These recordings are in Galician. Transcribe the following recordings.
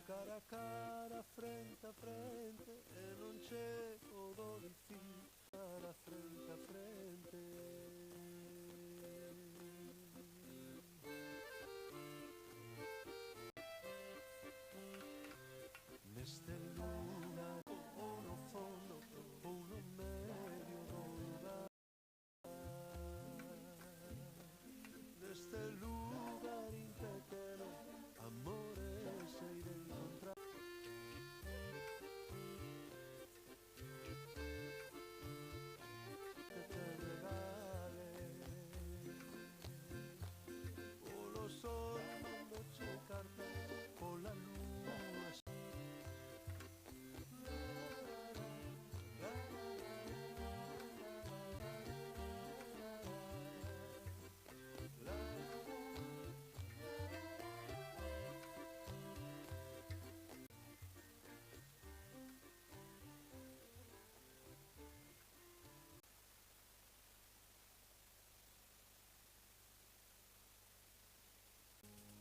cara a cara, frente a frente, e non c'è modo di cara frente a frente. Neste lugar, o no fondo, ou no medio do lugar. Neste lugar pequeno, amores hei de encontrar. Que te regale polo sol mando che carta, pola lúa.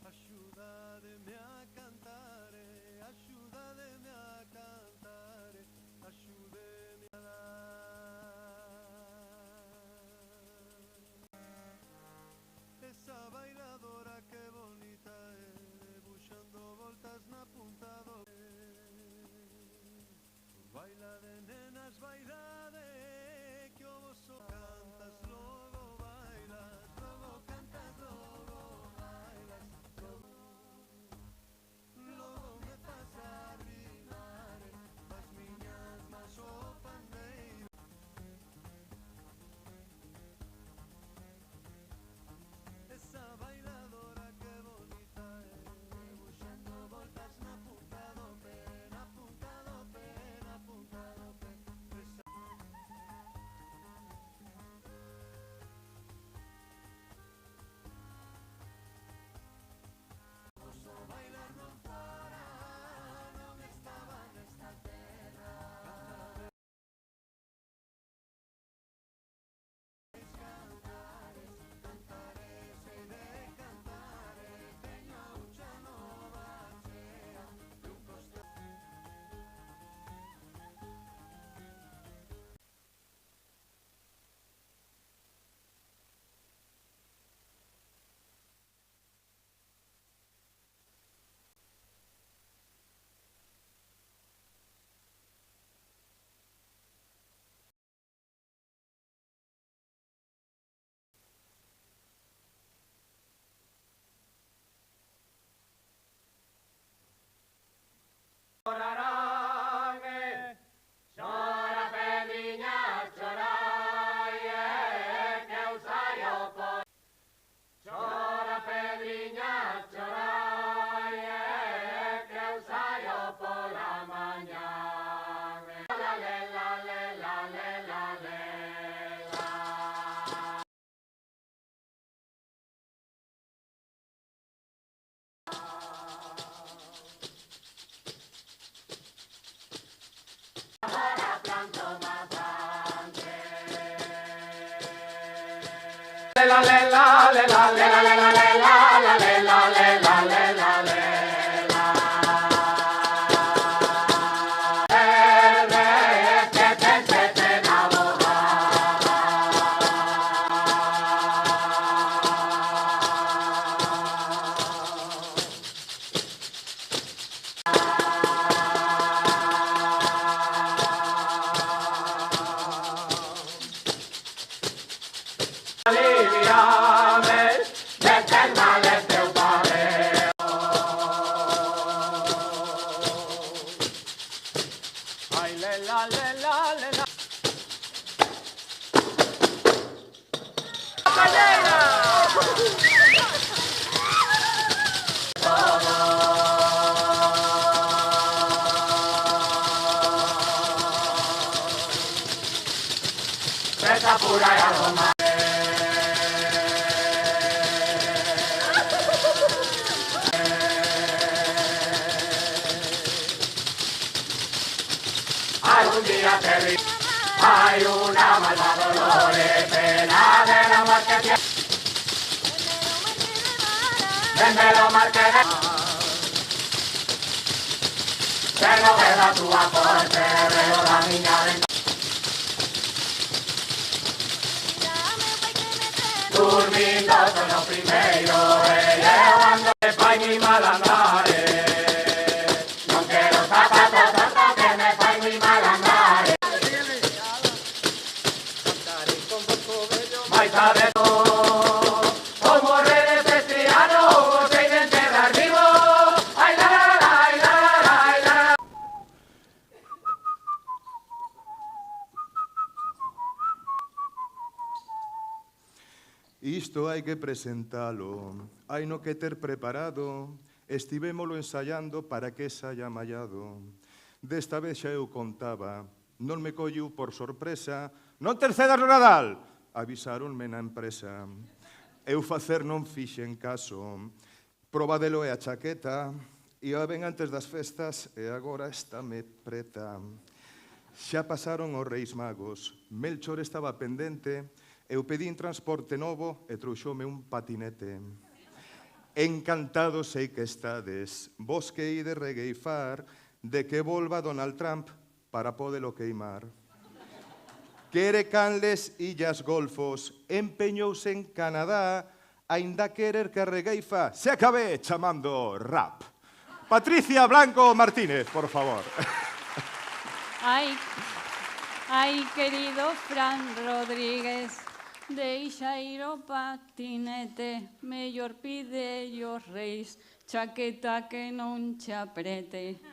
Axúdademe a cantare, axúdademe a cantare, axúdeme a dar. Esa bailadora que bonita é, debuxando voltas na punta do pé. Baila de nenas, baila de que o voso cantas, logo bailas, logo cantas, logo bailas, logo me faz arrimar as miñas mans o pandeiro. Esa bailadora que bonita é, debuxando voltas na punta do pé, na punta do pé, na punta do pé. Oso bailar non fora, non estaba nesta terra. Cantares, cantares, hei de cantares, teño a ucha nova chea, e un costado. Chora pedriña, chorai, que eu saio por. Chora pedriña, chorai, que eu saio pola mañá. La le la le la le la le la. Ahora planto mazante. La le la le la le la le la le la la le la le la le la le la. Que te enamoraba. Aliviame del mal del teu pareo. Ai le la le la le la. ¡Cañera! Presa pura y algo más. Algún día te vi, hay una malva dolores, pena de la muerte tiene. Desde lo mal que no veda túa porte, reo da miña ventana. Durmindo son o primeiro, eu ando de fai mi mal andare. Non quero zapatos, tanto que me fai mi mal andare. Mais sabe o morrer este ano, o sei de enterrar vivo. Ai la la la, ai la la la, ai la la. Isto hai que presentalo, hai no que ter preparado, estivémolo ensaiando para que saia mallado. Desta vez xa eu contaba, non me colliu por sorpresa, non ter cedas no Nadal, avisáronme na empresa. Eu facer non fixen caso, probadelo é a chaqueta, ia ben antes das festas e agora estáme preta. Xa pasaron os Reis Magos, Melchor estaba pendente, eu pedín transporte novo e trouxome un patinete. Encantado sei que estades, vos que ides regueifar de que volva Donald Trump para podelo queimar. Quere Canles, Illas Golfos, empeñouse en Canadá, aínda querer que a regueifa se acabe chamando rap. Patricia Blanco Martínez, por favor. Ai, querido Fran Rodríguez, deixa ir o patinete, mellor pide os reis, chaqueta que non che aprete.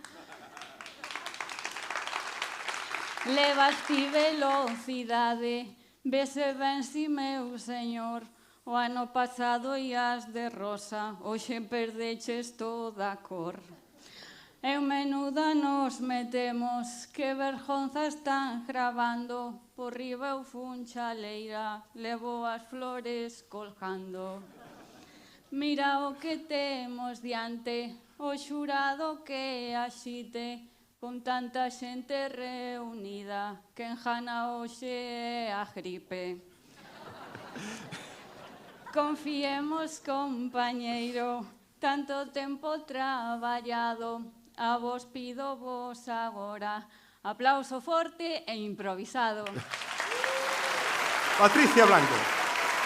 Levas ti velocidade, vese ben si meu señor, o ano pasado ias de rosa, hoxe perdeches toda a cor. En menuda nos metemos, que vergonza están grabando, por riba eu fun chaleira, levo as flores colgando. Mira o que temos diante, o xurado que axite, con tanta xente reunida, que enjana hoxe a gripe. Confiemos, compañeiro, tanto tempo traballado, a vos pido vos agora. Aplauso forte e improvisado. Patricia Blanco.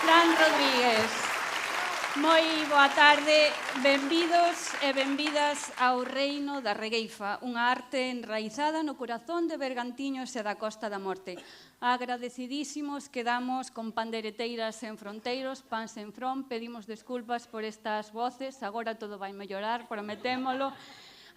Fran Rodríguez. Moi boa tarde, benvidos e benvidas ao reino da regueifa, unha arte enraizada no corazón de Bergantiños e da Costa da Morte. Agradecidísimos quedamos con pandereteiras en fronteiros, pans en front, pedimos desculpas por estas voces, agora todo vai mellorar, prometémolo.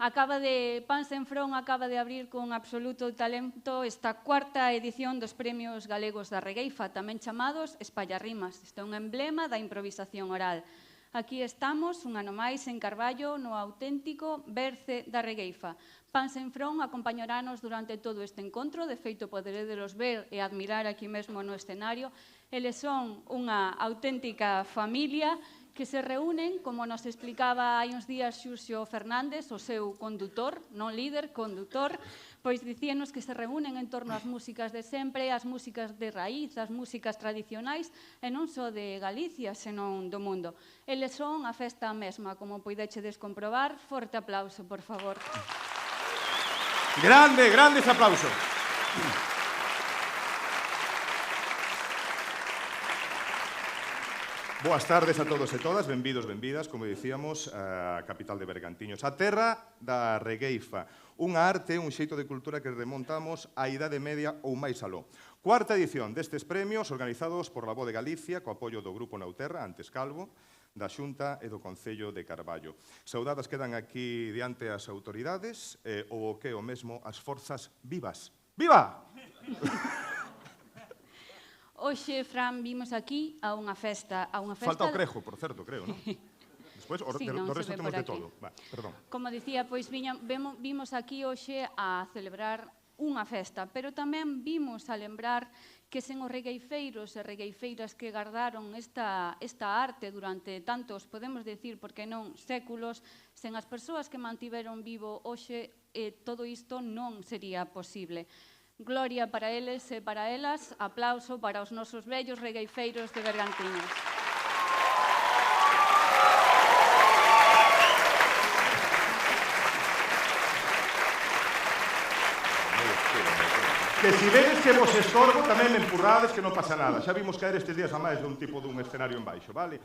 Pans en Front acaba de abrir con absoluto talento esta cuarta edición dos Premios Galegos da Regueifa, tamén chamados Espallarrimas. Isto é un emblema da improvisación oral. Aquí estamos, un ano máis, en Carballo, no auténtico berce da Regueifa. Pans en Front acompañarános durante todo este encontro, de feito poderedelos ver e admirar aquí mesmo no escenario. Eles son unha auténtica familia que se reúnen, como nos explicaba hai uns días Xurxo Fernández, o seu condutor, non líder, condutor, pois dicíanos que se reúnen en torno ás músicas de sempre, as músicas de raíz, as músicas tradicionais, e non só de Galicia, senón do mundo. Eles son a festa mesma, como poidechedes comprobar. Forte aplauso, por favor. Grande, grandes aplausos. Boas tardes a todos e todas, benvidos, benvidas, como dicíamos, a capital de Bergantiños, a terra da regueifa, unha arte, un xeito de cultura que remontamos á Idade Media ou máis aló. Cuarta edición destes premios organizados por la Voz de Galicia, co apoio do Grupo Nauterra, antes Calvo, da Xunta e do Concello de Carballo. Saudadas quedan aquí diante as autoridades ou o que o mesmo as forzas vivas. Viva! Hoxe, Fran, vimos aquí a unha festa... Falta o crejo, por certo, creo, non? Despois, Sí, do resto temos de aquí. todo. Va, perdón. Como dicía, pois vimos aquí hoxe a celebrar unha festa, pero tamén vimos a lembrar que sen os regueifeiros e regueifeiras que gardaron esta arte durante tantos, podemos decir, porque non, séculos, sen as persoas que mantiveron vivo hoxe, todo isto non sería posible. Gloria para eles e para elas, aplauso para os nosos vellos regueifeiros de Bergantiños. Que si vedes que vos estorbo, tamén me empurrades, que non pasa nada. Xa vimos caer estes días a máis dun tipo dun escenario en baixo, vale?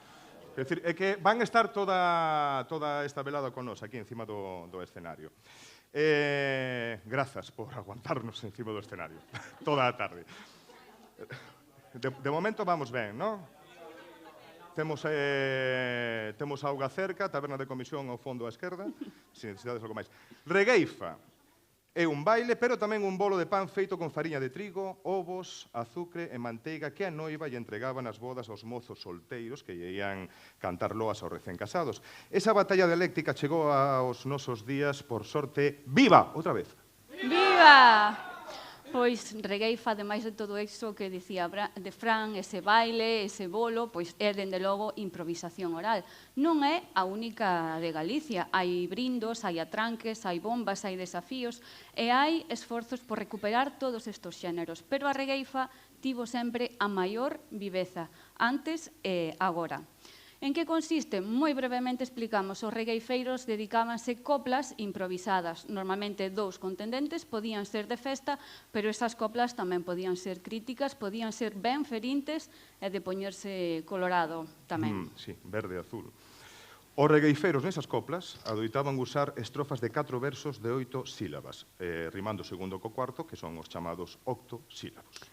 É dicir, é que van estar toda esta velada con nós aquí encima do escenario. Grazas por aguantarnos encima do escenario toda a tarde. De momento vamos ben, non? Temos auga cerca, taberna de comisión ao fondo á esquerda, se necesitades algo máis. Regueifa é un baile, pero tamén un bolo de pan feito con fariña de trigo, ovos, azucre e manteiga que a noiva lle entregaba nas bodas aos mozos solteiros que ian cantar loas aos recén casados. Esa batalla dialéctica chegou aos nosos días, por sorte, viva, outra vez. Viva! Pois Regueifa, ademais de todo iso que dicía de Fran, ese baile, ese bolo, pois é, dende logo, improvisación oral. Non é a única de Galicia. Hai brindos, hai atranques, hai bombas, hai desafíos e hai esforzos por recuperar todos estes xéneros. Pero a Regueifa tivo sempre a maior viveza, antes e agora. En que consiste? Moi brevemente explicamos. Os regueifeiros dedicábanse coplas improvisadas. Normalmente dous contendentes podían ser de festa, pero esas coplas tamén podían ser críticas, podían ser ben ferintes e de poñerse colorado tamén. Sí, verde, azul. Os regueifeiros nesas coplas adoitaban usar estrofas de 4 versos de 8 sílabas, rimando o segundo co cuarto, que son os chamados octosílabos.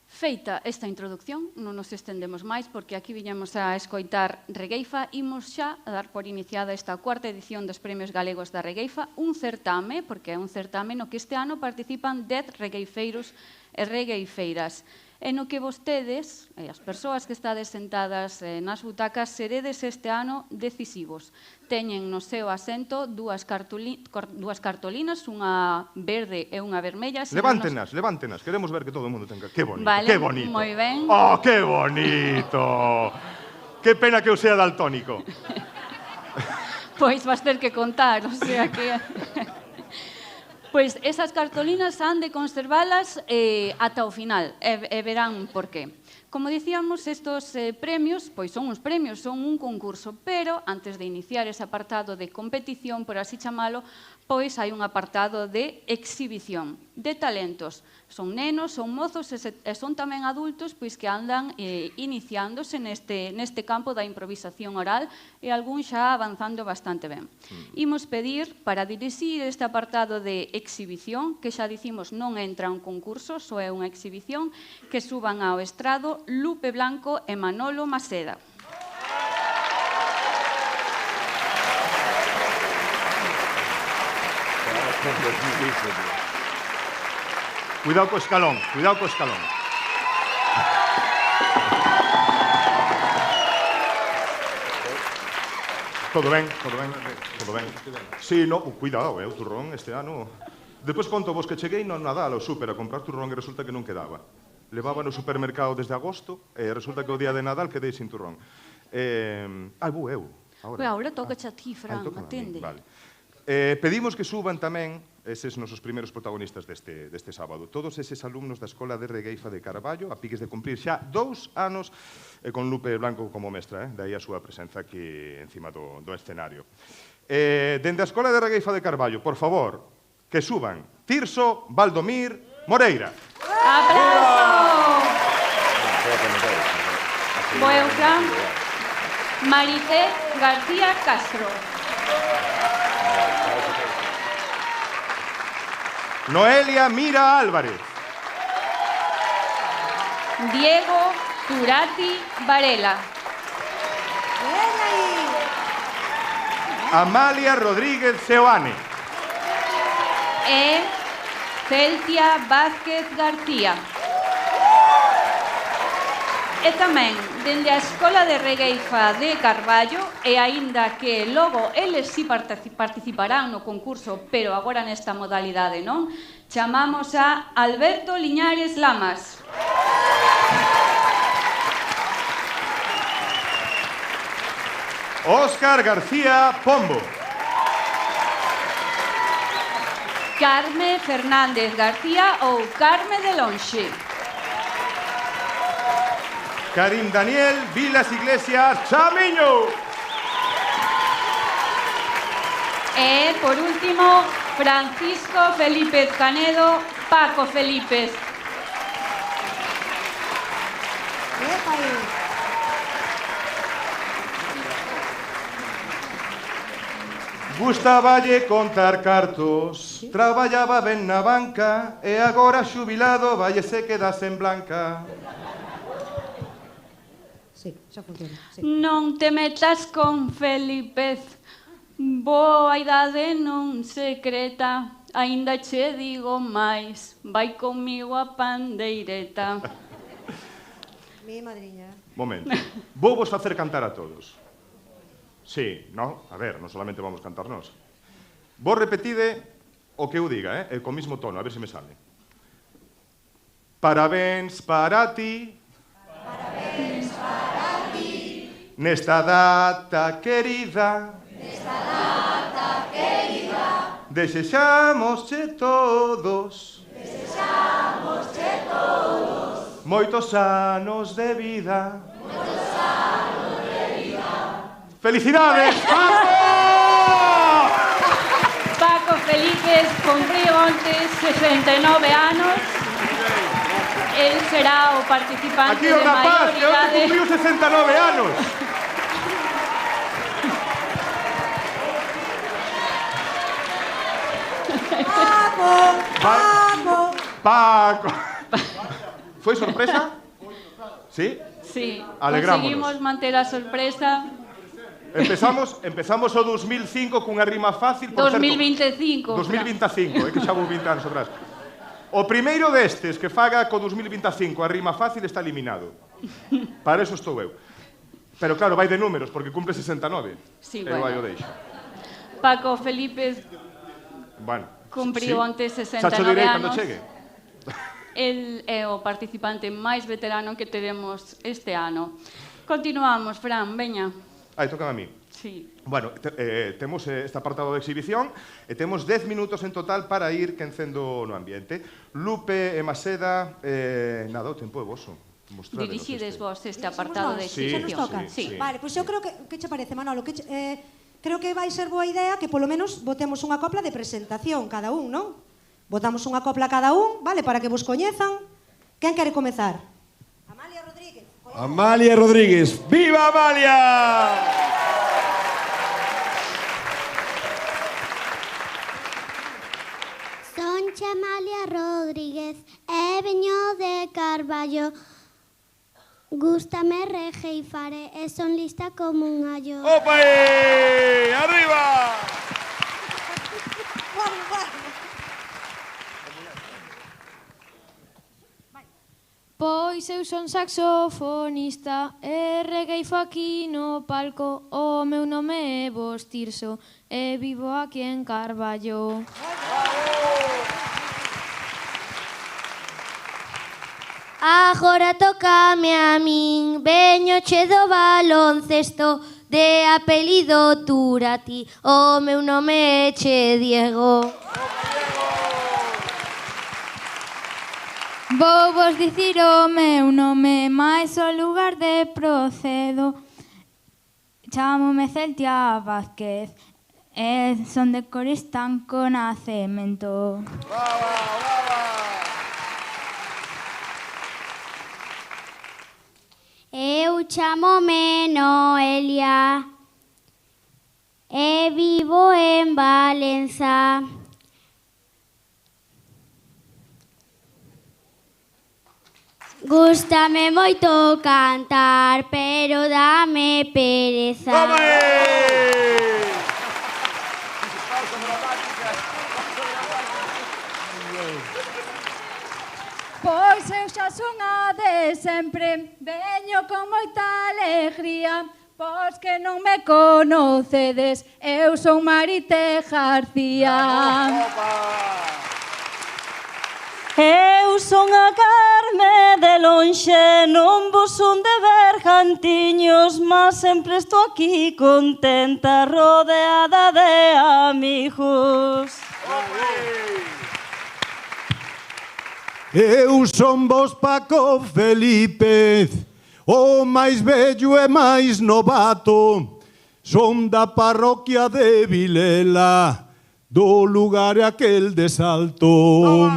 Feita esta introducción, non nos estendemos máis porque aquí viñamos a escoitar Regueifa, imos xa a dar por iniciada esta cuarta edición dos Premios Galegos da Regueifa, un certame, porque é un certame no que este ano participan 10 regueifeiros e regueifeiras, e no que vostedes, as persoas que estades sentadas nas butacas, seredes este ano decisivos. Teñen no seu asento dúas cartolinas, unha verde e unha vermella. Levántenas, queremos ver que todo o mundo tenga. Que bonito, vale, que bonito. Moi ben. Oh, que bonito. Que pena que eu sea daltónico. Pois vas ter que contar, o sea que... Pois esas cartolinas han de conservalas ata o final, e verán por qué. Como dicíamos, estos premios, pois son uns premios, son un concurso, pero antes de iniciar ese apartado de competición, por así chamalo, pois hai un apartado de exhibición, de talentos. Son nenos, son mozos e son tamén adultos pois que andan iniciándose neste campo da improvisación oral e algún xa avanzando bastante ben. Imos pedir para dirixir este apartado de exhibición, que xa dicimos non entra un concurso, só é unha exhibición, que suban ao estrado Lupe Blanco e Manolo Maseda. Cuidado co escalón, cuidado co escalón. Todo ben, todo ben, todo ben. Sí, no, cuidado, o turrón este ano. Depois conto vos que cheguei no Nadal ao súper a comprar turrón e resulta que non quedaba. Levaba no supermercado desde agosto e resulta que o día de Nadal quedei sin turrón. Vou eu. Agora toca a ti, Fran, atende. Vale. Pedimos que suban tamén eses nosos primeiros protagonistas deste sábado. Todos eses alumnos da Escola de Regueifa de Carballo, a piques de cumprir xa 2 anos con Lupe Blanco como mestra, daí a súa presenza aquí encima do escenario. Dende a Escola de Regueifa de Carballo, por favor, que suban Tirso Valdomir Moreira. ¡Aplauso! Boeufran Marité García Castro. Noelia Mira Álvarez. Diego Turati Varela. Amalia Rodríguez Seoane. E Celtia Vázquez García. E tamén, dende a Escola de Regueifa de Carballo, e aínda que logo eles si participarán no concurso, pero agora nesta modalidade, non? Chamamos a Alberto Liñares Lamas. Óscar García Pombo. Carme Fernández García ou Carme de Lonxe. Karim Daniel Vilas Iglesias Chamiño. E, por último, Francisco Felipe Canedo Paco Felípez. Epa aí. Gustaballe contar cartos, traballaba ben na banca e agora xubilado valle se quedase en blanca. Sí, xa funciona. Sí. Non te metas con Felípez, boa idade non secreta, aínda che digo máis, vai comigo a pandeireta. Mi madriña. Momento, vou vos facer cantar a todos. Sí, no, a ver, non solamente vamos cantar nós. Vos repetide o que eu diga, co mismo tono, a ver se me sale. Parabéns para ti. Parabéns para ti. Nesta data querida. Nesta data querida. Desexámosche todos. Desexámosche todos. Moitos anos de vida. Moitos anos de vida. ¡Felicidades, Paco! Paco Felípez cumpriu onte 69 anos. El será o participante Aquí o de rapaz, maior que onte idade. cumpriu 69 anos. Paco! Paco! Paco. Foi sorpresa? Sí? Sí, Alegrámonos. conseguimos manter a sorpresa. Empezamos o 2005 cunha rima fácil, por 2025. certo. 2025, que xa vou 20 anos atrás. O primeiro destes que faga co 2025 a rima fácil está eliminado. Para eso estou eu. Pero claro, vai de números, porque cumple 69. Sí, Eu aí bueno. o deixo. Paco Felípez Bueno, cumpriu onte 69 xa cho direi cando anos. chegue. El é o participante máis veterano que teremos este ano. Continuamos, Fran, veña. Aí, toca a mí. Sí. Bueno, temos este apartado de exhibición e temos 10 minutos en total para ir quencendo no ambiente. Lupe e Maseda, nada, o tempo é voso. Mostrádenos Dirixides este. vos este Diriximos apartado nós? de Sí, Xa nos exhibición. toca? sí. Vale, pois eu creo que che parece, Manolo? Creo que vai ser boa idea que polo menos botemos unha copla de presentación cada un, non? Botamos unha copla cada un, vale, para que vos coñezan. Quen quere comezar? Amalia Rodríguez. Amalia Rodríguez. ¡Viva Amalia! Sonche Amalia Rodríguez e veño de Carballo. Gústame rejeifare e son lista como un gallo. ¡Opa! ¡Arriba! Pois eu son saxofonista e regueifo aquí no palco. O meu nome é Bos Tirso e vivo aquí en Carballo. Agora tócame a min, veño che do baloncesto, de apelido Turati, o meu nome é che Diego. Vou vos dicir o meu nome, máis o lugar de procedo. Chámome Celtia Vázquez e son de Coristán co nacemento. Eu chamome Noelia e vivo en Valenza. Gústame moito cantar, pero dame pereza. Pois eu xa son a de sempre, veño con moita alegría, pois que non me conocedes, eu son Marité García. Eu son a Carme de lonxe, non vos son de Bergantiños, mas sempre estou aquí contenta, rodeada de amigos. Eu son vos Paco Felípez, o máis vello e máis novato. Son da parroquia de Vilela, do lugar aquel de Salto.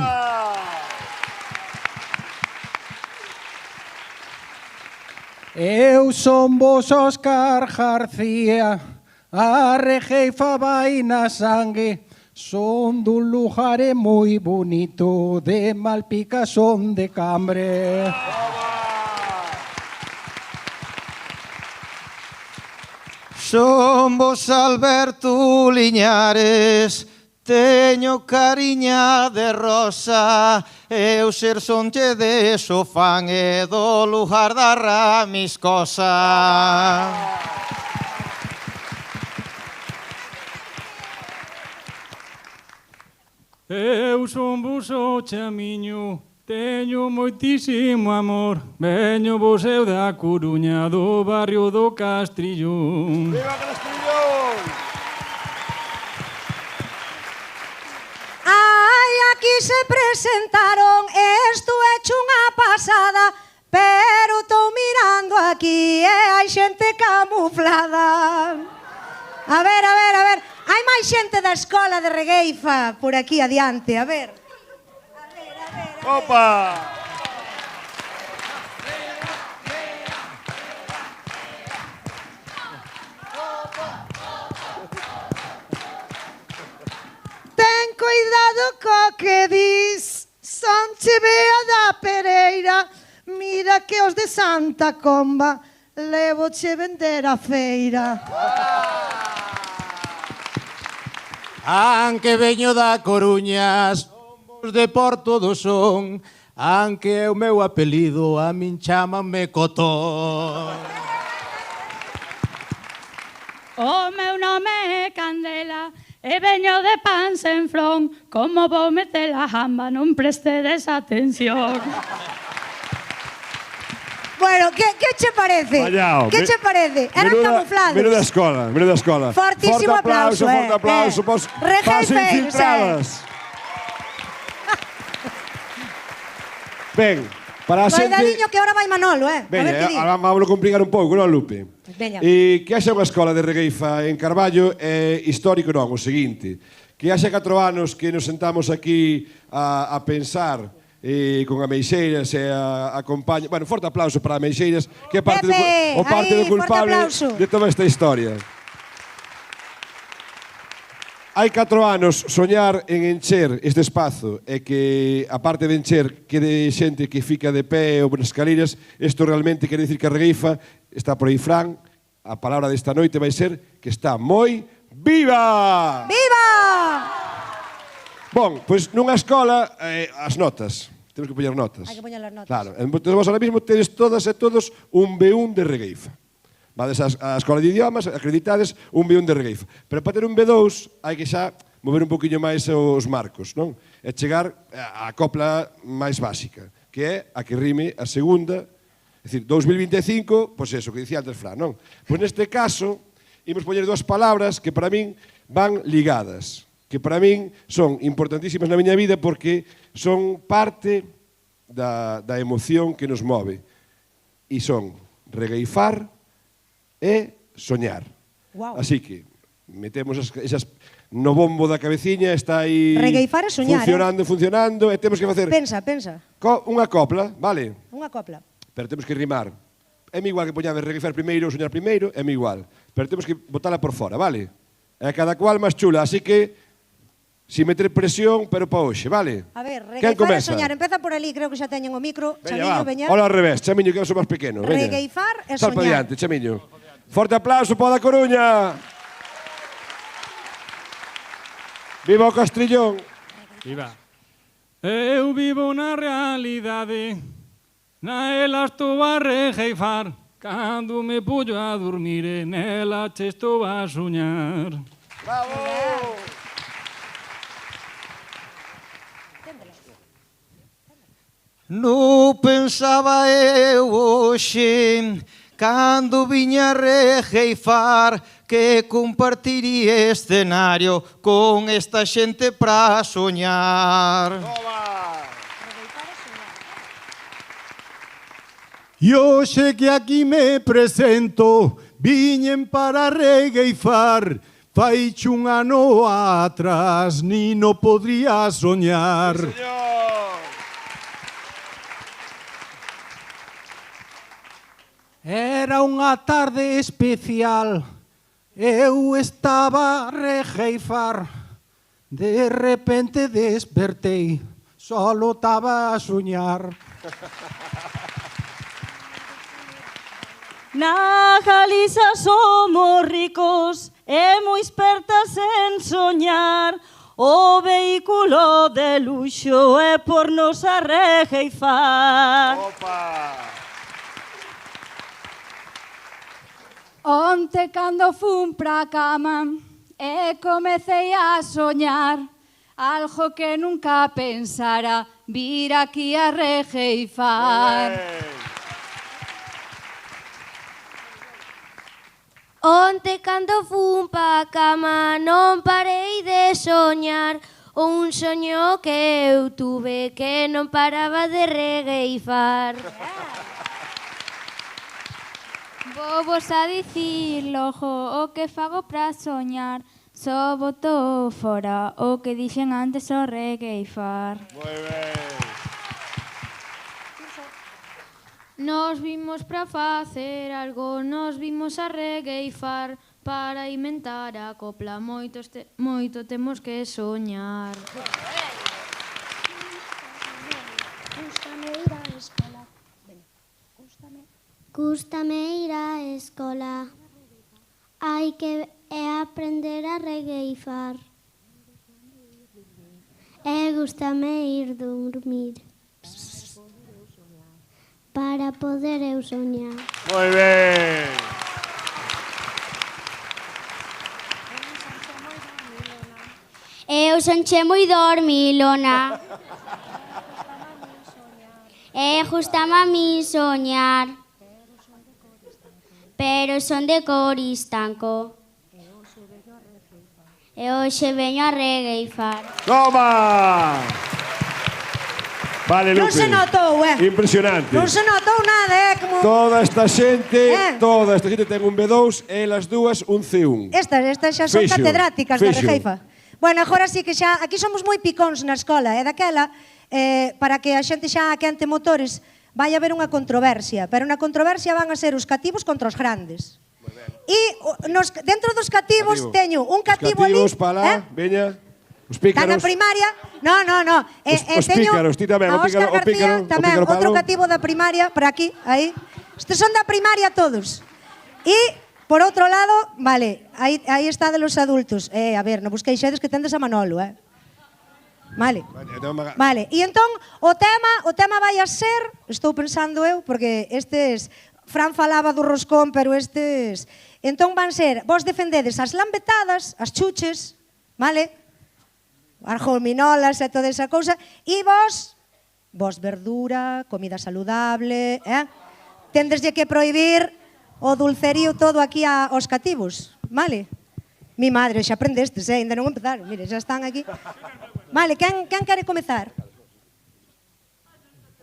Eu son vos Óscar García, a regueifa vai na sangue. Son dun lugar moi bonito, de Malpica son de Cambre. Son vos Alberto Liñares, teño cariña de rosa, eu ser sonche de Sofán e do lugar da Ramiscosa. Eu son vos o chamiño, teño moitísimo amor. Veño vos eu da Coruña, do barrio do Castrillón. Viva Castrillón! Ai, aquí se presentaron, esto é unha pasada, pero estou mirando aquí e hai xente camuflada. A ver, hai máis xente da escola de Regueifa por aquí adiante, a ver. Opa! Ten cuidado co que dis, son chevea da Pereira, mira que os de Santa Comba levo che vender a feira. Anque veño da Coruña, somos de Porto do Son, anque é o meu apelido, a min chámanme Cotón. O meu nome é Candela e veño de Pansenfrón. Como vou meter a jamba, non prestedes atención. Bueno, que che parece? Fallao. Que che parece? Eran camuflados. Menuda escola. Fortísimo aplauso, Forte aplauso, pos infiltradas. Ben, para a xente... Cuidadiño que ahora vai Manolo, A ver que di. Veña, vamos a complicar un pouco, non, Lupe? Veña. E que haxa unha escola de Regueifa en Carballo é histórico, non, o seguinte. Que haxa 4 anos que nos sentamos aquí a pensar con a Meixeiras e a compañía. Bueno, forte aplauso para a Meixeiras, que é parte o parte do culpable de toda esta historia. Hai 4 anos soñar en encher este espazo e que, a parte de encher, quede xente que fica de pé ou nas escaleras, isto realmente quere dicir que a Regueifa está por aí, Fran, a palabra desta noite vai ser que está moi viva! Viva! Bon, pois nunha escola, as notas. Temos que poñer notas. Hai que poñer as notas. Claro, vos ahora mismo tedes todas e todos un B1 de Regueifa. Vades á escola de idiomas, acreditades un B1 de Regueifa. Pero para ter un B2 hai que xa mover un poquinho máis os marcos, non? E chegar á copla máis básica, que é a que rime a segunda, é dicir, 2025, pois eso, que dicía antes Fran, non? Pois neste caso, imos poñer 2 palabras que para min van ligadas, que para min son importantísimas na miña vida porque son parte da emoción que nos move. E son regueifar e soñar. Wow. Así que metemos esas no bombo da cabeciña, está aí regueifar e soñar, funcionando, e temos que facer pensa unha copla, vale? Unha copla. Pero temos que rimar. É-me igual que poñades regueifar primeiro ou soñar primeiro, é-me igual. Pero temos que botala por fora, vale? É cada cual máis chula, así que sin meter presión, pero pa hoxe, vale? A ver, regueifar e soñar. Empeza por ali, creo que xa teñen o micro. Chamiño, veña. Hola ao revés, Chamiño, que é o máis pequeno. Regueifar e soñar. Sal pa diante, Chamiño. Forte aplauso para a Coruña. Viva o Castrillón. Viva. Eu vivo na realidade, na ela estou a regueifar, cando me pullo a dormir, nela che estou a soñar. Bravo! Non pensaba eu hoxe, cando viña a regueifar, que compartiría escenario con esta xente pra soñar. E hoxe que aquí me presento, viñen para regueifar, faiche un ano atrás, ni no podría soñar. Era unha tarde especial, eu estaba a regueifar, de repente despertei, solo estaba a soñar. Na Galiza somos ricos e moi expertas en soñar. O vehículo de luxo é por nos arregueifar. Onte cando fun pra cama e comecei a soñar algo que nunca pensara vir aquí a regueifar. Onte cando fun pa cama non parei de soñar un soño que eu tuve que non paraba de regueifar. Vou vos a dicir logo o que fago pra soñar, só boto fora o que dixen antes o regueifar. Moi ben. Nos vimos para facer algo, nos vimos a regueifar para inventar a copla, moito temos que soñar. Gústame ir á escola, hai que aprender a regueifar. E gústame ir dormir para poder eu soñar. Moi ben. Eu sonche moi dormilona. E gustame a mí soñar. Pero son de Coristanco. E hoxe veño a regueifar. Toma! Vale, Lupe. Non se notou, Impresionante. Non se notou nada, como... Toda esta xente ten un B2 e elas dúas un C1. Estas xa son Fixo, catedráticas da fixo. Regeifa. Bueno, agora sí que xa... Aquí somos moi picóns na escola, e daquela, para que a xente xa quente motores, vai haber unha controversia, pero na controversia van a ser os cativos contra os grandes. E dentro dos cativos teño un cativo ali... Cativos, palá, veña... Os pícaros. Da na primaria, no. Os pícaros, ti tamén, a Óscar García tamén, outro cativo da primaria, por aquí, aí. Estes son da primaria todos. E, por outro lado, vale, aí está de los adultos. A ver, non busquei xedes que tendes a Manolo, Vale. Vale, e entón, o tema vai a ser, estou pensando eu, porque estes, Fran falaba do roscón, pero estes... Entón van ser, vos defendedes as lambetadas, as chuches, vale? As gominolas e toda esa cousa, e vos verdura, comida saludable, tendeslle que prohibir o dulcerío todo aquí aos cativos, vale? Mi madre, xa aprendestes, ainda non empezaron, mire, xa están aquí. Vale, quen quere comezar?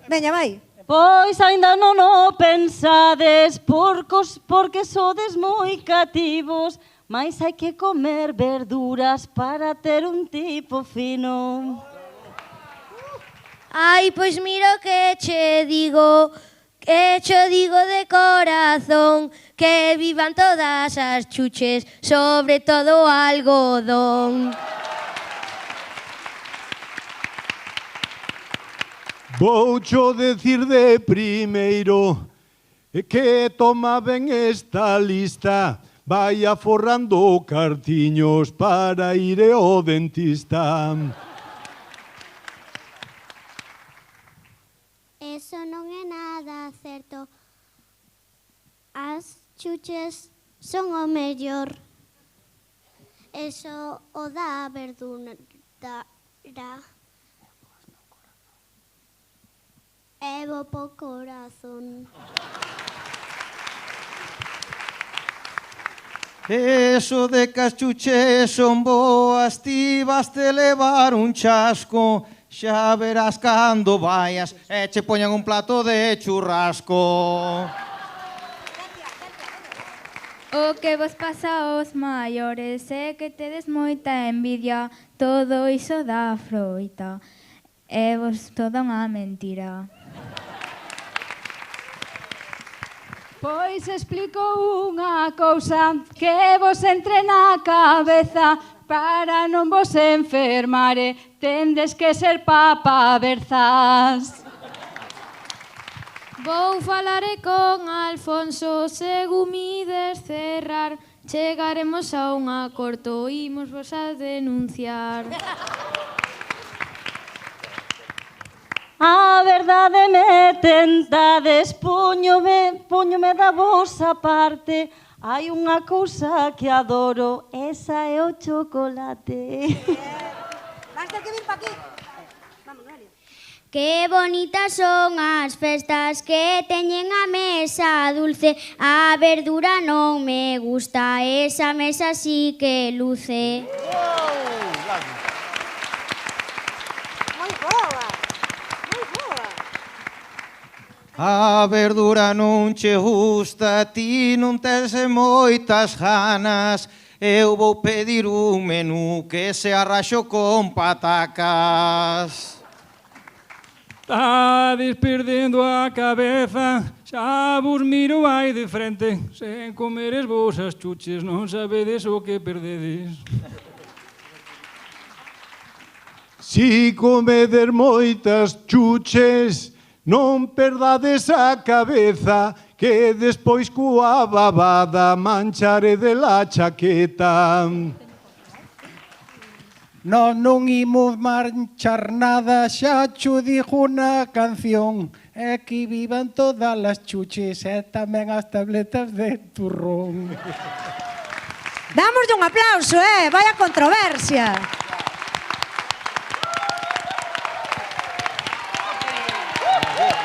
Veña, vai. Pois aínda non o pensades, porque sodes moi cativos, mais hai que comer verduras para ter un tipo fino. Ai, pois mira o que che digo de corazón, que vivan todas as chuches, sobre todo o algodón. Voucho decir de primeiro que toma ben esta lista, vai aforrando cartiños para ir ao dentista. Eso non é nada certo. As chuches son o mellor. Eso o da verdura. É bo po corazón. Eso de que as chuches son boas, ti vaste levar un chasco, xa verás cando vayas e che poñan un plato de churrasco. O que vos pasa aos maiores é que tedes moita envidia, todo iso da froita. É vos toda unha mentira. Pois explico unha cousa que vos entre na cabeza. Para non vos enfermare, tendes que ser papa berzas. Vou falare con Alfonso, según mides cerrar. Chegaremos a un acordo, imos vos a denunciar. A verdade me tentades, póñome da vosa parte. Hai unha cousa que adoro, esa é o chocolate. Vas ter que vir pa aquí. Vamos, Noelia. Que bonitas son as festas que teñen a mesa dulce. A verdura non me gusta, esa mesa sí que luce. Moi boa. Moi boa. A verdura non che gusta, ti non tes moitas ganas. Eu vou pedir un menú que se arraxo con patacas. Estades perdendo a cabeza, xa vos miro aí de frente. Sen comeres vos as chuches, non sabedes o que perdedes. Si comedes moitas chuches, non perdades a cabeza, que despois coa babada manchare de la chaqueta. Nós non imos marchar nada, xa cho dixo na canción. E que vivan todas as chuches e tamén as tabletas de turrón. Dámoslle un aplauso, vaya controversia.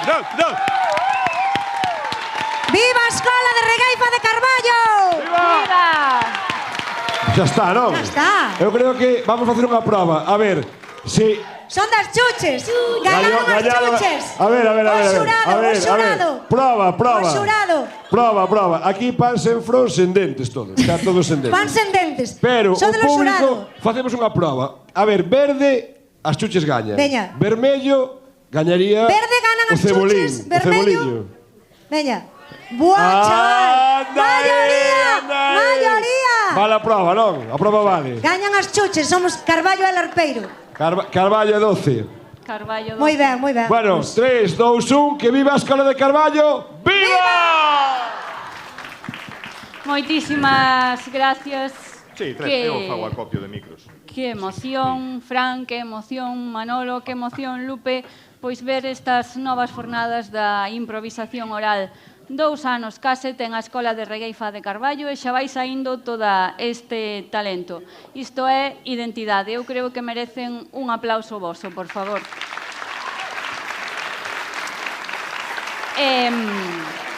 No. Viva a Escola de Regueifa de Carballo! Viva! Xa está, non? Xa está. Eu creo que vamos facer unha prova. A ver, si... Son das chuches. Ganaron as chuches. A ver. O xurado. Prova. O xurado. Prova. Aquí pan sen frón, sen dentes todos. Está todos sen dentes. Pan sen dentes. Pero Son o público, facemos unha prova. A ver, verde, as chuches gañan. Veña. Vermello, gañaría Verde ganan as chuches. Vermello. Veña. Boa, chaval. Maioría. Vale a prova, non? A prova vale. Gañan as chuches. Somos Carballo e Larpeiro. Carballo 12. Carballo 12. Moi ben. Bueno, 3, 2, 1, que viva a Escola de Carballo. ¡Viva! Moitísimas gracias. Sí, eu fago acopio de micros. Que emoción, Fran, que emoción, Manolo, que emoción, Lupe, pois ver estas novas fornadas da improvisación oral. 2 anos case ten a Escola de Regueifa de Carballo e xa vai saindo toda este talento. Isto é identidade. Eu creo que merecen un aplauso voso, por favor.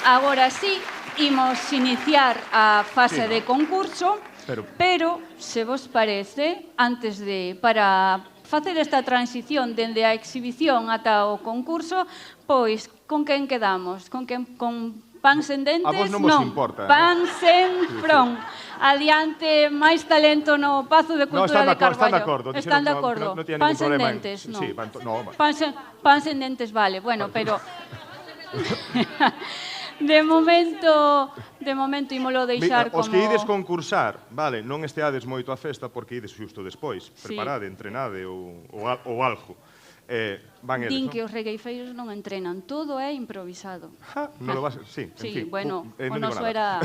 Agora sí, imos iniciar a fase de concurso, pero, se vos parece, antes de, para facer esta transición dende a exhibición ata o concurso, pois, con quen quedamos? Con pan sen dentes? A vos non vos importa. Pan sen frón. Adiante, máis talento no Pazo de Cultura de Carballo. Están de acordo. Pan sen dentes, non. Pan sen dentes, vale. Bueno, pero... De momento ímolo deixar como... Os que ides concursar, vale, non esteades moito a festa porque ides xusto despois. Preparade, entrenade ou algo. Van eles, Din que os regueifeiros non entrenan, todo é improvisado. Non lo vas... Sí, en fin. Bueno, o non noso digo nada. era...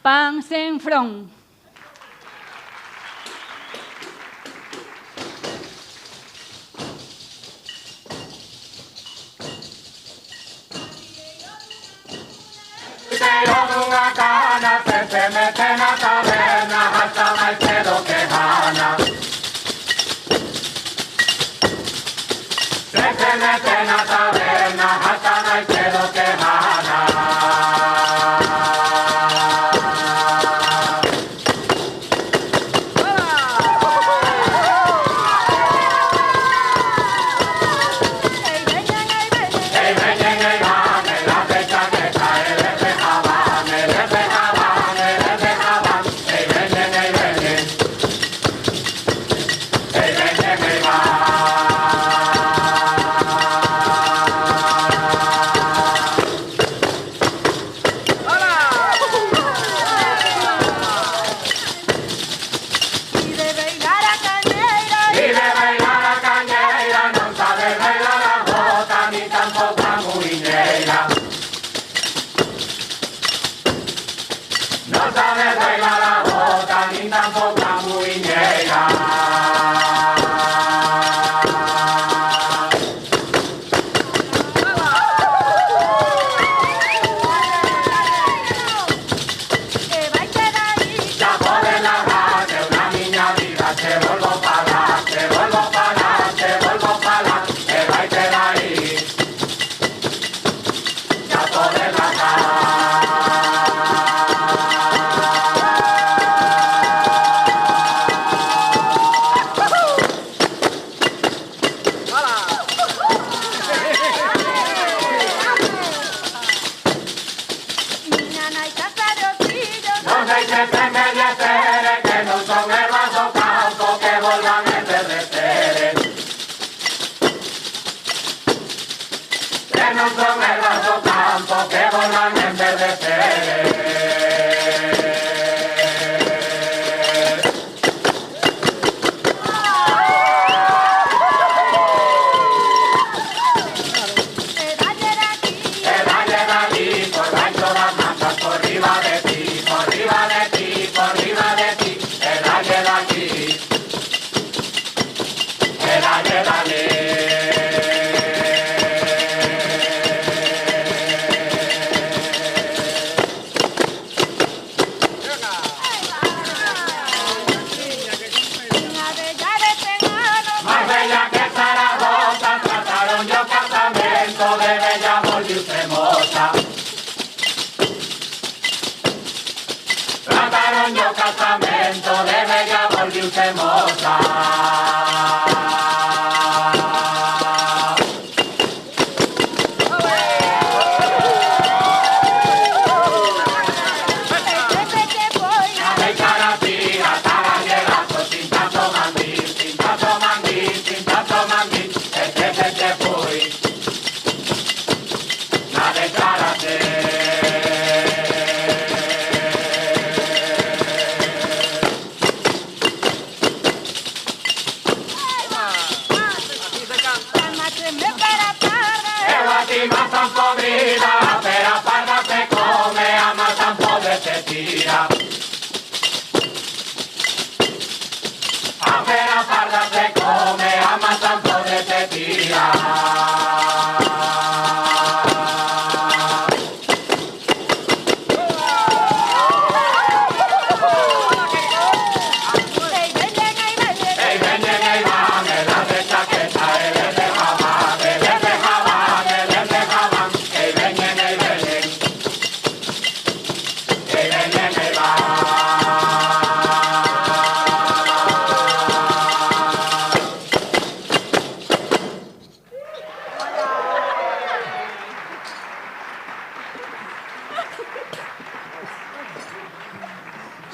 Pan sen frón. Unha cana, se mete na taberna, hasta máis cedo que gana. Se mete na taberna, hasta máis cedo que gana. No sabes bailar la bota, ni tampoco la muñeca.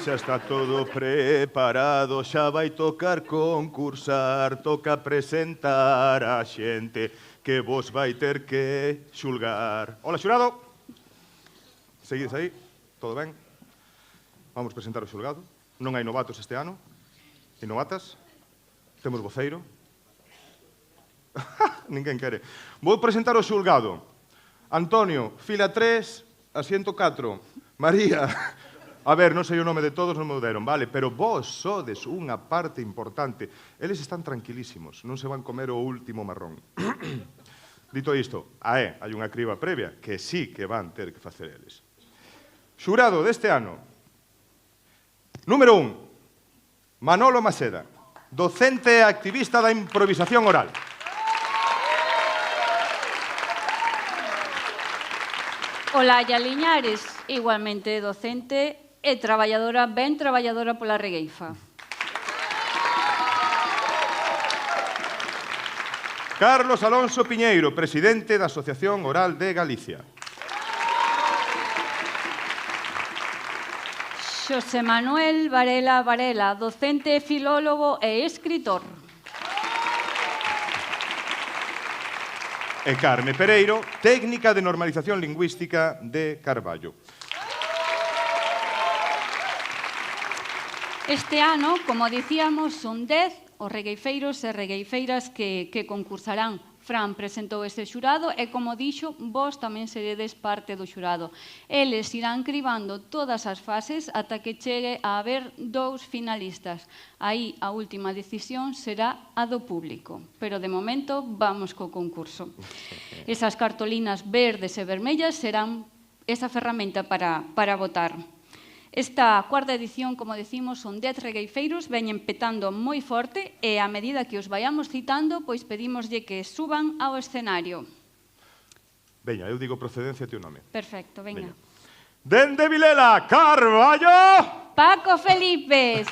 Xa está todo preparado, xa vai tocar concursar, toca presentar a xente que vos vai ter que xulgar. Hola, xurado. Seguides aí? Todo ben? Vamos presentar o xulgado. Non hai novatos este ano. E novatas? Temos voceiro. Ninguén quere. Vou presentar o xulgado. Antonio, fila 3, asiento 4. María... A ver, non sei o nome de todos, non me o deron, vale? Pero vos sodes unha parte importante. Eles están tranquilísimos, non se van comer o último marrón. Dito isto, hai unha criba previa que sí que van ter que facer eles. Xurado deste ano. Número 1. Manolo Maseda, docente e activista da improvisación oral. Olalla Liñares, igualmente docente e traballadora, ben traballadora pola regueifa. Carlos Alonso Piñeiro, presidente da Asociación Oral de Galicia. Xosé Manuel Varela Varela, docente, filólogo e escritor. E Carme Pereiro, técnica de normalización lingüística de Carballo. Este ano, como dicíamos, son 10 os regueifeiros e regueifeiras que concursarán. Fran presentou este xurado e, como dixo, vos tamén seredes parte do xurado. Eles irán cribando todas as fases ata que chegue a haber 2 finalistas. Aí a última decisión será a do público. Pero, de momento, vamos co concurso. Esas cartolinas verdes e vermellas serán esa ferramenta para votar. Esta cuarta edición, como decimos, son 10 regueifeiros, veñen petando moi forte e a medida que os vayamos citando, pois pedímoslle que suban ao escenario. Veña, eu digo procedencia e teu nome. Perfecto, veña. Dende Vilela, Carballo. Paco Felipes.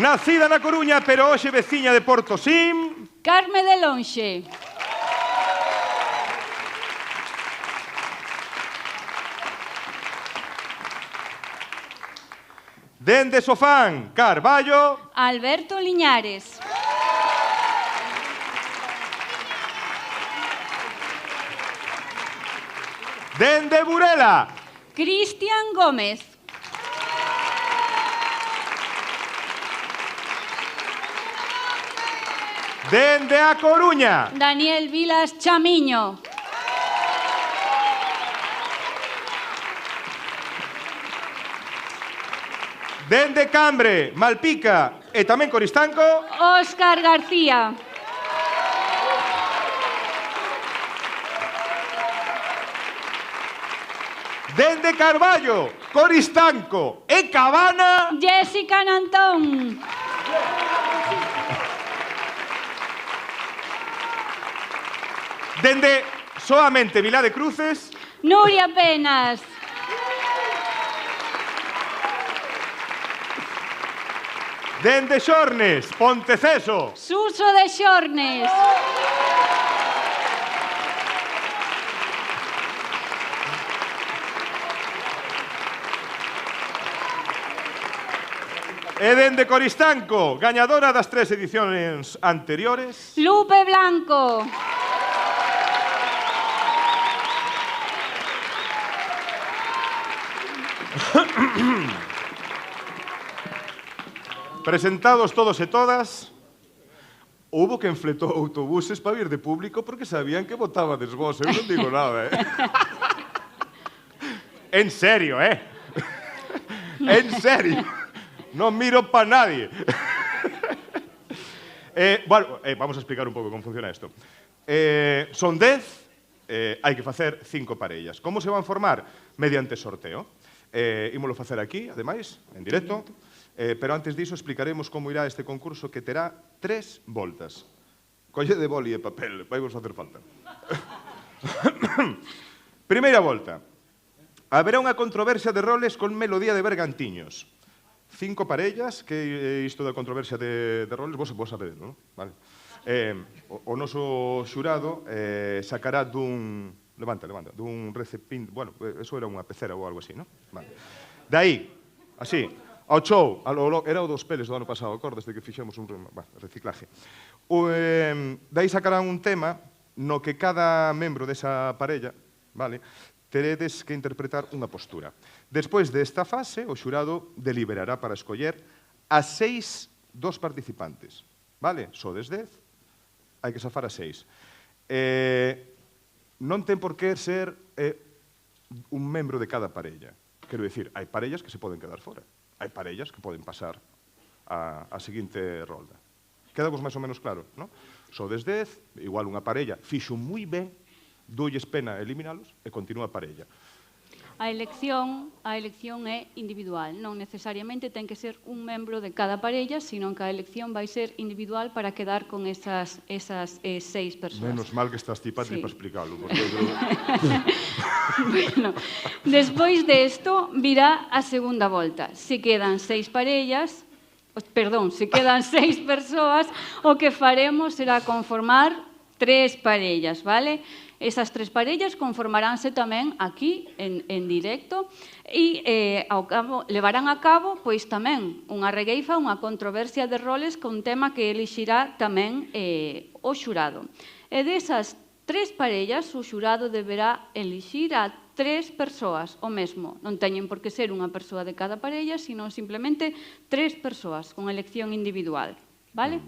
Nacida na Coruña, pero hoxe veciña de Portosín. Carme de Lonxe. Dende Sofán, Carballo. Alberto Liñares. Dende Burela. Cristian Gómez. Dende a Coruña. Daniel Vilas Chamiño. Dende Cambre, Malpica e tamén Coristanco. Óscar García. Dende Carballo, Coristanco e Cabana. Jessica Nantón. Dende soamente Vilá de Cruces. Nuria Penas. Dende Xornes, Ponteceso. Suso de Xornes. E dende Coristanco, gañadora das 3 edicións anteriores. Lupe Blanco. Presentados todos e todas, houbo que enfletou autobuses para vir de público porque sabían que votabades vos, eu non digo nada, En serio, En serio. Non miro pa nadie. Bueno, vamos a explicar un pouco como funciona isto. Son 10, hai que facer 5 parellas. Como se van formar? Mediante sorteo. Ímolo facer aquí, ademais, en directo. Pero antes diso explicaremos como irá este concurso que terá 3 voltas. Colle de boli e papel, vai vos facer falta. Primeira volta. Haberá unha controversia de roles con melodía de Bergantiños. 5 parellas, que isto da controversia de roles, vos sabedes, non? Vale. O noso xurado sacará dun... Levanta, dun recepín... Bueno, eso era unha pecera ou algo así, non? Vale. Daí, así... Ao show, era o dos peles do ano pasado, acordas de que fixemos un reciclaje. Daí sacarán un tema no que cada membro desa parella, vale, teredes que interpretar unha postura. Despois desta fase, o xurado deliberará para escoller as 6 dos participantes. Vale? Sodes 10, hai que safar a 6. Non ten por que ser un membro de cada parella. Quero dicir, hai parellas que se poden quedar fora. Hai parellas que poden pasar a seguinte rolda. Quedamos máis ou menos claro, non? Sodes 10, igual unha parella fixo moi ben, doulles pena eliminalos e continúa a parella. A elección é individual, non necesariamente ten que ser un membro de cada parella, sino que a elección vai ser individual para quedar con esas 6 persoas. Menos mal que estás ti, Patri, para explicarlo. Bueno, despois desto virá a segunda volta. Se quedan 6 parellas, se quedan 6 persoas, o que faremos será conformar 3 parellas, vale? Esas 3 parellas conformaránse tamén aquí, en directo, e levarán a cabo, pois tamén, unha regueifa, unha controversia de roles con tema que elixirá tamén o xurado. E desas 3 parellas, o xurado deberá elixir a 3 persoas, o mesmo. Non teñen por que ser unha persoa de cada parella, sino simplemente 3 persoas, con elección individual. Vale?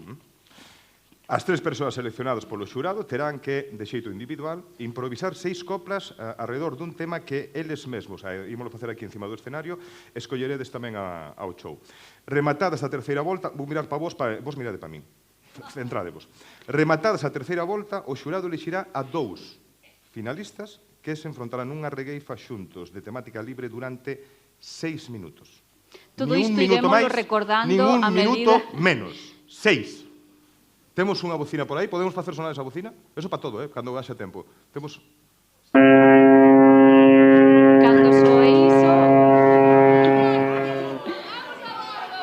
As 3 persoas seleccionadas polo xurado terán que, de xeito individual, improvisar 6 coplas alrededor dun tema que eles mesmos, ímolo facer aquí encima do escenario, escolleredes tamén ao show. Rematadas a terceira volta, vou mirar para vos mirade para min, centradevos. Rematadas a terceira volta, o xurado elixirá a 2 finalistas que se enfrontarán nunha regueifa xuntos de temática libre durante 6 minutos. Todo isto iremos recordando a medida... Ningún minuto menos. 6. Temos unha bocina por aí, podemos facer sonar esa bocina? Eso para todo, cando haxa tempo. Temos... Cando soe iso...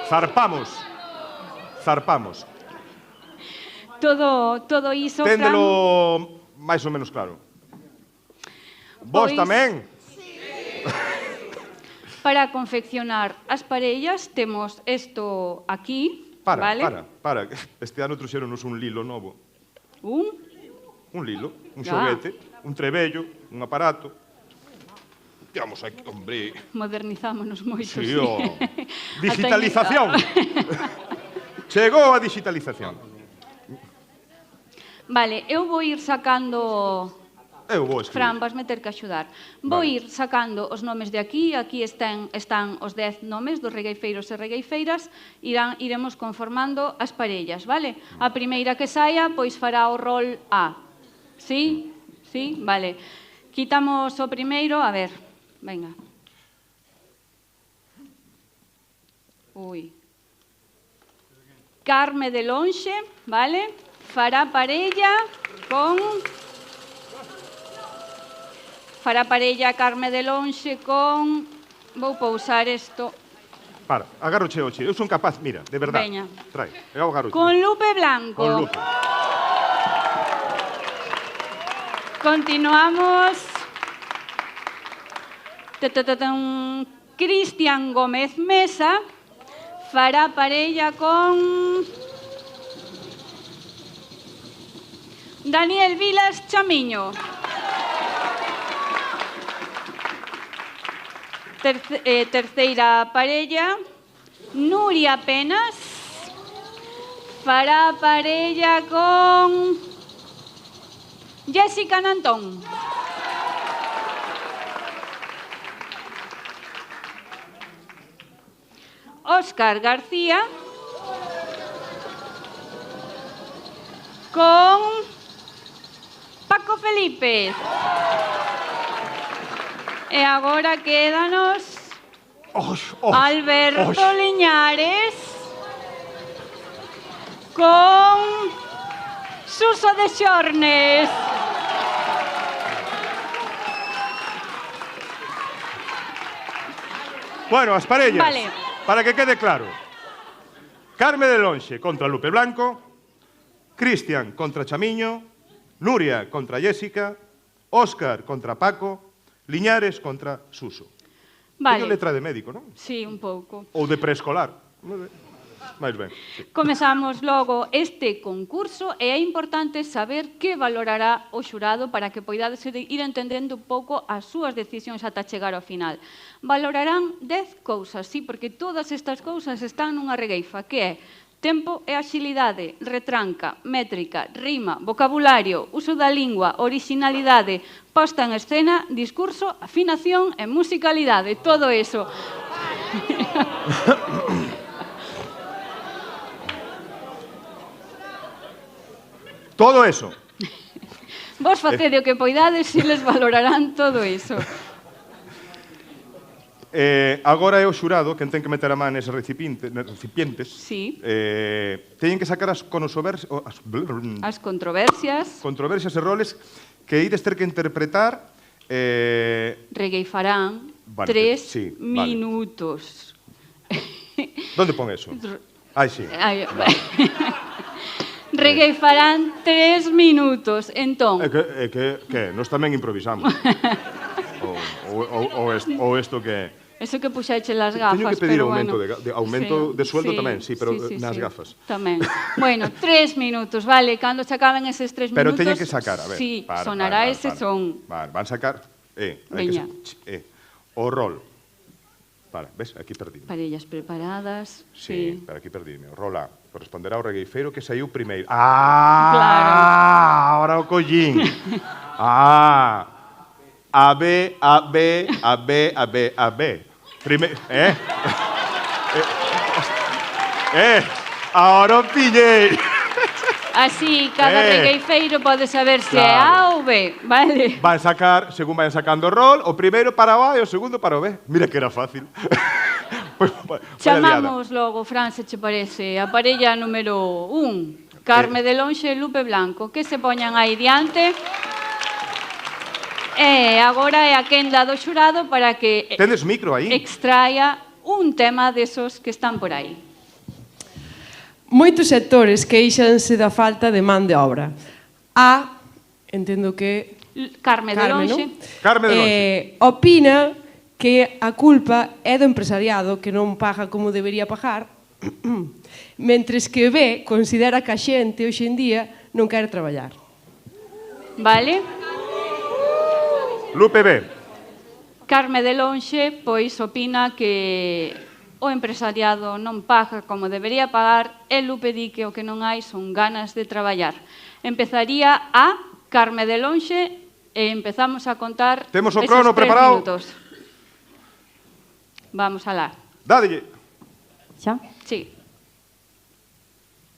Zarpamos. Zarpamos. Todo iso, Fran... Téndelo máis ou menos claro. Vos tamén? Para confeccionar as parellas temos isto aquí, vale? Para. Este ano trouxeronos un lilo novo. Un lilo, un xoguete, un trebello, un aparato. Digamos aquí, hombre... Modernizámonos moito, sí. Digitalización. Chegou a digitalización. Vale, eu vou ir sacando... Eu vou escribir. Fran, vas meter que axudar. Vou ir sacando os nomes de aquí. Aquí están os 10 nomes dos regueifeiros e regueifeiras. Iremos conformando as parellas, vale? A primeira que saia, pois fará o rol A. Sí? Sí? Vale. Quitamos o primeiro. A ver, venga. Ui. Carme de Lonxe, vale? Fará parella con... Fará parella Carme de Lonxe con... Vou pousar isto. Para, agarroche o che. Eu son capaz, mira, de verdade. Veña. Trae, eu agarroche. Con Lupe Blanco. Con Lupe. Continuamos. Cristian Gómez Mesa fará parella con... Daniel Vilas Chamiño. Terceira parella, Nuria Penas fará parella con Jessica Nantón. Óscar García con Paco Felipe. E agora quédanos Alberto Liñares con Suso de Xornes. Bueno, as parellas, vale. Para que quede claro. Carme de Lonxe contra Lupe Blanco, Cristian contra Chamiño, Nuria contra Jessica, Óscar contra Paco, Liñares contra Suso. Vale. Teño letra de médico, non? Sí, un pouco. Ou de preescolar. Mais ben. Comezamos logo este concurso e é importante saber que valorará o xurado para que poidades ir entendendo un pouco as súas decisións ata chegar ao final. Valorarán 10 cousas, sí, porque todas estas cousas están nunha regueifa, que é tempo e axilidade, retranca, métrica, rima, vocabulario, uso da lingua, orixinalidade, posta en escena, discurso, afinación e musicalidade, todo eso. Todo eso. Vos facede o que poidades e les valorarán todo eso. Agora é o xurado quen ten que meter a man neses recipientes. Sí. Teñen que sacar as controversias. Controversias e roles que ides ter que interpretar. Regueifarán 3 minutos. Donde pon eso? Ai, sí. Regueifarán 3 minutos. Entón... Que nos tamén improvisamos. Ou isto que Eso que puxeche las gafas, Teño que pedir pero aumento, bueno. aumento de sueldo tamén, sí, pero nas sí. gafas. Tamén. Bueno, 3 minutos, vale, cando se acaben eses 3 Pero minutos... teñen que sacar, a ver. Sí, sonará ese son. Vale, van sacar... hai Veña. que o rol. Vale, ves, aquí perdí. Parellas preparadas. Sí, pero aquí perdíme. O rol A. Corresponderá ao regueifeiro que saiu primeiro. Claro. Ahora o collín. A, B, A, B, A, B, A, B, A, B. Ahora o pillei. Así, cada regueifeiro pode saber se é A ou B, vale? Van sacar, según vayan sacando o rol, o primeiro para o A e o segundo para o B. Mira que era fácil. Pues, chamamos logo, Fran, se che parece, a parella número 1, Carme de Lonxe e Lupe Blanco, que se poñan aí diante. E agora é a quenda do xurado para que Tendes micro aí? extraia un tema desos que están por aí. Moitos sectores queixanse da falta de man de obra. Entendo que... Carme de Lonxe. Carme de Lonxe. Opina que a culpa é do empresariado que non paga como debería pagar, mentres que B considera que a xente hoxe en día non quere traballar. Vale? Lupe B. Carme de Lonxe, pois, opina que o empresariado non paga como debería pagar e Lupe di que o que non hai son ganas de traballar. Empezaría a Carme de Lonxe e empezamos a contar Temos o eses crono 3 preparado. minutos. Vamos alá. Dádelle. Xa? Sí.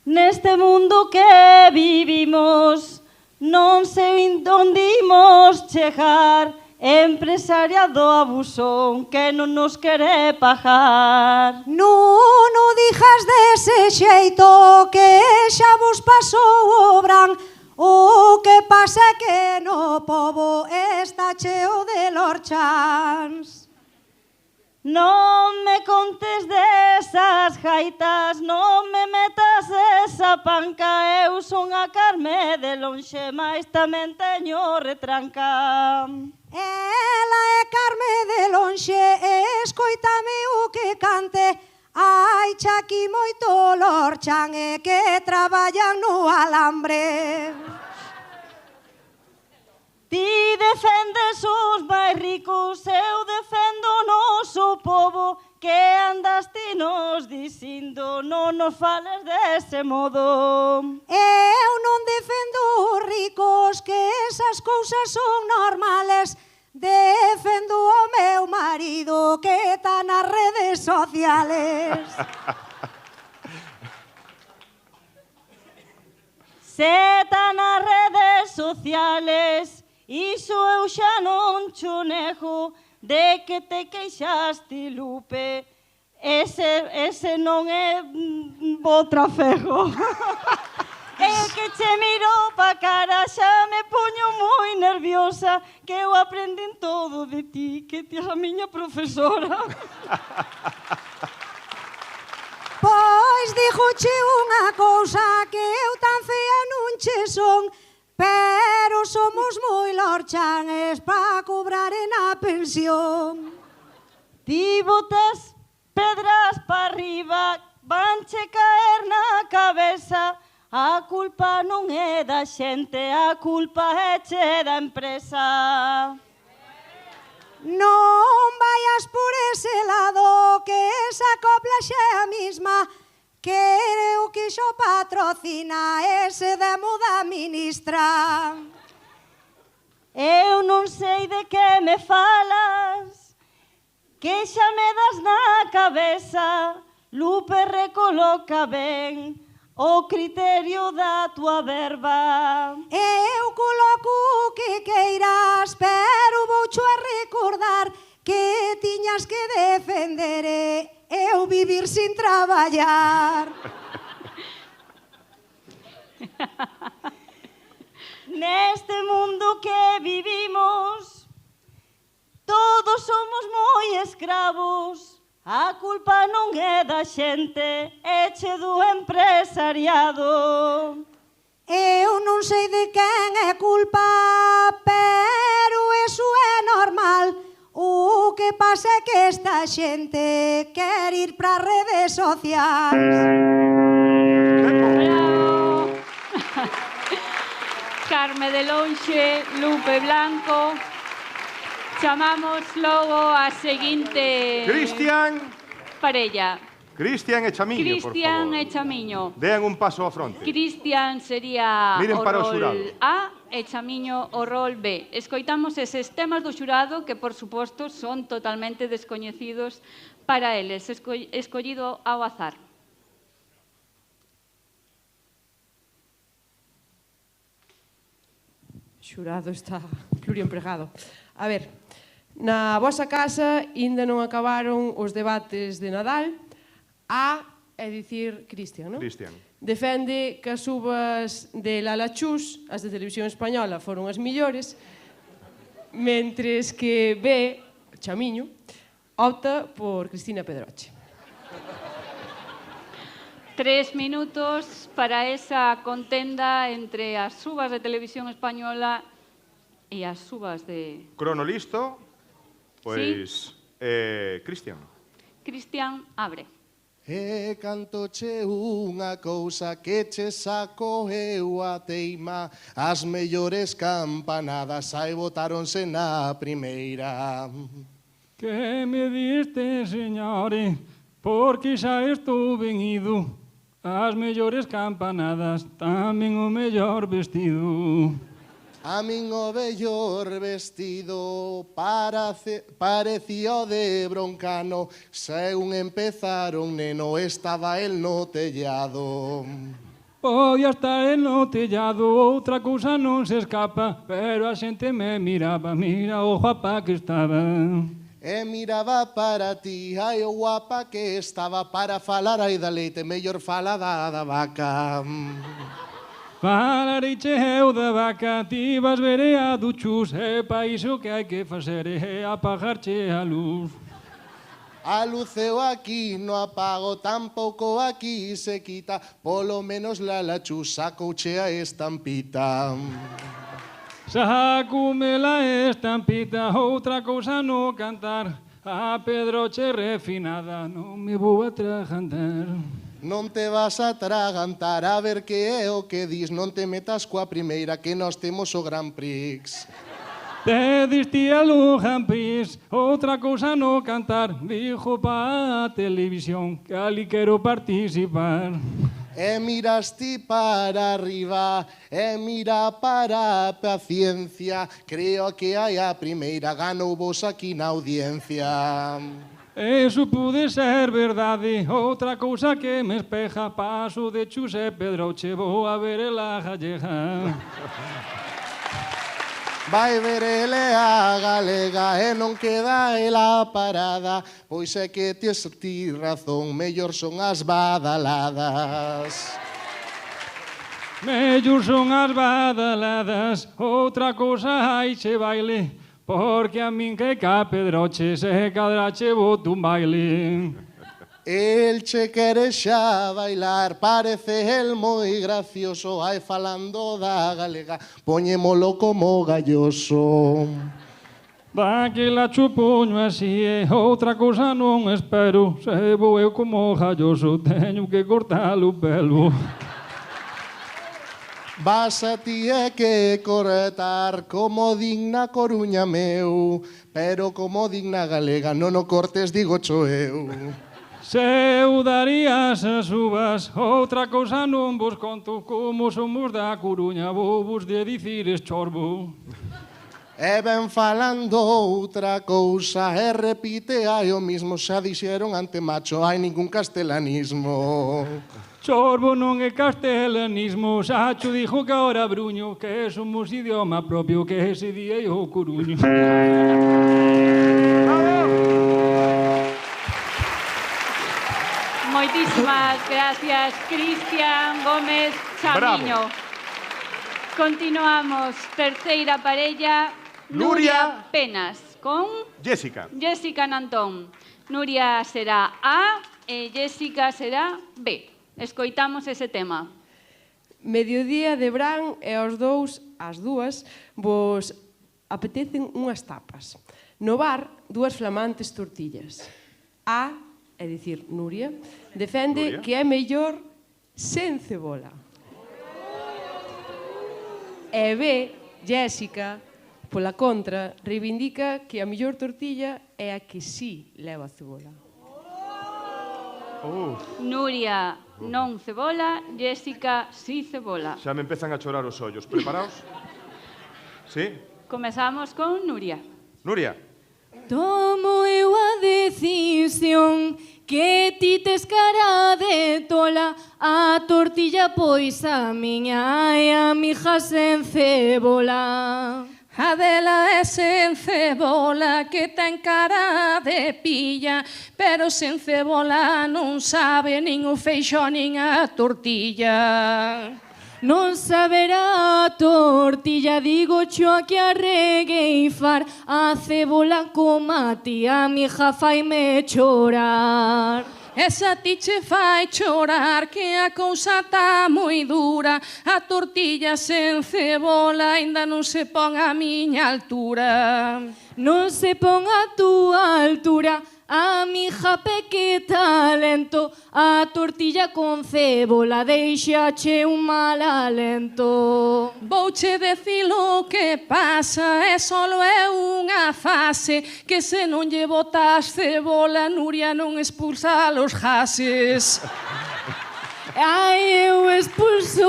Neste mundo que vivimos, non sei onde imos chegar, empresariado abusón que non nos quere pagar. Non o dijas dese xeito que xa vos pasou o bran. O que pasa é que no pobo está cheo de lorchans. Non me contes desas gaitas, non me metas esa panca. Eu son a Carme de Lonxe, mais tamén teño retranca. Ela é Carme de Lonxe, escoítame o que cante. Hai xa aquí moito lorchan e que traballan no alambre. Ti defendes os máis ricos, eu defendo o noso povo, que andas ti nos dicindo, non nos fales dese modo. Eu non defendo os ricos, que esas cousas son normales. Defendo o meu marido, que está nas redes sociales. Se está nas redes sociales, iso eu xa non cho nego, de que te queixaste, Lupe, ese non é bo trafego. É que che miro pa cara, xa me poño moi nerviosa, que eu aprendín todo de ti, que ti és a miña profesora. Pois dixoche unha cousa, que eu tan fea non che son, pero somos moi lorchanes pa cobrar na pensión. Ti botas pedras pa arriba, vanche caer na cabeza. A culpa non é da xente, a culpa é che da empresa. Non vayas por ese lado, que esa copla xa é a misma, que o que xo patrocina ese demo da ministra. Eu non sei de que me falas, que xa me das na cabeza. Lupe recoloca ben o criterio da tua verba. Eu coloco o que queiras, pero voucho a recordar que tiñas que defender eu vivir sin traballar. Neste mundo que vivimos, todos somos moi escravos. A culpa non é da xente, é che do empresariado. Eu non sei de quen é culpa, pero eso é normal. O que pasa é que esta a xente quer ir para as redes sociais. Bravo. Carme de Lonxe, Lupe Blanco. Chamamos logo a seguinte parella. Cristian e Chamiño, por Cristian favor. e Chamiño. Dean un paso á fronte. Cristian sería Miren o para o rol xurado. A e Chamiño o rol B. Escoitamos eses temas do xurado que, por suposto, son totalmente descoñecidos para eles. Escollido ao azar. Xurado está pluriempregado. A ver, na vosa casa ainda non acabaron os debates de Nadal. A é dicir Cristian, non? Cristian. Defende que as uvas de Lala Chus, as de Televisión Española, foron as millores, mentres que B, Chamiño, opta por Cristina Pedroche. 3 minutos para esa contenda entre as uvas de Televisión Española e as uvas de... Crono listo? Pois, Cristian. Cristian, abre. E cantoche unha cousa que che saco eu a teima. As mellores campanadas aí botáronse na primeira. Que me diste, señores, porque xa estou ben ido. As mellores campanadas, tamén o mellor vestido. A min o mellor vestido parecía o de Broncano. Según empezaron, neno, estaba el no tellado. Podía estar el no tellado, outra cousa non se escapa, pero a xente me miraba, mira o guapa que estaba. E miraba para ti, ai o guapa que estaba, para falar ai da leite, mellor fala da vaca. Falareiche eu da vaca, ti vas ver a do chus, e pa iso que hai que facer é apagarche a luz. A luz eu aquí no apago, tampouco aquí se quita, polo menos la chus sacouche a estampita. Sacúme la estampita, outra cousa no cantar, a Pedroche refinada, non me vou atragantar. Non te vas a atragantar, a ver que é o que dis, non te metas coa primeira que nós temos o Grand Prix. Te diste a lo Grand Prix, outra cousa no cantar, dixo pa a televisión que ali quero participar. E miras ti para arriba, e mira para a paciencia, creo que hai a primeira, ganou vos aquí na audiencia. Eso pude ser verdade, outra cousa que me espeja, paso de Chus e Pedroche, vou a ver la gallega. Vai ver ele a galega e non queda ela parada, pois é que tes ti razón, mellor son as badaladas. Mellor son as badaladas, outra cousa hai che baile, porque a min que ca Pedroche se cadrache boto un baile. El che quere xa bailar, parece el moi gracioso, ai falando da galega, poñémolo como galloso. Daquela chupoño así e outra cousa non espero, se vou eu como galloso, teño que cortar o pelo. Vas a ti é que cortar como digna Coruña meu, pero como digna galega non o cortes, digo cho eu. Se eu darías as uvas, outra cousa non vos conto, como somos da Coruña, vou vos de dicir estorbo. E ben falando outra cousa, e repite hai o mismo, xa dixeron ante macho, hai ningún castelanismo. Chorbo non é castelanismo, Sacho dixo que ahora bruño, que somos idioma propio, que ese día é o Coruño. Moitísimas gracias, Cristian Gómez Chamiño. Continuamos, terceira parella, Nuria Penas, con Jessica. Jessica Nantón. Nuria será A e Jessica será B. Escoitamos ese tema. Mediodía de verán e as dúas, vos apetecen unhas tapas. No bar, dúas flamantes tortillas. A, é dicir, Nuria, defende que é mellor sen cebola. E B, Jéssica, pola contra, reivindica que a mellor tortilla é a que sí leva cebola. Nuria, non cebola, Jéssica, sí cebola. Xa me empezan a chorar os ollos. Preparaos? Sí? Comezamos con Nuria. Nuria. Tomo eu a decisión que ti tes cara de tola, a tortilla pois a miña e a mija sen cebola. Adela é sen cebola que ten cara de pilla, pero sen cebola non sabe nin o feixó nin a tortilla. Non saberá a tortilla, digo cho que a regueifar, a cebola coma ti, a mija faime chorar. Esa ti che fai chorar que a cousa tá moi dura, a tortilla sen cebola aínda non se pon a miña altura. Non se pon a túa altura, a mija peque talento, a tortilla con cebola deixache un mal alento. Vouche decir o que pasa, é solo é unha fase, que se non lle botas cebola, Nuria non expulsa os gases. Ai, eu expulso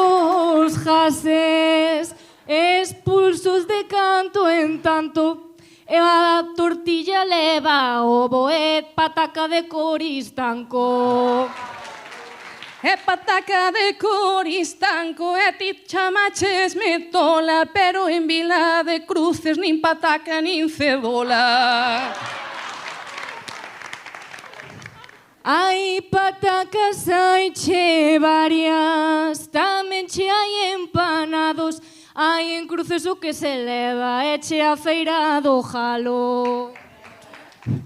os gases, expulsos de canto en tanto. E a tortilla leva ovo e pataca de coristanco. E pataca de coristanco, e ti chamaches-me tola, pero en Vila de Cruces nin pataca nin cebola. Hai patacas, hai che varias, tamén che hai empanados, hai en Cruces o que se leva, e che a feira do jalo.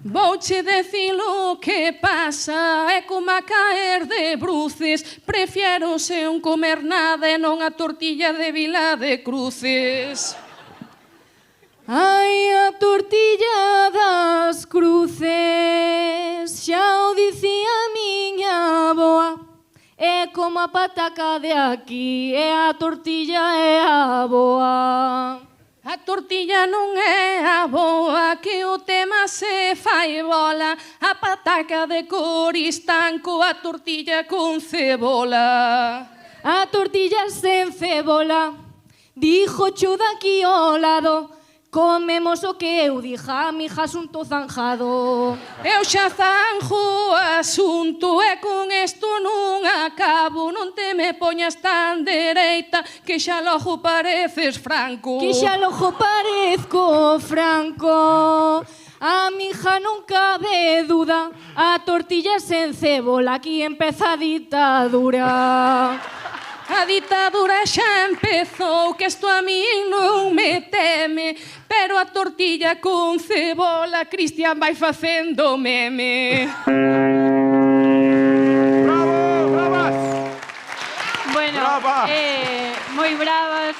Vouche decir o que pasa, é como a caer de bruces, prefiero se un comer nada e non a tortilla de Vila de Cruces. Ai, a tortilla das Cruces, xa o dicía miña avoa, é como a pataca de aquí, e a tortilla é a boa. A tortilla non é a boa, que o tema se fai bola, a pataca de coristanco, a tortilla con cebola. A tortilla sen cebola, dijo cho daqui ao lado, comemos o que eu dixa, mija asunto zanjado. Eu xa zanjo o asunto e con esto non acabo, non te me poñas tan dereita que xa logo pareces Franco. Que xa logo parezco Franco. A mija non cabe duda, a tortilla sen cebola, aquí empeza a ditadura. A ditadura xa empezou, que isto a min non me teme, pero a tortilla con cebola, Cristian vai facendo meme. Bravo, bravas! Bueno, moi bravas.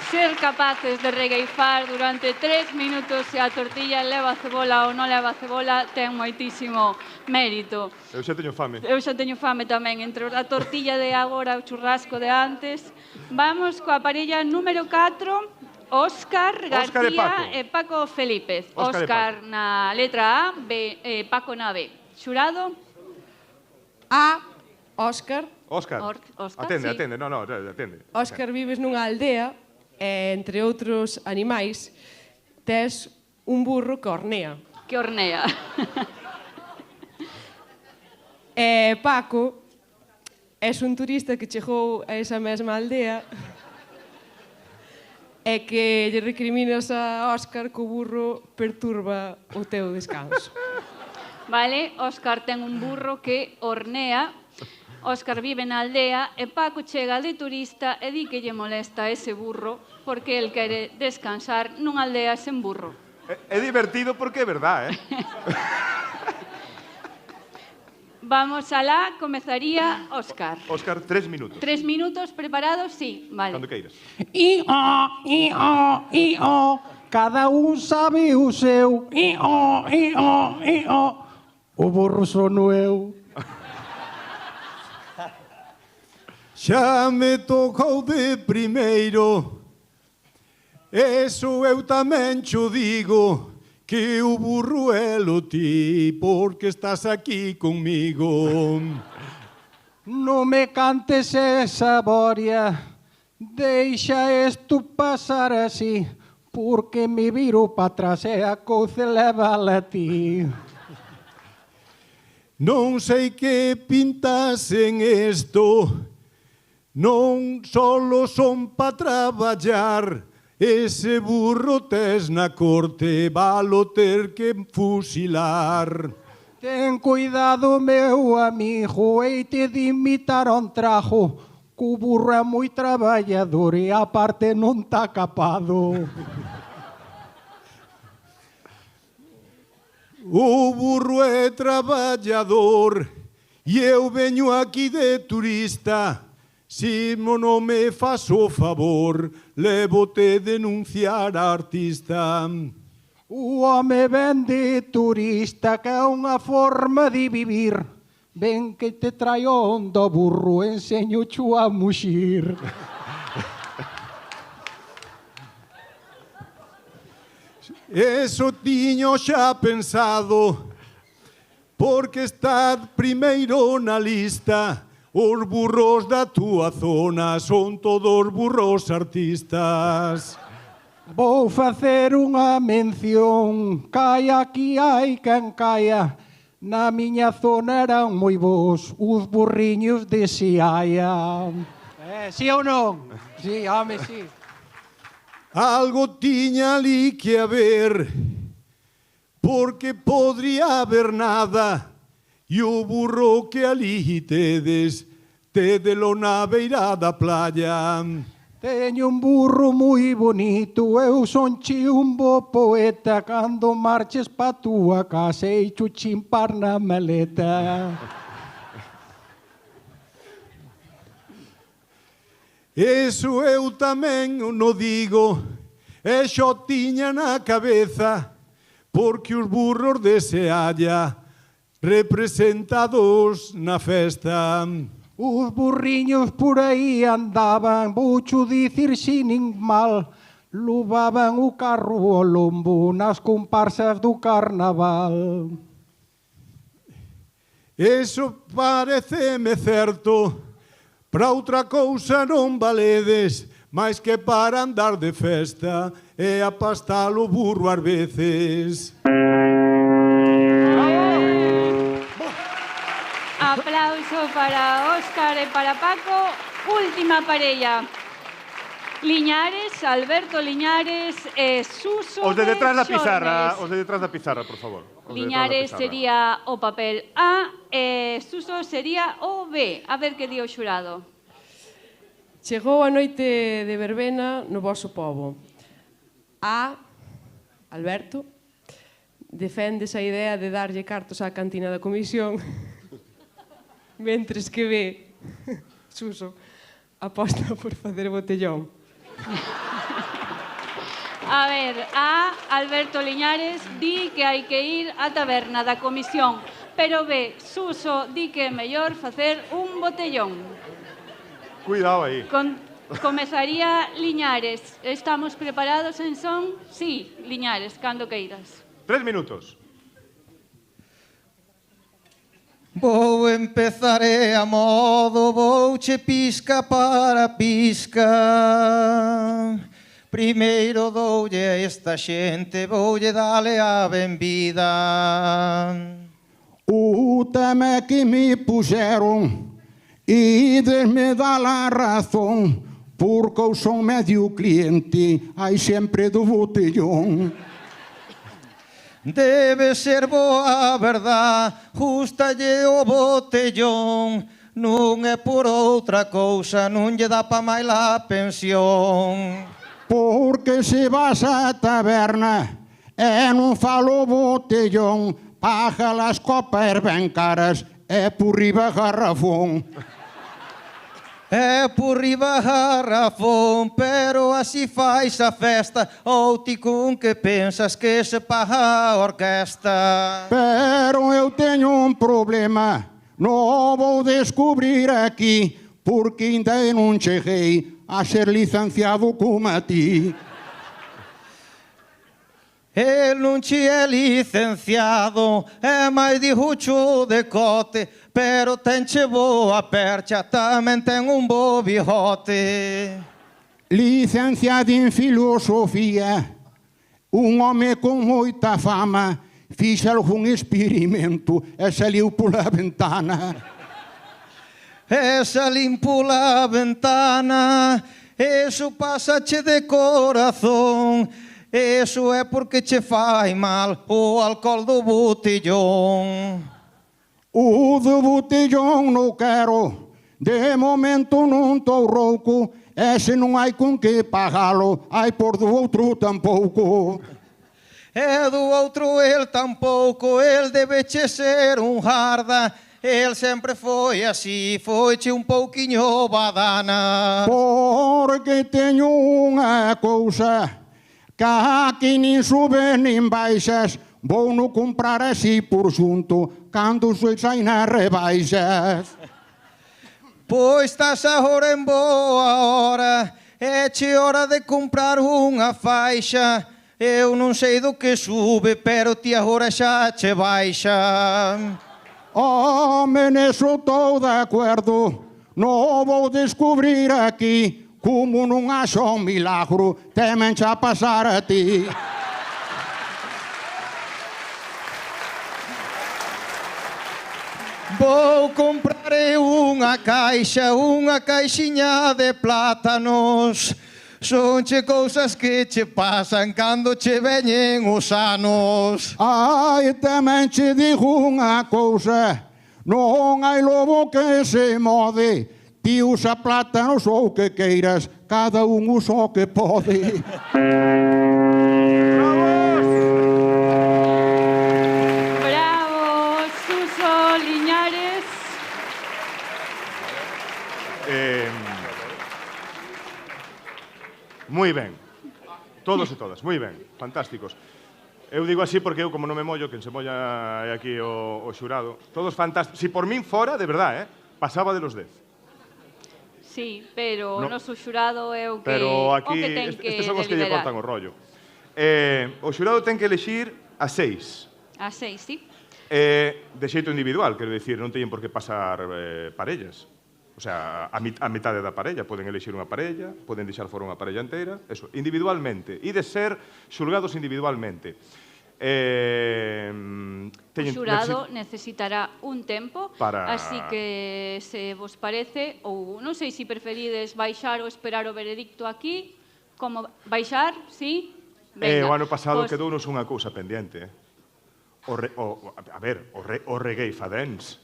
Ser capaces de regueifar durante 3 minutos se a tortilla leva cebola ou non leva cebola ten moitísimo mérito. Eu xa teño fame. Eu xa teño fame tamén, entre a tortilla de agora e o churrasco de antes. Vamos coa parella número 4, Óscar García e Paco Felípez. Óscar na letra A, Paco na B. Xurado? A, Óscar. Óscar, atende, atende, non, atende. Óscar, vives nunha aldea e, entre outros animais, tes un burro que hornea. Que hornea. E Paco és un turista que chegou a esa mesma aldea e que lle recriminas a Óscar que o burro perturba o teu descanso. Vale, Óscar ten un burro que hornea. Óscar vive na aldea e Paco chega de turista e di que lle molesta ese burro porque el quere descansar nunha aldea sen burro. É divertido porque é verdad, Vamos alá, comezaría Óscar. Óscar, 3 minutos. 3 minutos, preparados? Sí, vale. Cando queiras. Cada un sabe o seu. O burro sono eu. Xa me tocou de primeiro, eso eu tamén cho digo, que o burro é lo ti, porque estás aquí conmigo. Non me cantes esa boria, deixa isto pasar así, porque me viro para atrás e a couce levala a ti. Non sei que pintas en esto, non solo son pa traballar, ese burro tes na corte, valo ter que fusilar. Ten cuidado, meu amigo, heite de imitar un trajo, que o burro é moi traballador e a parte non tá capado. O burro é traballador e eu veño aquí de turista. Si non me faz o favor, levo-te denunciar a artista. O home ven de turista, que é unha forma de vivir. Ven que te traio onda burro, enseño chu a muxir. Eso tiño xa pensado, porque está primeiro na lista. Os burros da túa zona son todos burros artistas. Vou facer unha mención, caia aquí hai quen caia. Na miña zona eran moi bons os burriños de Xiaia. Sí ou non? Sí, home, sí. Algo tiña ali que haber, porque podría haber nada, e o burro que ali tedes, tedelo na beira da playa. Teño un burro moi bonito, eu son chi un bo poeta, cando marches pa túa casa e chu chimpar na maleta. Eso eu tamén no digo, e xo tiña na cabeza, porque os burros de Sealla representados na festa. Os burriños por aí andaban, voucho dicir sin mal, levaban o carro ao lombo nas comparsas do carnaval. Eso pareceme certo, para outra cousa non valedes, máis que para andar de festa e apastar o burro ás veces. Aplauso para Óscar e para Paco. Última parella. Liñares, Alberto Liñares e Suso Os de detrás da Xornes. pizarra, por favor. Os de detrás da Liñares pizarra. sería o papel A e Suso sería o B. A ver que di o xurado. Chegou a noite de verbena no voso pobo. A, Alberto, defendes a idea de darlle cartos á cantina da comisión, mentres que B, Suso, aposta por facer botellón. A ver, A, Alberto Liñares, di que hai que ir á taberna da comisión, pero B, Suso, di que é mellor facer un botellón. Cuidado aí. Comezaría Liñares. Estamos preparados en son? Sí, Liñares, cando queiras. 3 minutos. Vou empezar a modo, vouche pisca para pisca. Primeiro doulle a esta xente, voulle dale a benvida. O tema que me puxeron e me dá a razón, porque eu son medio cliente, hai sempre do botellón. Debe ser boa a verdad, justalle o botellón. Non é por outra cousa, non lle dá pa máis a pensión. Porque se vas á taberna e non falo botellón, paga las copas ben caras e por riba garrafón. É por riba garrafón, pero así fais a festa. Ou ti con que pensas que se paga a orquesta? Pero eu teño un problema, non vou descubrir aquí, porque ainda non cheguei a ser licenciado como a ti. El non che é licenciado, é máis dijucho de cote, pero tenche boa percha, tamén ten un bo bigote. Licenciado en filosofía, un home con moita fama, fixe algún experimento e saliu pola ventana. E salín pola ventana, eso pásache de corazón, eso é porque che fai mal o alcohol do botellón. O do botellón non quero, de momento non tô rouco, e se non hai con que pagalo, hai por do outro tampouco. E do outro el tampouco, el debeche ser un jarda, el sempre foi así, foiche un pouquiño badana. Porque teño unha cousa, que aquí nin sube nin baixas, vou no comprar así por xunto, cando se sai nas rebaixas. Pois estás agora en boa hora, é che hora de comprar unha faixa. Eu non sei do que sube, pero ti agora xa che baixa. Home, neso estou de acordo, non vou descubrir aquí, como non haxa un milagro, temen xa pasar a ti. Vou comprar unha caixiña de plátanos. Sonche cousas que che pasan cando che veñen os anos. Ai, tamén che digo unha cousa, non hai lobo que se mode, ti usa plátanos ou que queiras, cada un usa o que pode. Bravo, Suso Liñares. Moi ben. Todos e todas, moi ben. Fantásticos. Eu digo así porque eu, como non me mollo, quen se molla é aquí o xurado. Todos fantásticos. Si por min fora, de verdad, pasaba de los 10. Sí, pero o noso xurado é o que, Pero aquí, o que ten que estes son os que lle deliberar. cortan o rollo. O xurado ten que elexir a 6. A 6, sí. De xeito individual, quero dicir, non teñen por que pasar parellas. O sea, a metade da parella. Poden elexir unha parella, poden deixar fora unha parella inteira. Eso, individualmente. E de ser xulgados individualmente. O xurado necesitará un tempo, para... así que se vos parece, ou non sei se preferides baixar ou esperar o veredicto aquí, como baixar, sí? Venga, o ano pasado pues... quedounos unha cousa pendiente. O reggae fadens.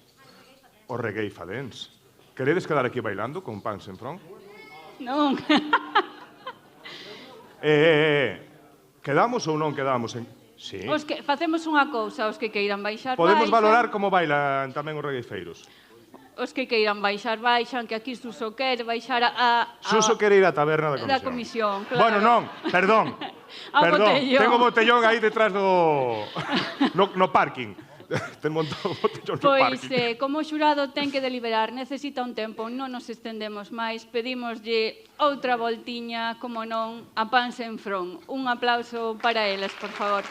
O reggae fadens. Queredes quedar aquí bailando con pans en front? Non. Quedamos ou non quedamos en... Sí. Os que facemos unha cousa, os que queiran baixar, Podemos baixan. valorar como bailan tamén os regueifeiros. Os que queiran baixar, baixan, que aquí Suso quere baixar a Suso quere ir á taberna da comisión. Claro. Bueno, non, perdón. Botellón. Tengo botellón aí detrás no parking. Ten montado botellón no Pois, parking. como o xurado ten que deliberar, necesita un tempo, non nos estendemos máis, pedímoslle outra voltiña, como non, a Pans en Front. Un aplauso para eles, por favor.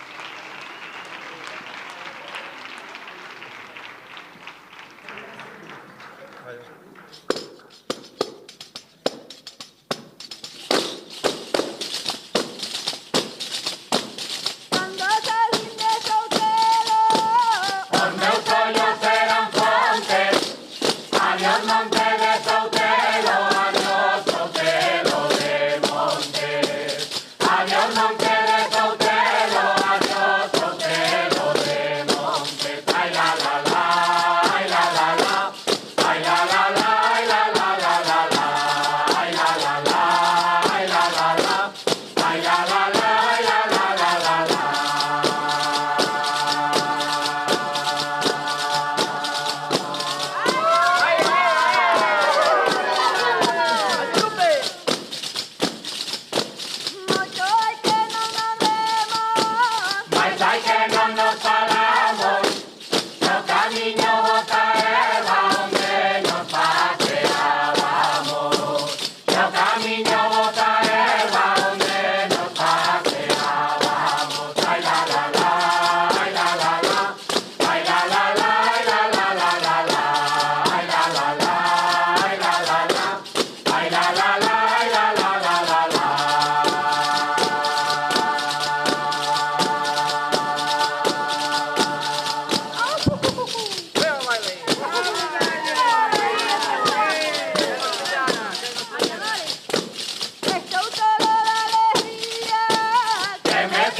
Adiós Monte de Sotelo, adiós Sotelo de Monte. Adiós Monte de Sotelo, adiós.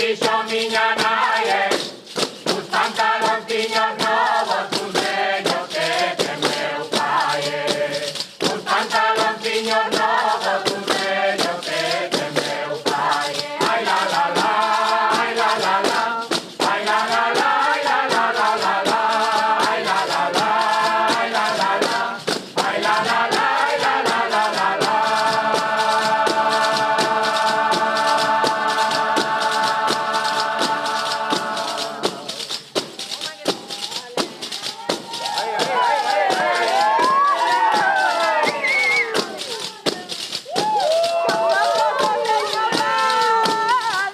fixo miña nai, uns pantalonciños novos, un vello que ten meu pai. Uns pantalonciños novos, un vello que ten meu pai. Ai la la la, ai la la la, ai la la la, ai la la la la la, ai la la la, ai la la la, ai la la la, ai la la la la la.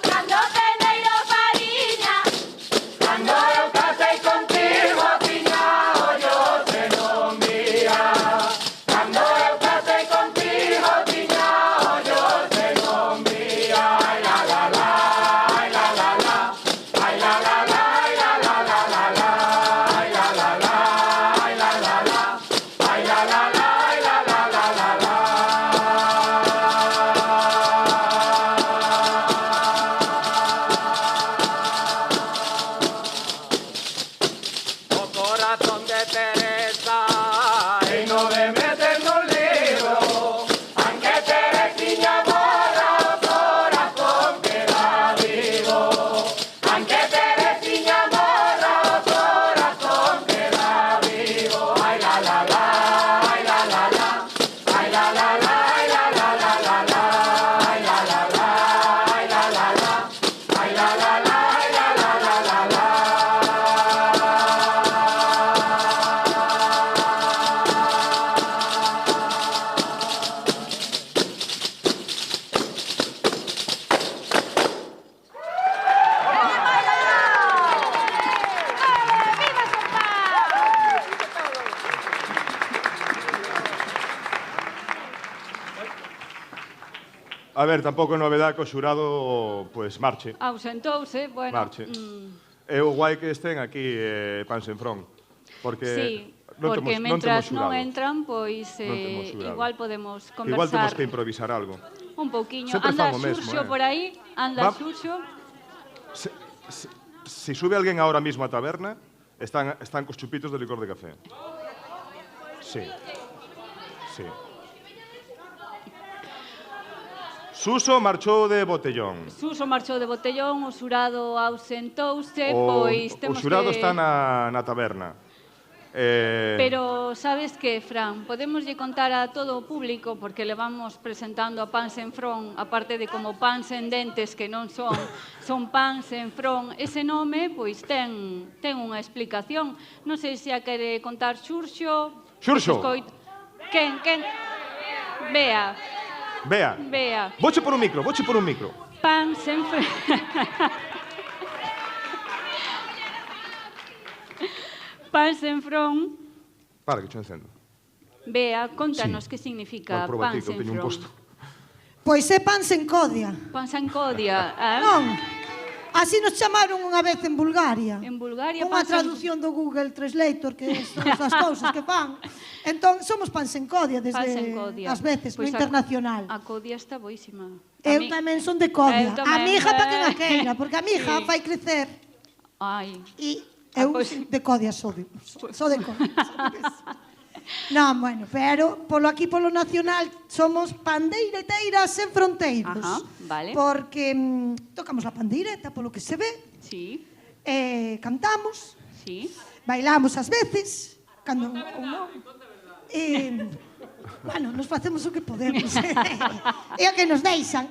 Cando teneiro fariña, cando eu casei contigo, tiña ollos e non vía. Cando eu casei contigo, tiña ollos e non vía. Ai la la la, ai la la la, ai la la la, ai la la la la la, ai la la la, ai la la la, ai la la la, ai la la la la la. O corazón de Teresa e no de meter no libro, aunque Teresiña borra o corazón queda vivo. Aunque Teresiña borra o corazón queda vivo. Ay la la la, ay la la la, ay la la la, ay la la la la la, ay la la la, ay la la la, ay la la la, ay la la la la la. A ver, tampouco é novedade que o xurado pues, marche. Ausentouse, bueno... Marche. É o guai que estén aquí Pan sen Front. Porque Sí, non porque temos, mentras non non temos entran, pois Non temos xurado. igual podemos Igual temos conversar que improvisar algo. un pouquiño. Sempre Anda fan o mesmo, Xurxo por aí, anda Xurxo. Si sube alguén ahora mismo á taberna, están cos chupitos de licor de café. Sí. Sí. Suso marchou de botellón. Suso marchou de botellón, o xurado ausentouse, O pois temos xurado que... está na taberna. Pero sabes que, Fran, podemoslle contar a todo o público, porque le vamos presentando a Pan sen Front, aparte de como Pan sen Dentes, que non son, son Pan sen Front, ese nome, pois ten unha explicación. Non sei se a quere contar Xurxo. Xurxo. Quen? Bea. Bea. Voche por un micro. Pan sen Front. Pan sen Front. Para, que cho encendo. Bea, contanos que significa Proba Pan ti, que eu sen teño un Front. posto. Pois é pan sen codia. Pan sen codia. Non, así nos chamaron unha vez en Bulgaria. En Bulgaria, Unha pan sen- traducción do Google Translator, que son as cousas que fan. Entón, somos pan sen codia desde Pan sen codia. as veces, no Pois internacional. A codia está boísima. Eu tamén son de codia. Eu A tamén, mi hija pa quen a queira, porque a mi hija Sí. fai crecer. Ai. E eu de codia sou de codia. Non, bueno, pero aquí polo nacional somos pandeireteiras sen fronteiros. Ajá, vale. Porque tocamos a pandeireta, polo que se ve. Sí. Cantamos. Sí. Bailamos ás veces, cando ou non. Bueno, nos facemos o que podemos. É o que nos deixan.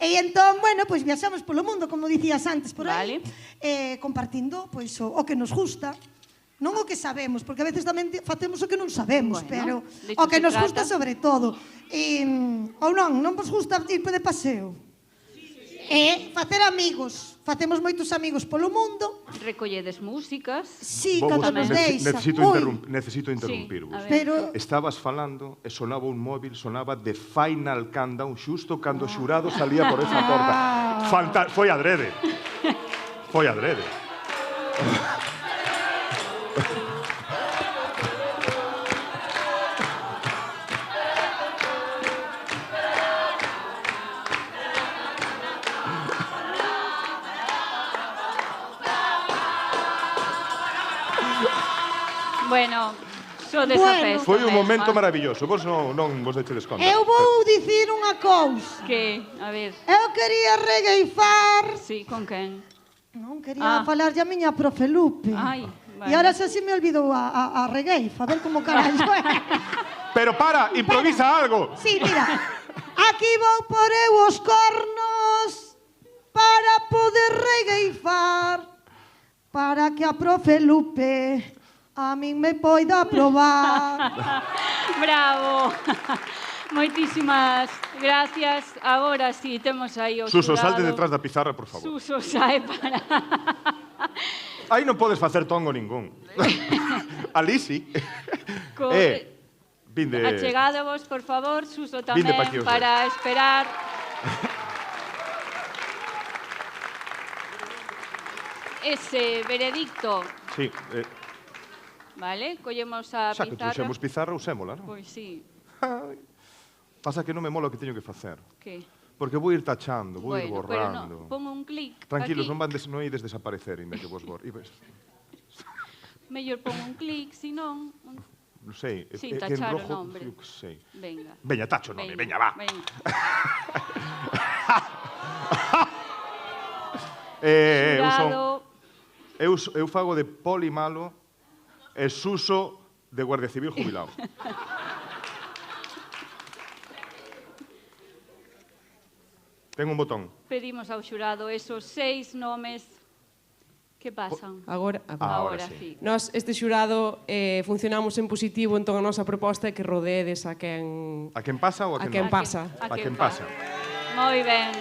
E entón, bueno, pois viaxamos polo mundo, como dicías antes por aí, compartindo pois o que nos gusta. Non o que sabemos, porque a veces tamén facemos o que non sabemos, Bueno, pero de o que isto se nos gusta trata. sobre todo. Ou non vos gusta ir de paseo? Facer amigos. Facemos moitos amigos polo mundo. Recolledes músicas. Sí, cando nos deixa. Necesito interrumpirvos. a ver. Pero- Estabas falando e sonaba un móvil, sonaba de Final Countdown xusto cando o xurado salía por esa porta. Foi adrede. Foi adrede. Bueno, sodes a festa. Foi un momento mesma. maravilloso. Vos non vos dechedes conta. Eu vou dicir unha cousa. Que? A ver. Eu quería regueifar. Sí, con quen? Non quería falarlle a miña profe Lupe. Ai, E ahora xa se me olvidou a regueifa, a ver como carallo é. Pero para, improvisa algo. Sí, mira. Aquí vou por eu os cornos para poder regueifar, para que a profe Lupe a min me poida aprobar. Bravo. Moitísimas gracias. Agora sí, temos aí o Suso, xurado. salte detrás da pizarra, por favor. Suso, sae para... Aí non podes facer tongo ningún. Ali sí. Vinde... Achegadevos, por favor, Suso Vinde tamén, pa aquí os para esperar. Ese veredicto, Sí, vale? Collemos a xa que pizarra. trouxemos pizarra, usémola, non? Pois sí. Pasa que non me mola o que teño que facer. Que? Porque vou ir tachando, vou ir Bueno, pero borrando. no, pon un clic Tranquilos, aquí. non ides desaparecer, inda que vos ibes. Mellor pon un clic, si non... Non sei. Sí, que en tachar o rojo, nombre. eu que sei. Venga. Veña, tacho o nome, veña, va. Eu fago de poli malo e Suso de guardia civil jubilado. Ten un botón. Pedimos ao xurado esos 6 nomes que pasan. Agora sí. Nós, este xurado, funcionamos en positivo, entón a nosa proposta é que rodeedes a quen... A quen pasa ou a quen non? pasa. A quen pasa. Moi ben.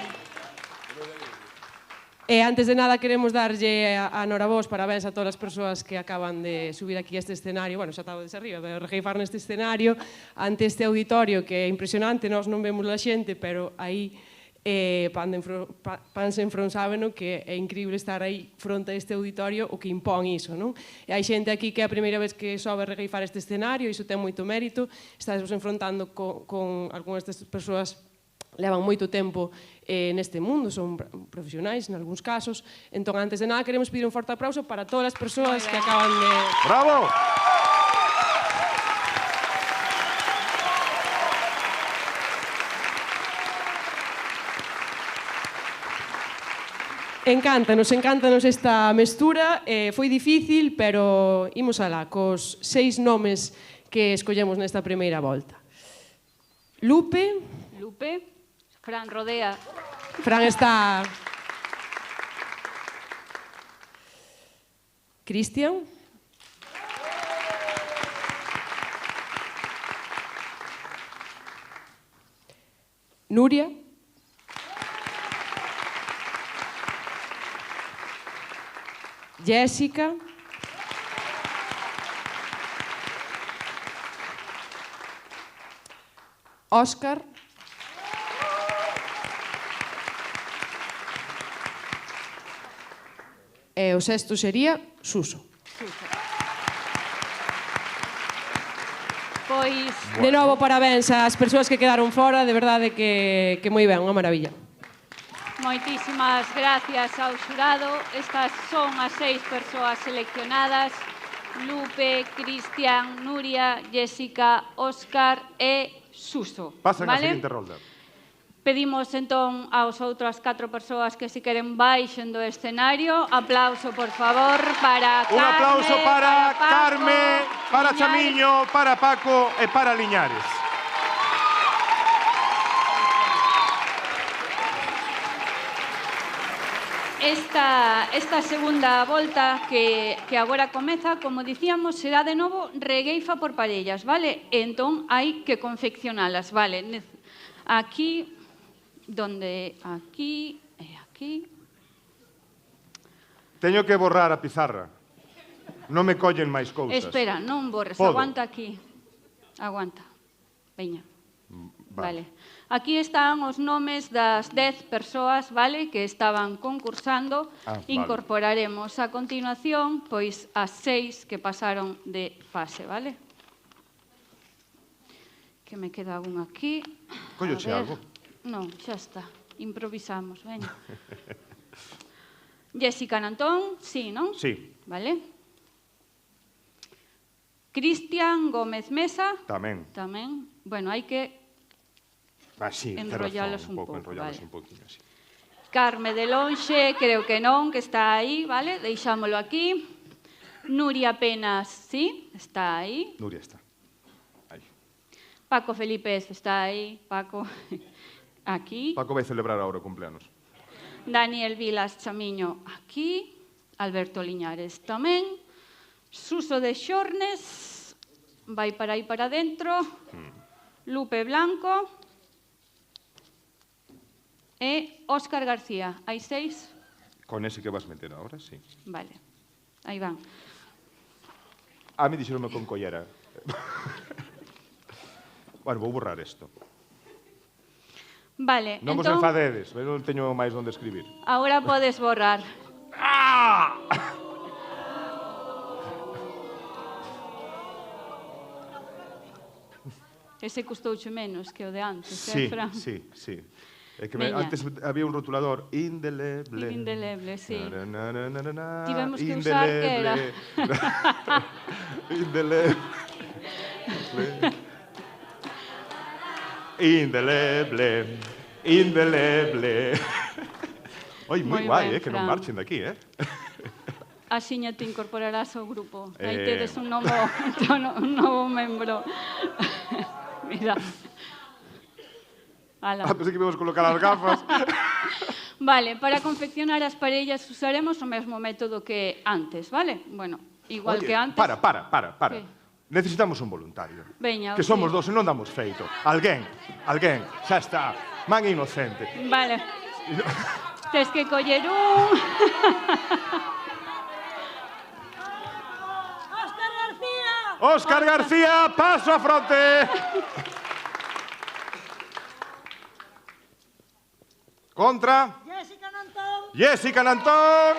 E antes de nada queremos darlle a Noravós parabéns a todas as persoas que acaban de subir aquí a este escenario, bueno, xa estaba desarriba, de regueifar neste escenario, ante este auditorio que é impresionante, nós non vemos a xente, pero aí Pansenfron sábeno que é incrível estar aí fronte a este auditorio o que impón iso, non? E hai xente aquí que é a primeira vez que sobe regueifar este escenario, iso ten moito mérito, estás enfrontando con algunhas destas persoas levan moito tempo neste mundo, son profesionais en algúns casos, entón antes de nada queremos pedir un forte aplauso para todas as persoas que acaban de... Bravo! Encántanos esta mestura, foi difícil, pero imos alá, cos 6 nomes que escollemos nesta primeira volta. Lupe. Fran rodea. Fran está... Cristian. Nuria. Jessica. Óscar. E o sexto sería Suso. Pois... De novo, parabéns ás persoas que quedaron fora, de verdade que moi ben, unha maravilla. Moitísimas gracias ao xurado. Estas son as 6 persoas seleccionadas. Lupe, Cristian, Nuria, Jessica, Óscar e Suso. Pasan a vale? seguinte rolda. Pedimos entón aos outras 4 persoas que se queren baixen do escenario. Aplauso, por favor, para Carme. Un aplauso para Paco, Carme, para Liñares. Chamiño, para Paco e para Liñares. Esta segunda volta que agora comeza, como dicíamos, será de novo regueifa por parellas, vale? Entón hai que confeccionalas, vale? Aquí, aquí e aquí. Teño que borrar a pizarra. Non me collen máis cousas. Espera, non borres, Podo. aguanta aquí. Aguanta. Veña. Vale. Aquí están os nomes das 10 persoas, vale, que estaban concursando. Vale. Incorporaremos a continuación, pois, as 6 que pasaron de fase, vale? Que me queda algún aquí. Colloche A ver. algo? Non, xa está. Improvisamos, veña. Jessica Nantón, sí, non? Sí. Vale. Cristian Gómez Mesa. Tamén. Tamén. Bueno, hai que Sí, enrollalos un pouco, enrollalos vale. un pouquinho, sí. Carme de Lonxe, creo que non, que está aí, vale? Deixámolo aquí. Nuria Penas, sí, está aí. Nuria está. Paco Felipez está aí. Paco, aquí. Paco vai celebrar ahora o cumpleanos. Daniel Vilas Chamiño, aquí. Alberto Liñares tamén. Suso de Xornes, vai para aí para dentro. Lupe Blanco. E Óscar García. Hai 6? Con ese que vas meter ahora, sí. Vale, aí van. A mí dixeronme con collera. Bueno, vou borrar isto. Vale, Non vos entón, enfadedes, non teño máis onde escribir. agora podes borrar. Ese custouche menos que o de antes, Sí, Fran? sí. É que Veña. antes había un rotulador indeleble. Indeleble, sí. Na, na, na, na, na, na, Tivemos que usar que era. Indeleble. Indeleble. Indeleble. Oi, moi Moi guai, ben, que non Fran. marchen daqui, Axiña te incorporarás ao grupo. Aí Eh. tedes un novo membro. Mira. Ala. Pensei que íbamos colocar as gafas. Vale, para confeccionar as parellas usaremos o mesmo método que antes, vale? Bueno, igual Oye, que antes. Para. Que? Necesitamos un voluntario. Veña, Que ok. somos dos e non damos feito. Alguén, xa está. Man inocente. Vale. Tes que coller un... Óscar García, paso a fronte. Contra. Jessica Nantón.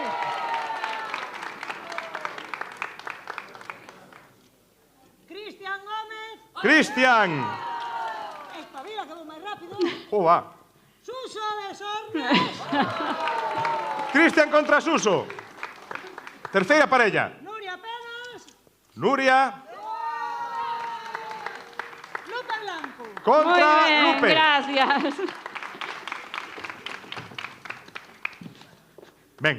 Cristian Gómez. Cristian. Espabila que vou máis rápido. Oa. Suso de Sornes. Cristian contra Suso. Terceira parella. Nuria Penas. Nuria Lupe Blanco. contra Muy bien, Lupe. gracias. Ben,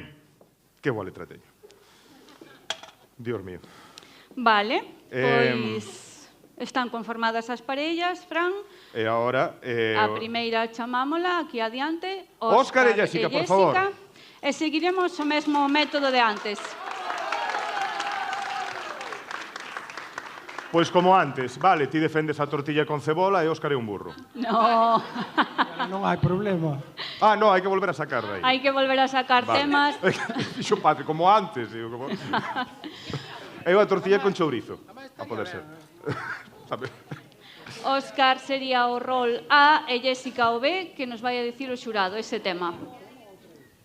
que boa letra teño. Dios mío. Vale, Em, pois están conformadas as parellas, Fran. E agora... A primeira chamámola aquí adiante. Óscar e Jéssica, por favor. E seguiremos o mesmo método de antes. Pois como antes, vale, ti defendes a tortilla con cebola e Óscar é un burro. No, Non hai problema. Ah, no, hai que volver a sacar de aí. hai que volver a sacar Vale. temas. Fixo Patri, como antes. Digo, como... Eu a tortilla con chourizo, a poder ser. Sabe? Óscar sería o rol A e Jéssica o B, que nos vai a dicir o xurado ese tema.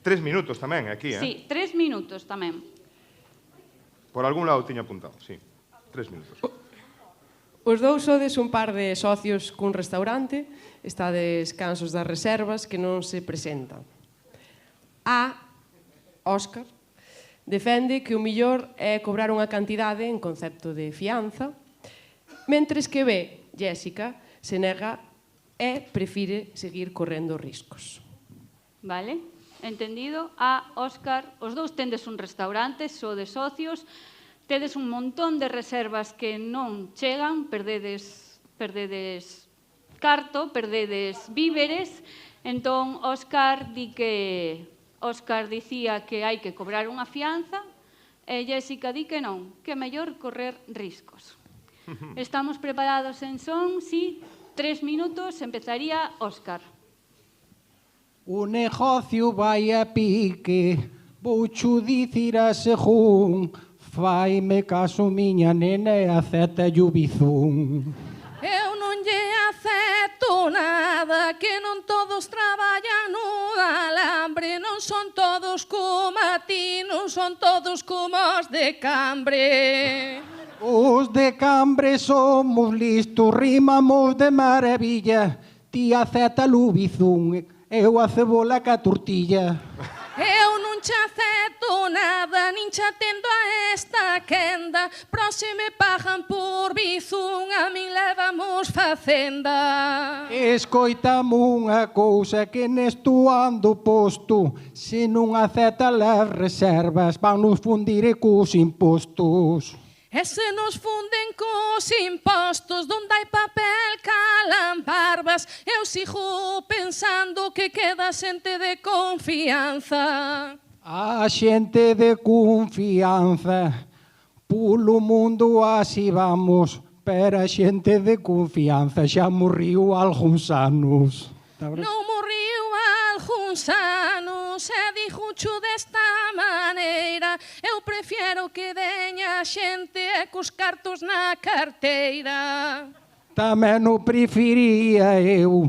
3 minutos tamén, aquí, Sí, 3 minutos tamén. Por algún lado tiña apuntado, sí. 3 minutos. Os dous sodes un par de socios cun restaurante, estades cansos das reservas que non se presentan. A, Óscar, defende que o millor é cobrar unha cantidade en concepto de fianza, mentres que B, Jéssica, se nega e prefire seguir correndo riscos. Vale? Entendido? A, Óscar, os dous tendes un restaurante, sodes socios, tedes un montón de reservas que non chegan, perdedes carto, perdedes víveres, entón Óscar dicía que hai que cobrar unha fianza e Jéssica di que non, que é mellor correr riscos. Estamos preparados en son, sí, 3 minutos, empezaría Óscar. O negocio vai a pique, voucho dicir a según, faime caso miña nena e acepta o bizún. Eu non lle acepto nada, que non todos traballan no alambre, non son todos como a ti, non son todos como os de Cambre. Os de Cambre somos listos, rimamos de maravilla, ti acepta o bizún, eu a cebola ca tortilla. Eu non non che acepto nada, nin che atendo a esta quenda, pero se me pagan por bizun, a min levamos facenda. Escoitame unha cousa que nesto ando posto, se non acepta as reservas, van nos fundir cos impostos. E se nos funden cos impostos, donde hai papel calan barbas, eu sigo pensando que queda xente de confianza. A xente de confianza, polo mundo así vamos, pero a xente de confianza xa morriu algúns anos. Non morriu algúns anos, e dixucho desta maneira, eu prefiero que deña xente e cos cartos na carteira. Tamén o prefería eu,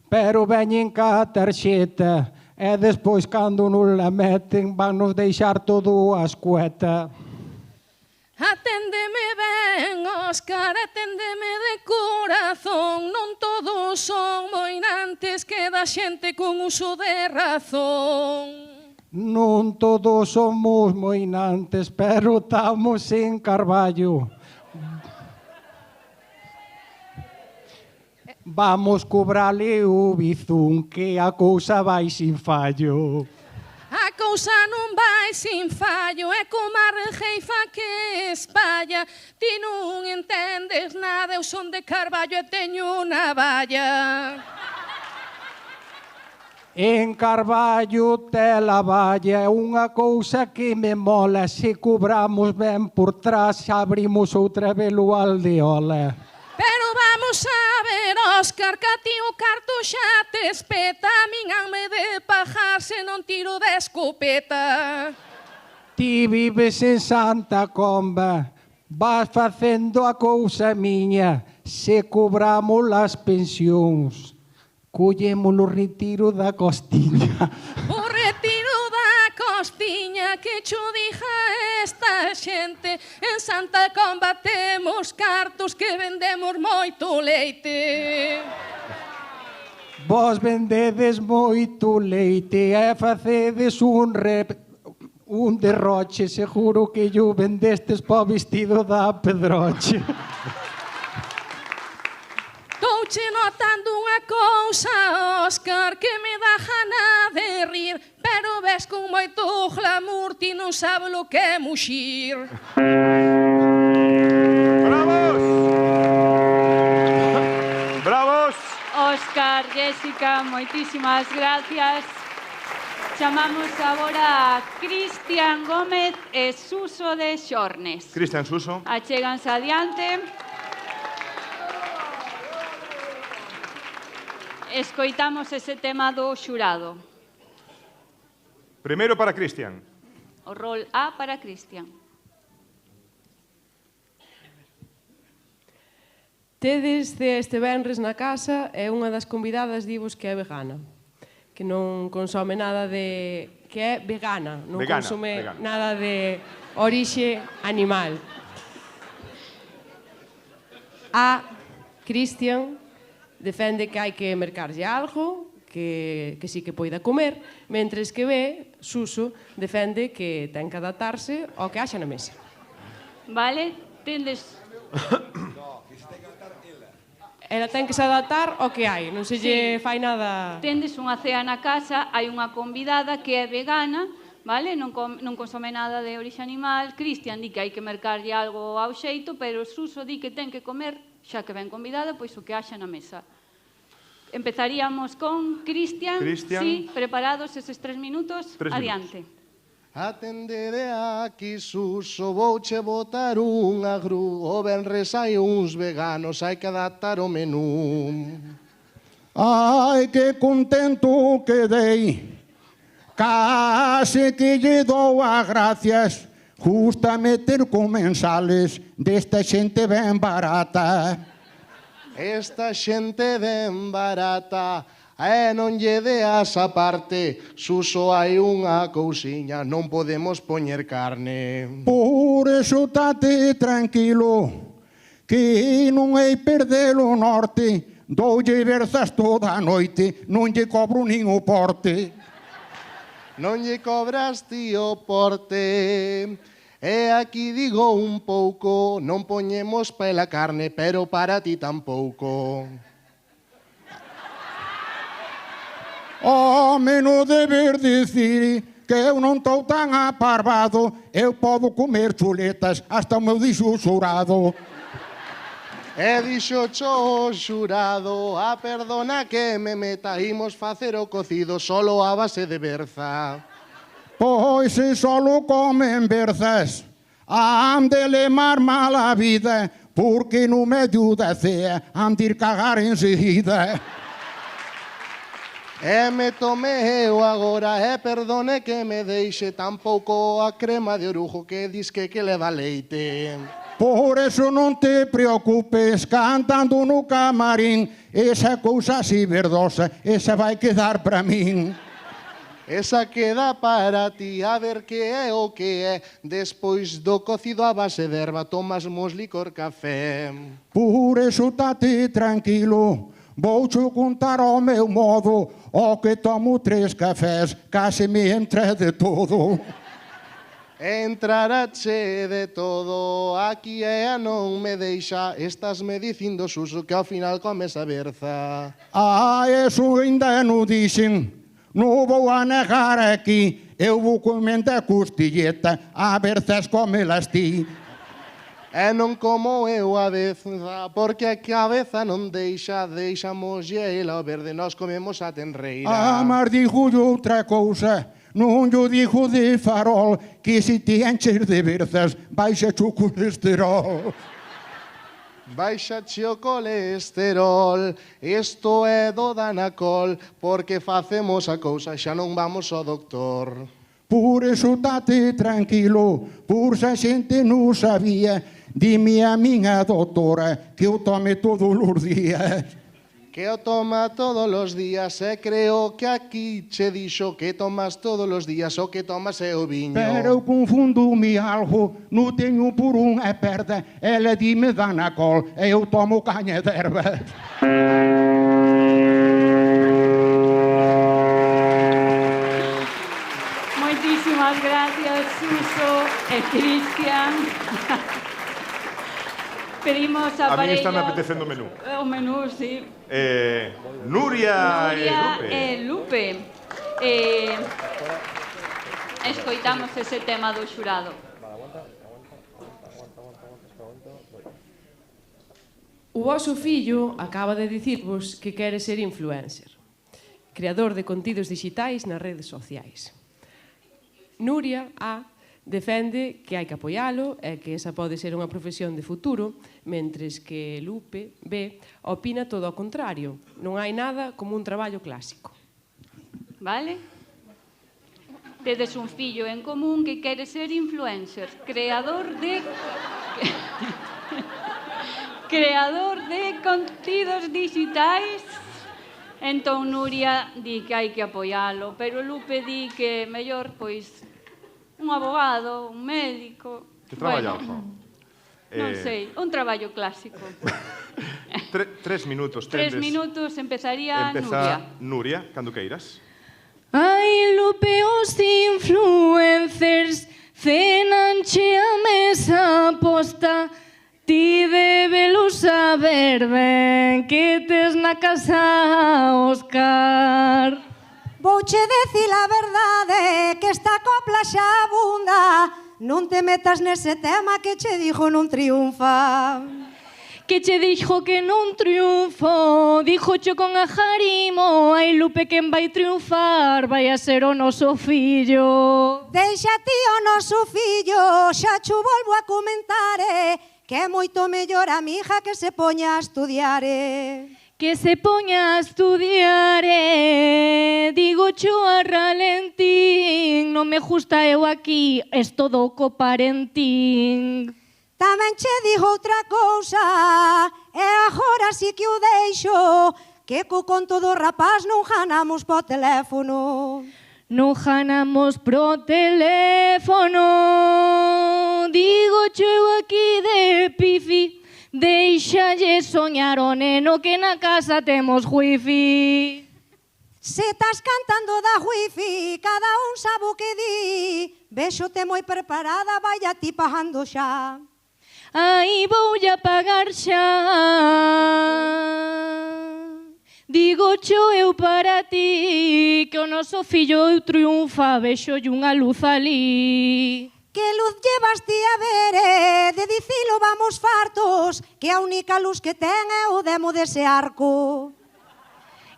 pero veñen ca tarxeta, e despois cando non la meten van nos deixar todo a escueta. Aténdeme ben, Óscar, aténdeme de corazón, non todos son moinantes, queda xente con uso de razón. Non todos somos moinantes, pero estamos en Carballo. Vamos cobrarle o bizún, que a cousa vai sin fallo. A cousa non vai sin fallo, é como a regeifa que espalla. Ti non entendes nada, eu son de Carballo e teño unha valla. En Carballo tela valla é unha cousa que me mola. Se cobramos ben por trás, abrimos outra vez o aldeola. Pero vamos a ver, Óscar, que a ti o carto xa te espeta. A min hanme de pagar se non tiro de escopeta. Ti vives en Santa Comba, vas facendo a cousa miña. Se cobramos as pensións, collemos o retiro da costiña. O retiro da costiña, que cho dixa esta xente. En Santa Comba temos cartos que vendemos moito leite. Vos vendedes moito leite e facedes un derroche, seguro que yo vendestes pa vestido da Pedroche. Touche notando unha cousa, Óscar, que me dá gana de rir, pero ves con moito glamour, ti non sabes lo que é muxir. ¡Bravos! ¡Bravos! Óscar, Jéssica, moitísimas gracias. Chamamos agora a Cristian Gómez e Suso de Xornes. Cristian Suso. Achéganse adiante. Escoitamos ese tema do xurado. Primeiro para Cristian. O rol A para Cristian. Tedes este venres na casa e unha das convidadas divos que é vegana, que non consome nada de... que é vegana, non consome nada de orixe animal. A Cristian defende que hai que mercarlle algo, que sí que poida comer, mentres que ve, Suso, defende que ten que adaptarse ao que haxa na mesa. Vale, tendes... Ela ten que se adaptar ao que hai, non se lle fai nada... Tendes unha cea na casa, hai unha convidada que é vegana, vale? Non consome nada de orixe animal. Cristian di que hai que mercarlle algo ao xeito, pero Suso di que ten que comer, xa que ven convidada, pois o que haxa na mesa. Empezaríamos con Cristian. Sí, preparados eses 3 minutos? Adiante. Atendede aquí, Suso, vouche botar unha gru. O venres hai uns veganos, hai que adaptar o menú. Ai, que contento quedei, case que lle dou as gracias. Gústame ter comensales desta xente ben barata. Esta xente ben barata, non lle deas a parte. Suso, hai unha cousiña, non podemos poñer carne. Por eso tate tranquilo, que non hei perder o norte. Doulle verzas toda a noite, non lle cobro nin o porte. non lle cobras ti o porte. E aquí digo un pouco, non poñemos pela carne, pero para ti tampouco. Home, non deber dicir que eu non estou tan aparvado, eu podo comer chuletas hasta o meu dixo xurado. E dixo o xurado, a perdona que me meta, imos facer o cocido solo a base de berza. Pois se solo comen berzas, han de lemar mala vida, porque no medio da cea han de ir cagar enseguida. E me tomei eu agora, e perdone que me deixe tampouco a crema de orujo que dis que leva leite. Por eso non te preocupes, cantando no camarín, esa cousa así verdosa, esa vai quedar para min. Esa queda para ti, a ver que é o que é. Despois do cocido a base de erva, tomasmos licor café. Por eso tate tranquilo, vouche contar ao meu modo, o que tomo 3 cafés, case me entra de todo. Entrarache de todo, aquí ea non me deixa, estás me dicindo, Suso, que ao final comes a berza. Ah, eso ainda non dixen. Non vou a negar aquí, eu vou comer a costilleta, a berzas comelas ti. E non como eu a berza, porque a cabeza non deixa, deixamos ela ao verde, nós comemos a tenreira. Ah, mas dijo outra cousa, non yo dijo de farol, que se te enches de berzas, baixa o colesterol. Baixa-che o colesterol, isto é do Danacol, porque facemos a cousa, xa non vamos ao doctor. Por eso tate tranquilo, por se a xente non sabía, dime a miña doutora que eu tome todos os días. Que o toma todos os días, e creo que aquí che dixo que tomas todos os días, o que tomas é o viño. Pero eu confundo-me algo, non teño por unha perda, ela dime Danacol, e eu tomo caña de erva. Moitísimas gracias, Suso e Cristian. Pedimos a A mí parella... está me apetecendo o menú. O menú, sí. Nuria e Lupe. Escoitamos ese tema do xurado. O voso fillo acaba de dicirvos que quere ser influencer, creador de contidos digitais nas redes sociais. Nuria A defende que hai que apoialo e que esa pode ser unha profesión de futuro, mentres que Lupe B opina todo ao contrario. Non hai nada como un traballo clásico. Vale? Tedes un fillo en común que quere ser influencer, creador de contidos digitais. Entón Nuria di que hai que apoialo, pero Lupe di que mellor, pois, un abogado, un médico... Que traballa, Non sei, un traballo clásico. 3 minutos 3 minutos, empezaría Nuria. Nuria, cando queiras. Ai, Lupe, os influencers cenanche a mesa posta. Ti debelo saber ben que tes na casa, Óscar. Vouche decir a verdade que esta copla xa abunda. Non te metas nese tema que che dixo non triunfa. Que che dixo que non triunfo, dixo cho con ajarimo. Ai, Lupe, quen vai triunfar vai a ser o noso fillo. Deixa ti o noso fillo, xa cho volvo a comentar, que é moito mellor a mi hija que se poña a estudiar. Que se poña a estudiar, digo cho a ralentín, non me gusta eu aquí, es todo co parentín. Tamén che digo outra cousa, e agora si que o deixo, que co conto do rapaz non ganamos po teléfono. Non ganamos pro teléfono, digo cho eu aquí de pifi, deixalle soñar o neno que na casa temos wifi. Se estás cantando da wifi, cada un sabe o que di. Véxote moi preparada, vai a ti pagando xa. Aí voulle a pagar xa. Digo cho eu para ti que o noso fillo triunfa, vexolle unha luz ali. Que luz llevas ti a ver, de dicilo vamos fartos, que a única luz que ten é o demo dese arco.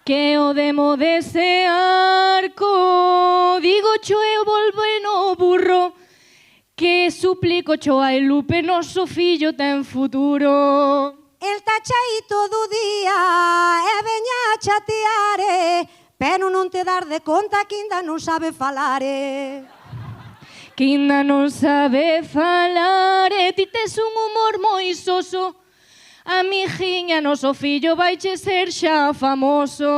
Que o demo dese arco, digo cho eu volvo no burro, que suplico cho ai Lupe, noso fillo ten futuro. El tacha aí todo o día e veña a chateare, pero non te dar de conta que ainda non sabe falare. Que ainda non sabe falare, ti tes un humor moi soso, amigiña, noso fillo vaiche ser xa famoso.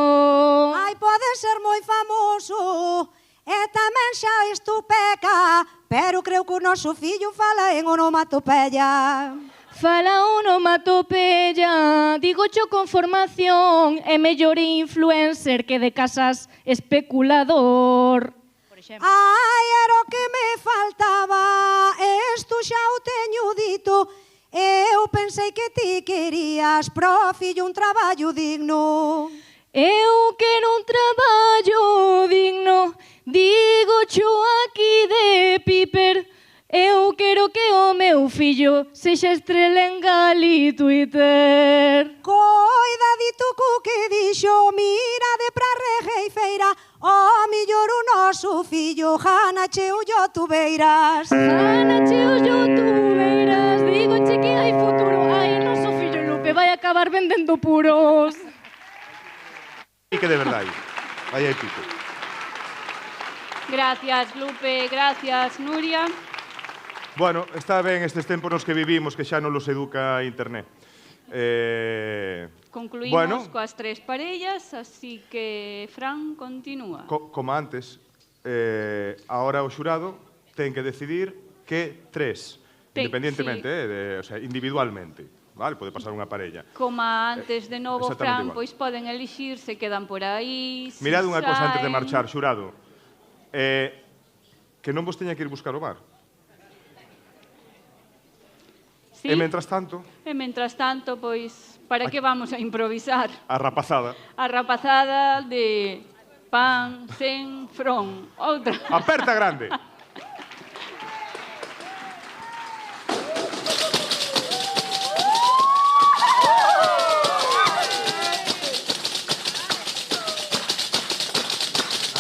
Ai, pode ser moi famoso, e tamén xa isto peca, pero creo que o noso fillo fala en onomatopeya. Fala onomatopeya, digo cho con formación, é mellor influencer que de casas especulador. Ai, era o que me faltaba, isto xa o teño dito. Eu pensei que ti querías pro fillo un traballo digno. Eu quero un traballo digno, digo cho aquí de Piper. Eu quero que o meu fillo sexa estrela en Gali Twitter. Coidadito co que dixo, mirade pra regueifeira, o millor o noso fillo, janache o youtubeiras. Janache o youtubeiras, digo che que hai futuro. Ai, noso fillo Lupe vai acabar vendendo puros. E que de verdade, vai aí pico. Gracias, Lupe, gracias, Nuria. Bueno, está ben estes tempos nos que vivimos, que xa non los educa a internet. Concluímos coas tres parellas, así que Fran continúa. Como antes, ahora o xurado ten que decidir que tres, independientemente, o sea, individualmente. Vale, pode pasar unha parella. Como antes, de novo, Fran, igual. pois poden elixir, se quedan por aí, se Mirad unha cosa antes de saen. marchar, xurado. Que non vos teña que ir buscar o bar. Sí. E mentras tanto, Pois, para que vamos a improvisar? a rapazada. A rapazada de pan sen fron. Outra. Aperta grande.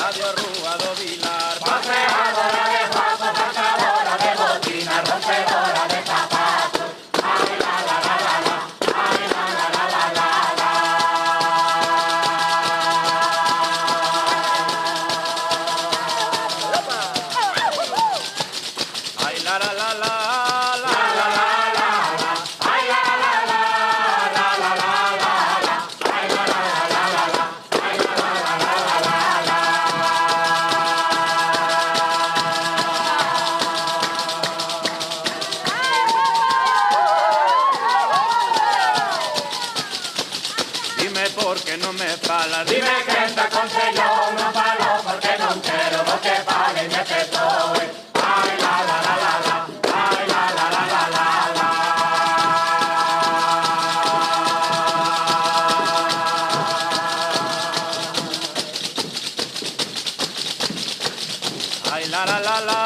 Adiós, Rúa do Vilar, paseadora de guapo, cantadora de botina, rompedora de zapatos. Ay, la, la, la, la, la, ay, la, la, la, la, la, la. Ay, la, la, la, la, la, la, la, la, la, ay, la, la, la, la, la, la, la, la, la, ay, la, la, la, la, la, la, ay, la, la, la, la, la, la, la. Dime por que non me falas, dime que te aconsello, non falo porque non quero, vos que falen e que toe. Ai, la, la, la, la, la, ai, la, la, la, la, la, la. Ai, la, la, la, la,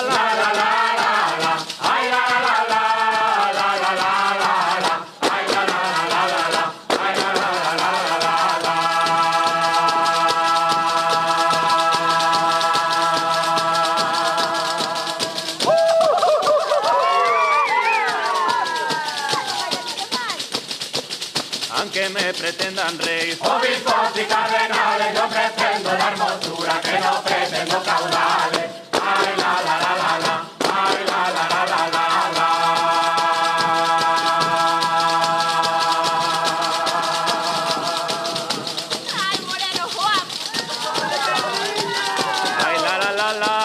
la, la, la, la, la, ai, la, la, la, la, la, la, la, la, la, ai, la, la, la, la, la, la, ai, la, la, la, la, la, la, la. Aunque me pretendan rey, obispos y cardenales, yo pretendo la hermosura que no pretendo caudales. Ay, la, la, la, la, la, ay, la, la, la, la, la, la. Ay, la, la, la, la,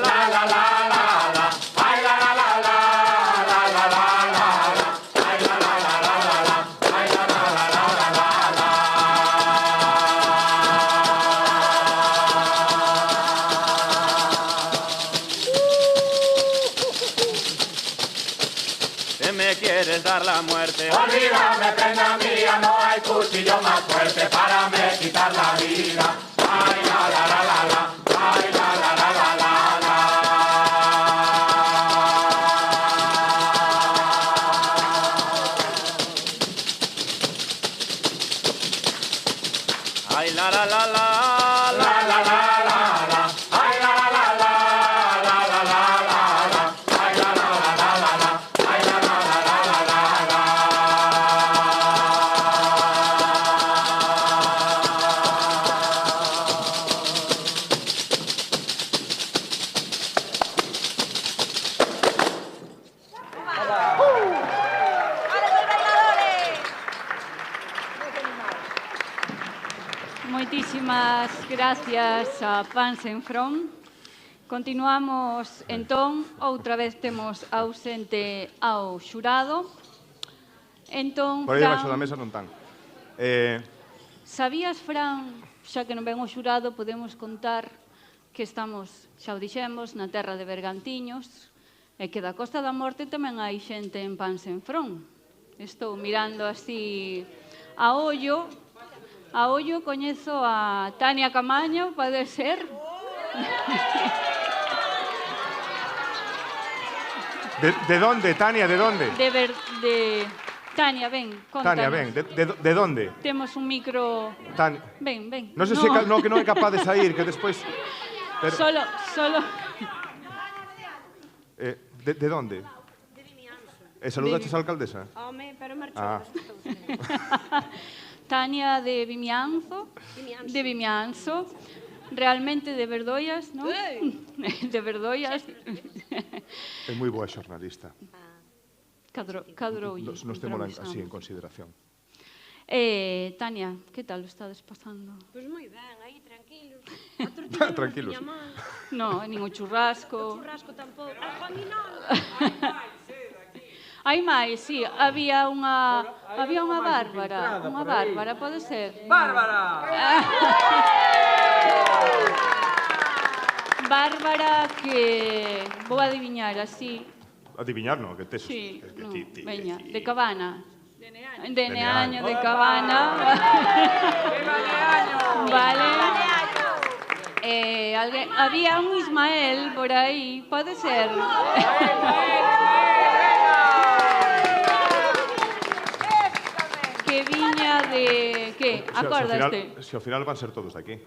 la, la, la, la, la, ay, la, la, la, la, la, la, la, la, la, ay, la, la, la, la, la, la, ay, la, la, la, la, la, la, la. quieres dar la muerte. Olvídame, prenda mía, no hay cuchillo más fuerte para me quitar la vida. Ay, la, la, la, la, la. Ay, la, la, la, la, la, la. Ay, la, la, la, la. Moitísimas gracias a Pansen From. Continuamos, entón, outra vez temos ausente ao xurado. Entón, Por aí debaixo da Fran, mesa non tan. sabías, Fran, xa que non ven o xurado, podemos contar que estamos, xa o dixemos, na terra de Bergantiños, e que da Costa da Morte tamén hai xente en Pansen From. Estou mirando así a ollo. A ollo coñezo a Tania Camaño, pode ser? De donde, Tania, de donde? Tania, ven, contanos. Tania, ven, de donde? Temos un micro... Tania. Ven, ven. Non sei se que non é capaz de sair, que despois... Pero... Solo... De donde? De Vimianzo. E saludaches a alcaldesa? Home, pero marchou. Tania de Vimianzo. De Vimianzo. Realmente de Verdoias, non? De Verdoias. É moi boa xornalista. Cadroulle. Nos temos así en consideración. Tania, que tal o estades pasando? Pois moi ben, aí tranquilos. Tranquilos. No, nin o churrasco. O churrasco tampouco. A mí non. Hai máis, sí, había unha Bárbara, pode ser? Bárbara! Bárbara que vou adiviñar así. Adiviñar, non, que tes... Sí, no, veña, de Cabana. De Neaño, de Cabana. Vale. Había un Ismael por aí, pode ser? Que viña de... Que? Acordaste? Se ao final van ser todos de aquí.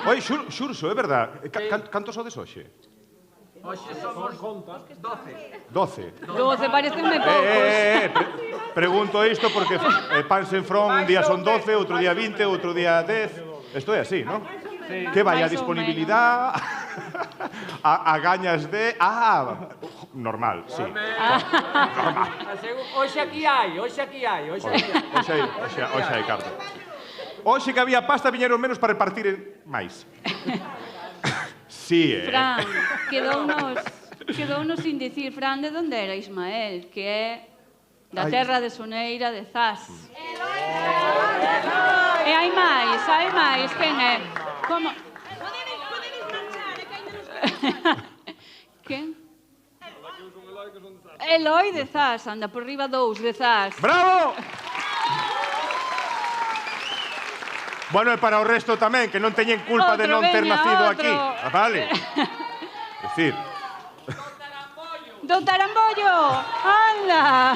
Oi, Xurso, é verdad. Cantos sodes hoxe? Hoxe somos 12. 12. Parecenme poucos. Pregunto isto porque Pansen From un día son 12, outro día 20, outro día 10. Isto é así, non? Sí. Que vai a disponibilidade, a gañas de... normal, sí. Normal. Hoxe aquí hai. Hoxe hai carta. Hoxe que había pasta, viñeron menos para repartir máis. Sí, Fran, quedounos sin dicir, Fran, de onde era Ismael, que é da terra de Soneira de Zas. E hai máis, quen é? Como? Podedes marchar, que ainda non Quen? Eloi de Zas, anda por riba 2 de Zas. Bravo! Bueno, e para o resto tamén, que non teñen culpa de non ter nacido aquí. Vale. Decir. Don Tarambollo, anda.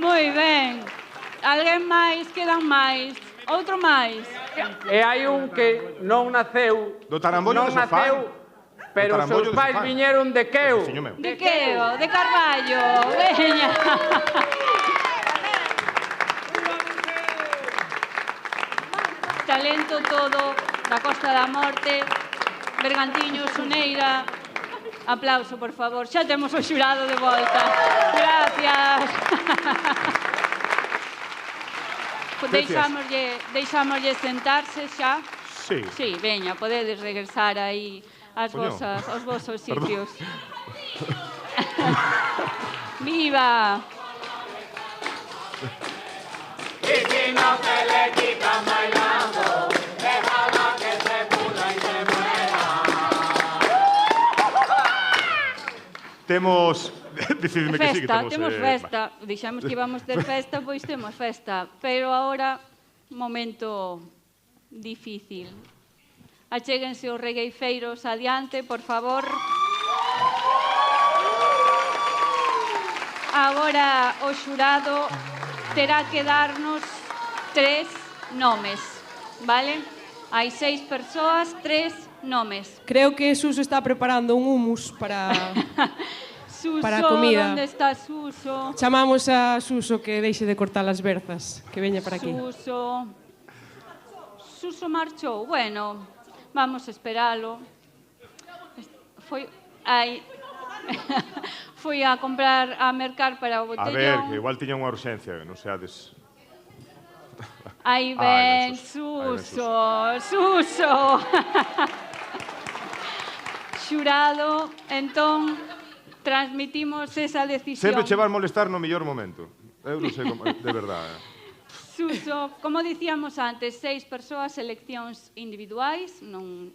Moi ben. Alguén máis, quedan máis. Outro máis. E hai un que non naceu. Do Tarambollo de Sofán. Pero os seus pais viñeron de Queo. De Queo, de Carballo. Veña. Talento todo da Costa da Morte, Bergantiños, Soneira. Aplauso, por favor. Xa temos o xurado de volta. Gracias. Deixámoslle sentarse xa. Sí. Sí, veña, podedes regresar aí aos vosos sitios. Viva! Y si no se le quitan bailando, déjala que se pudra y se muera. Temos Decidime que sí, que Festa, temos... temos festa. Dixemos que íbamos ter festa, pois temos festa. Pero agora, momento difícil. Achéguense os regueifeiros adiante, por favor. Agora o xurado terá que darnos 3 nomes, vale? Hai 6 persoas, 3 nomes. Creo que Suso está preparando un hummus para Suso, para a comida. onde está Suso? Chamamos a Suso que deixe de cortar as berzas, que veña para aquí. Suso marchou. Bueno, vamos a esperalo. Foi foi a comprar, a mercar para o A ver, botellón. que igual tiña unha urxencia, non seades... Aí ven Suso, Suso. Xurado, entón, transmitimos esa decisión. Sempre che vas molestar no mellor momento. Eu non sei como... De verdade. Suso, como dicíamos antes, 6 persoas, eleccións individuais, non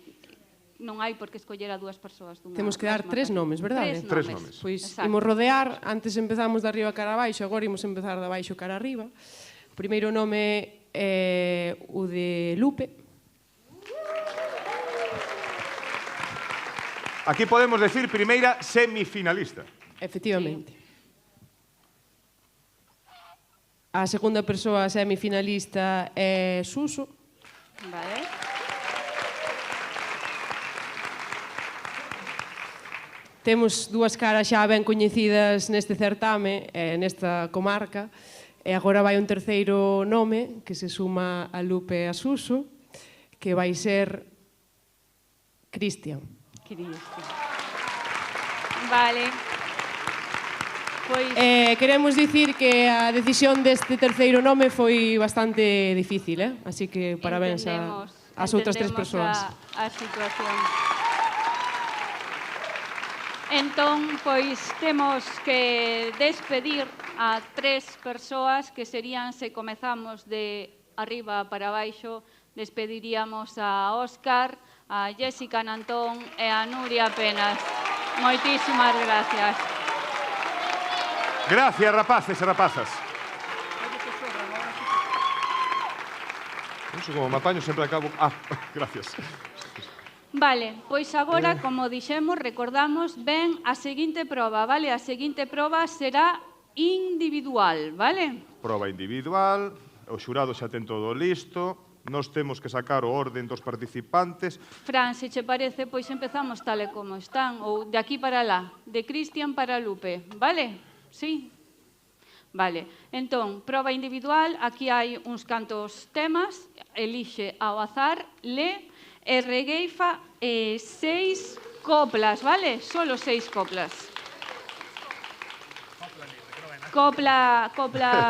hai por que escoller a 2 persoas dunha. Temos que dar 3 nomes, verdade? 3 nomes. Pois Exacto. imos rodear, antes empezamos de arriba cara abaixo, agora imos empezar de abaixo cara arriba. O primeiro nome é o de Lupe. Aquí podemos decir primeira semifinalista. Efectivamente. A segunda persoa semifinalista é Suso. Vale. Temos 2 caras xa ben coñecidas neste certame, nesta comarca, e agora vai un terceiro nome que se suma a Lupe e a Suso, que vai ser Cristian. Vale. Pois... Queremos dicir que a decisión deste terceiro nome foi bastante difícil, así que parabéns ás outras 3 persoas. A situación. Entón, pois, temos que despedir a 3 persoas que serían, se comezamos de arriba para baixo, despediríamos a Óscar, a Jessica Nantón e a Nuria Penas. Moitísimas gracias. Gracias, rapaces e rapazas. Non sei como me apaño, sempre acabo... Gracias. Vale, pois agora, como dixemos, recordamos, ven a seguinte proba, vale? A seguinte proba será individual, vale? Proba individual, o xurado xa ten todo listo, nós temos que sacar o orden dos participantes. Fran, se che parece, pois empezamos tal e como están, ou de aquí para lá, de Cristian para Lupe, vale? Sí? Vale, entón, proba individual, aquí hai uns cantos temas, elixe ao azar, le e regueifa 6 coplas, vale? Solo 6 coplas. Copla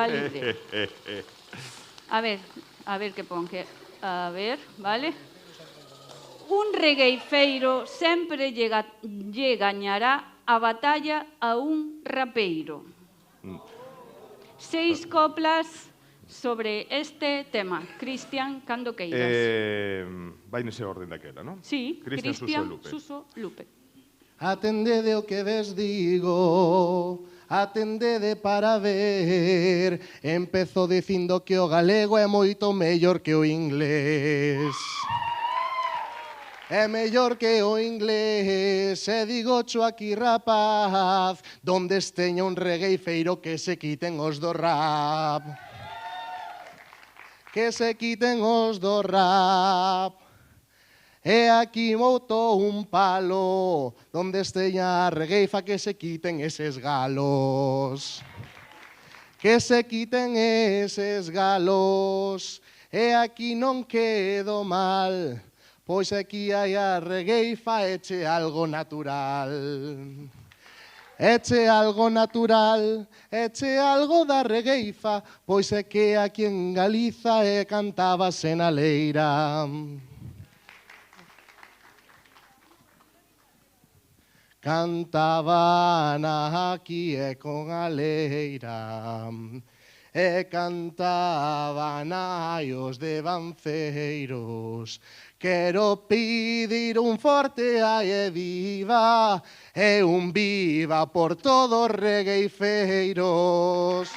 libre. A ver que pon que... A ver, vale? Un regueifeiro sempre lle gañará a batalla a un rapeiro. 6 coplas sobre este tema. Cristian, cando queiras. Vai nese orden daquela, non? Sí, Cristian, Suso e Lupe. Atendede o que ves digo, atendede para ver. Empezo dicindo que o galego é moito mellor que o inglés. É mellor que o inglés, e digo cho aquí rapaz, donde esteña un regueifeiro que se quiten os do rap. Que se quiten os do rap. E aquí mouto un palo, donde esteña a regueifa que se quiten eses galos. Que se quiten eses galos. E aquí non quedo mal, pois aquí hai a regueifa eche algo natural. Eche algo natural, eche algo da regueifa, pois é que aquí en Galiza cantábase na leira. Cantaban aquí e con a leira. e cantaban aios de banceiros. Quero pedir un forte ai e viva e un viva por todos os regueifeiros.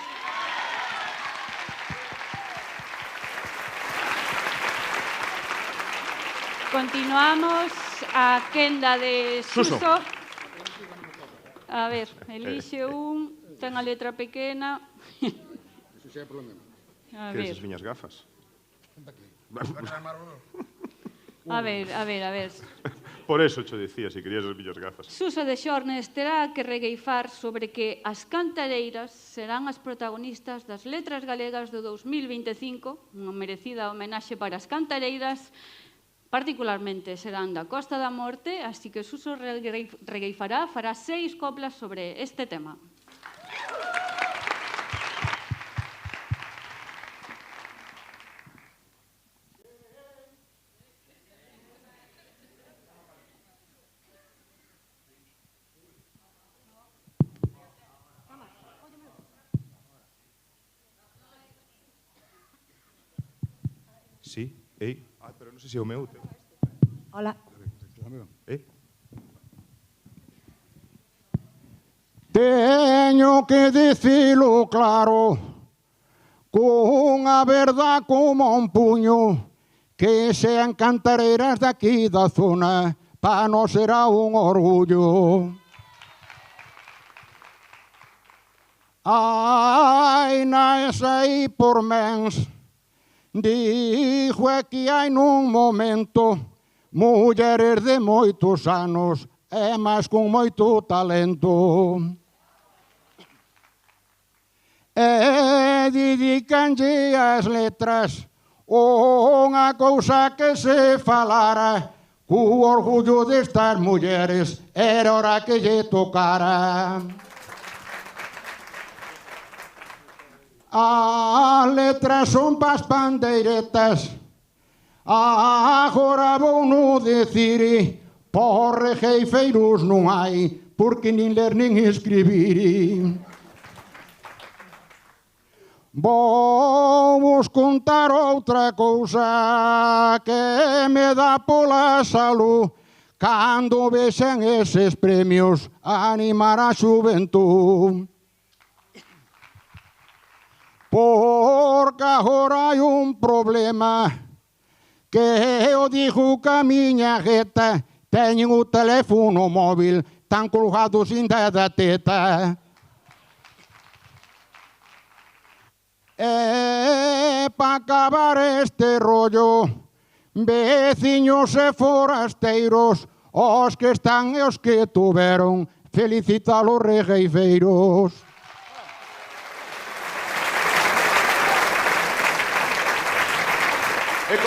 Continuamos a quenda de Suso. Suso. A ver, elixe un, ten a letra pequena. Eso xa é problema. A Que ver, esas miñas gafas? a ver. Por eso te decía, si querías as miñas gafas. Suso de Xornes terá que regueifar sobre que as cantareiras serán as protagonistas das letras galegas do 2025, unha merecida homenaxe para as cantareiras, particularmente serán da Costa da Morte, así que Suso regueifará, fará 6 coplas sobre este tema. Sí, pero non sei se é o meu. Hola. Teño que dicilo claro, cunha verdad como un puño, que sean cantareiras daqui da zona, pa nos será un orgullo. Ai, na esa aí por mens, dixo que hai nun momento mulleres de moitos anos e máis con moito talento. E dedicanlle as letras unha cousa que se falara, co orgullo destas mulleres era hora que lle tocara. As letras son pas pandeiretas, agora vou no decir, por regueifeiros non hai, porque nin ler nin escribir. Vou vos contar outra cousa que me dá pola salud, cando vexen eses premios animar a xuventud. Porque agora hai un problema, que eu digo que a miña jeta teñen o teléfono móvil tan colgado sin da teta. E pa acabar este rollo, veciños e forasteiros, os que están e os que tuveron, felicita los regueifeiros.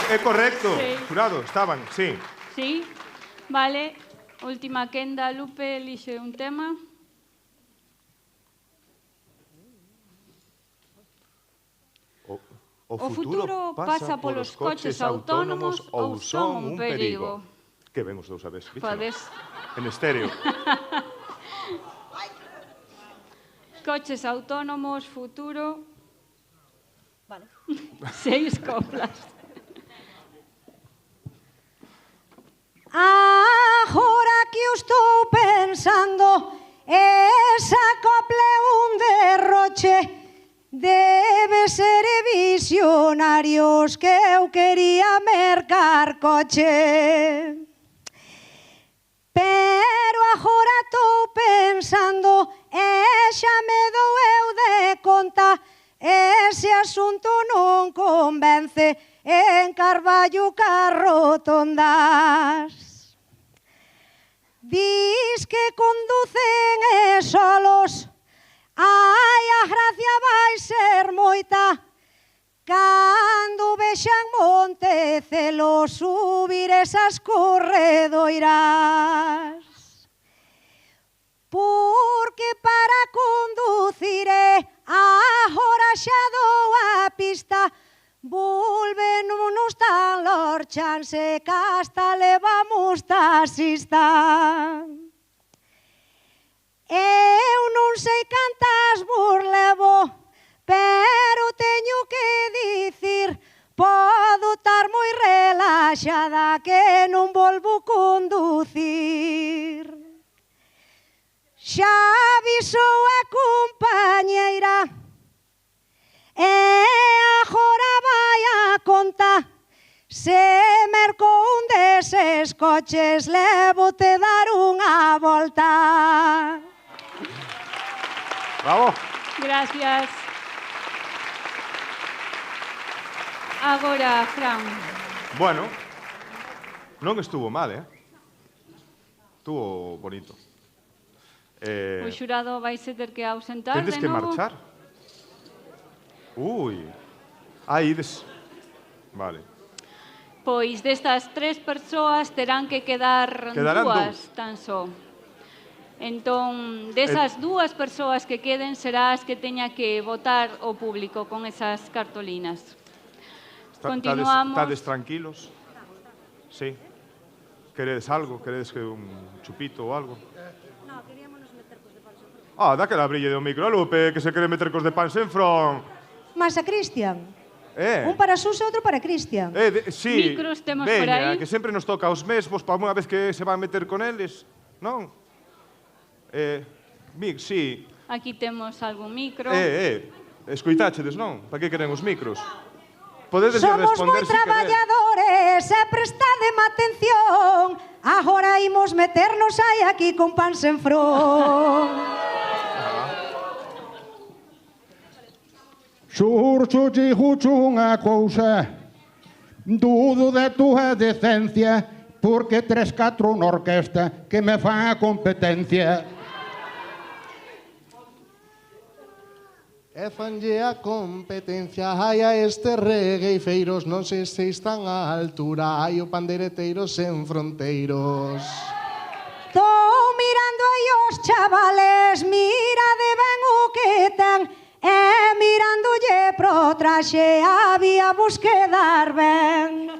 É correcto, Sí. jurado, estaban, sí. Sí, vale. Última quenda, Lupe, elixe un tema. O futuro pasa polos coches autónomos ou son un perigo. Que ben os dous a vez, Podes. en estéreo. Coches autónomos, futuro. Vale. 6 coplas. Agora que eu estou pensando, esa copla é un derroche, debe ser visionarios que eu quería mercar coche. Pero agora estou pensando, e xa me dou eu de conta, ese asunto non convence en Carballo Carrotondas. Dis que conducen e solos, ai, a gracia vai ser moita, cando vexan Montecelos subir esas corredoiras. Porque para conducir agora xa dou a pista, volvémonos tan lorchan se casta levamos taxista. Eu non sei cantas vos levo, pero baixada que non volvo conducir. Xa avisou a compañeira e agora vai a conta. Se merco un deses coches, levote dar unha volta. Bravo. Gracias. Agora, Fran. Bueno, non estuvo mal, Estuvo bonito. O xurado vaise ter que ausentar de novo. Tendes que marchar. Ui. Ides. Vale. Pois destas 3 persoas terán que quedar Quedarán dúas tan só. Entón, desas 2 persoas que queden será as que teña que votar o público con esas cartolinas. Continuamos. Estades tranquilos? Sí. Queredes algo? Queredes que un chupito ou algo? No, queríamos meter cos de pan sen fron. Da que la brille do micro a Lupe, que se quere meter cos de pan sen fron. Mas a Cristian. Un para Suso e outro para Cristian. Sí, Micros temos por aí. que sempre nos toca aos mesmos para unha vez que se van meter con eles, non? Sí. Aquí temos algún micro. Escoitáchedes, non? Para que queren os micros? Podedes Somos responder moi se querer. traballadores e prestademe atención. Agora imos meternos aí aquí con pan sen fron. Xurxo dixucho unha cousa, dudo de túa decencia, porque 3-4 na orquesta que me fan a competencia. E fanlle a competencia, hai a este regueifeiros, non sei se están á altura, hai o pandereteiro sen fronteiros. Tô mirando aí os chavales, mira de ben o que ten, e mirándolle pro traxe habíamos que dar ben.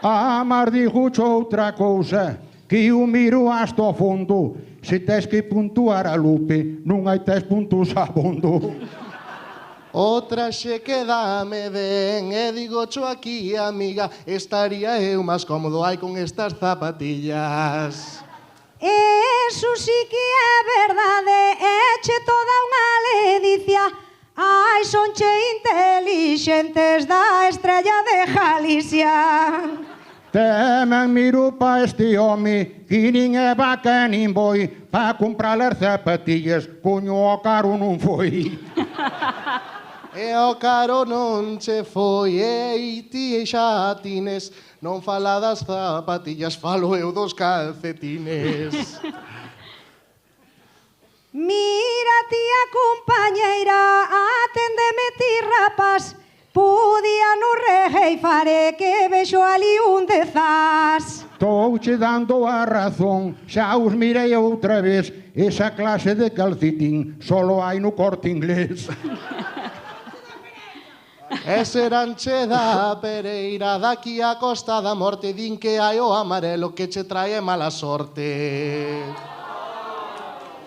Mas dixucho outra cousa, que eu miro hasta o fondo, se tes que puntuar a Lupe, non hai 3 puntos abondo. O traxe quedame ben, e digo cho aquí, amiga, estaría eu máis cómodo aí con estas zapatillas. Eso sí que é verdade, eche toda unha ledicia. Ai, sonche intelixentes da estrella de Galicia. Temen miro pa este home, que nin é vaca nin boi, pa comprar as zapatillas, coño o caro non foi. E o caro non che foi, e ti xa tines, non fala das zapatillas, falo eu dos calcetines. Mira, tía compañeira, atendeme ti rapaz, podía no regeifare que vexo ali un dezas. Touche dando a razón, xa os mirei outra vez, esa clase de calcetín solo hai no Corte Inglés. E seranche da Pereira, daqui a Costa da Morte, din que hai o amarelo que che trae mala sorte.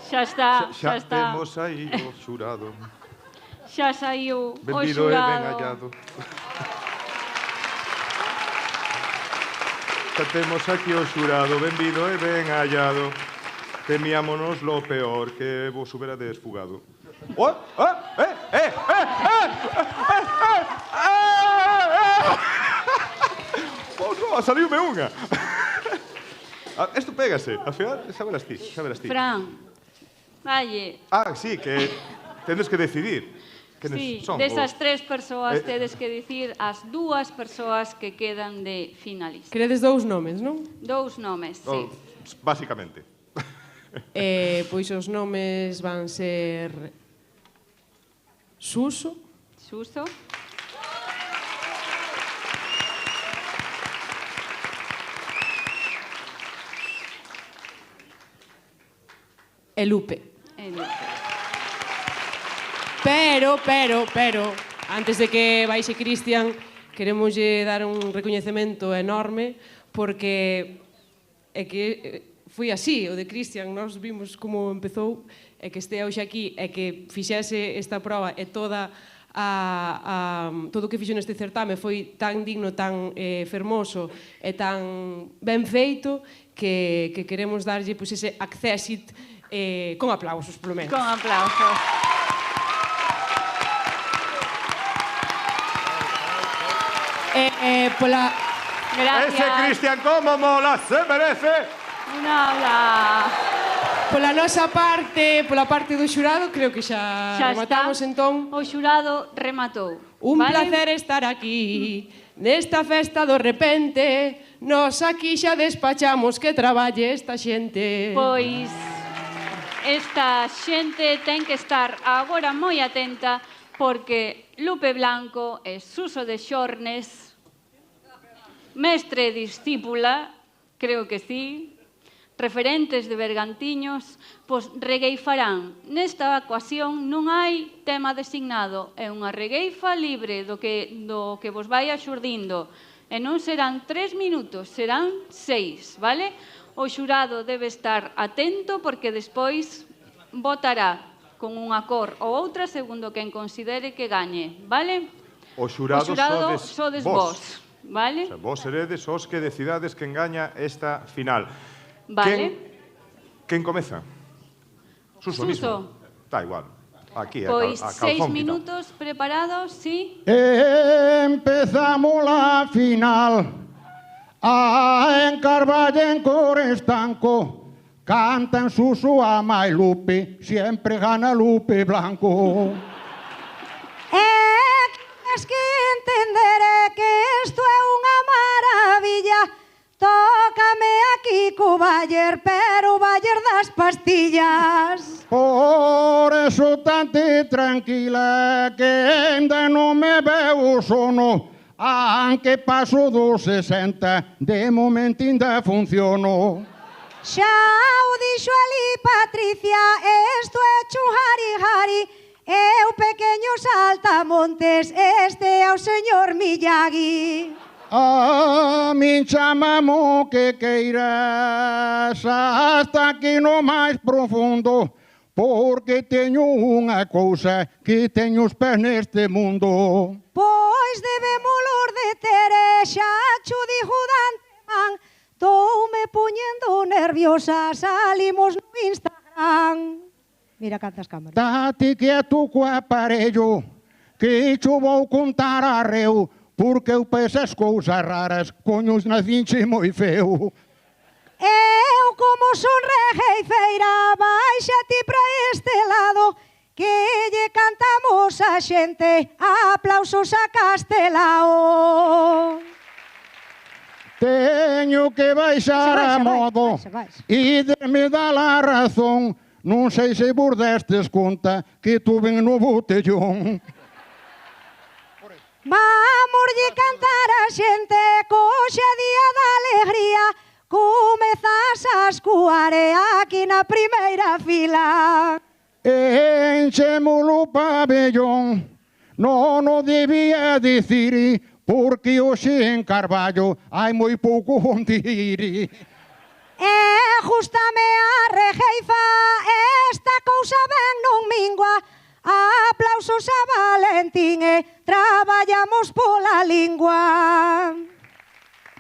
Xa está, xa está. Temos aí o xurado. Xa saiu o Benvido e ben xurado. hallado. Xa temos aquí o xurado, benvido e ben hallado. Temíamonos lo peor, que vos hubera desfugado. Saliume unha. Isto pégase, ao final, xa verás ti. Fran, valle. Sí, que tendes que decidir. Sí, desas 3 persoas tedes que dicir as 2 persoas que quedan de finalistas. Queredes 2 nomes, non? 2 nomes, sí. Básicamente. Pois os nomes van ser Suso. Suso. E Lupe. E Lupe. Pero, antes de que baixe Cristian, queremoslle dar un recoñecemento enorme porque é que foi así, o de Cristian, nós vimos como empezou, e que estea hoxe aquí, e que fixese esta proba e toda todo o que fixo neste certame foi tan digno, tan fermoso e tan ben feito que queremos darlle ese accésit con aplausos, polo menos. Con aplausos. Gracias. Ese Cristian como mola, se merece. Nada. Pola nosa parte, pola parte do xurado, creo que xa rematamos entón. O xurado rematou. Un placer estar aquí, nesta festa do repente. Nos aquí xa despachamos que traballe esta xente. Pois esta xente ten que estar agora moi atenta porque Lupe Blanco é Suso de Xornes, mestre e discípula, creo que sí, referentes de Bergantiños, pois regueifarán. Nesta ocasión non hai tema designado, é unha regueifa libre do que vos vai axurdindo. E non serán 3 minutos, serán 6, vale? O xurado debe estar atento porque despois votará con unha cor ou outra segundo quen considere que gañe, vale? O xurado sodes vos, vale? O sea, vos seredes os que decidades quen gaña esta final. Vale. Quen comeza? Suso mismo. Está igual. Aquí, pois a 6 calzón minutos preparados, sí? Empezamos la final. En Carballo, en Corestanco, cantan Suso, Ama y Lupe, siempre gana Lupe Blanco. Es que entenderé que esto é unha maravilla. Tócame aquí co Bayer, pero o Bayer das pastillas. Por eso tante tranquila que ainda non me veo sono. Aunque paso dos 60, de momento ainda funciono. Xa o dixo ali Patricia, esto é chujari-jari, e o pequeño saltamontes, este é o señor Miyagi. A min chamamo que queiras hasta aquí no máis profundo, porque teño unha cousa que teño os pés neste mundo. Pois debémolo deter, xa cho dixo Danteman, toume puñendo nerviosa, salimos no Instagram. Mira cantas cámaras. Date quieto co aparello, que cho vou contar arreo, porque eu pa esas cousas raras, coños nacinche moi feo. Eu como son regueifeira, baixa ti pra este lado, que lle cantamos a xente, aplausos a Castelao. Teño que baixar a modo e me dá la razón. Non sei se vos destes conta que tuve no botellón. Vámoslle cantar a xente, coxe día da alegría, comezas a escuar aquí na primeira fila. Enchemos o pabellón, non o debía dicir, porque hoxe en Carballo hai moi pouco onde ir. Gústame a regueifa, esta cousa ben non mingua, aplausos a Valentín e traballamos pola lingua.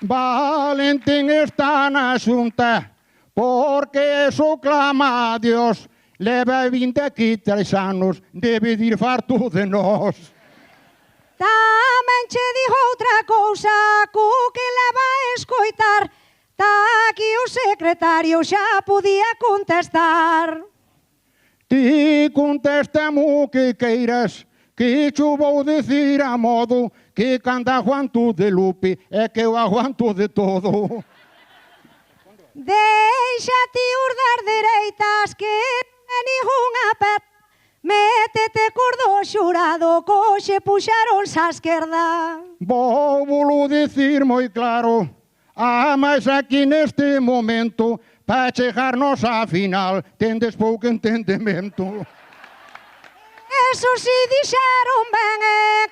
Valentín está na xunta, porque eso clama a Dios, leva 23 anos, debe de ir farto de nós. Tamén che digo outra cousa, co que leva a escoitar, tá aquí o secretario, xa podía contestar. Ti contéstame o que queiras, que cho vou dicir a modo, que canta aguanto de Lupe, é que eu aguanto de todo. Deixa ti os das dereitas, que non é ninguna perda, métete cordo xurado, coxe puxaronse á esquerda. Vou volo dicir moi claro, mas aquí neste momento, para chegarnos á final, tendes pouco entendemento. Eso si dixeron ben,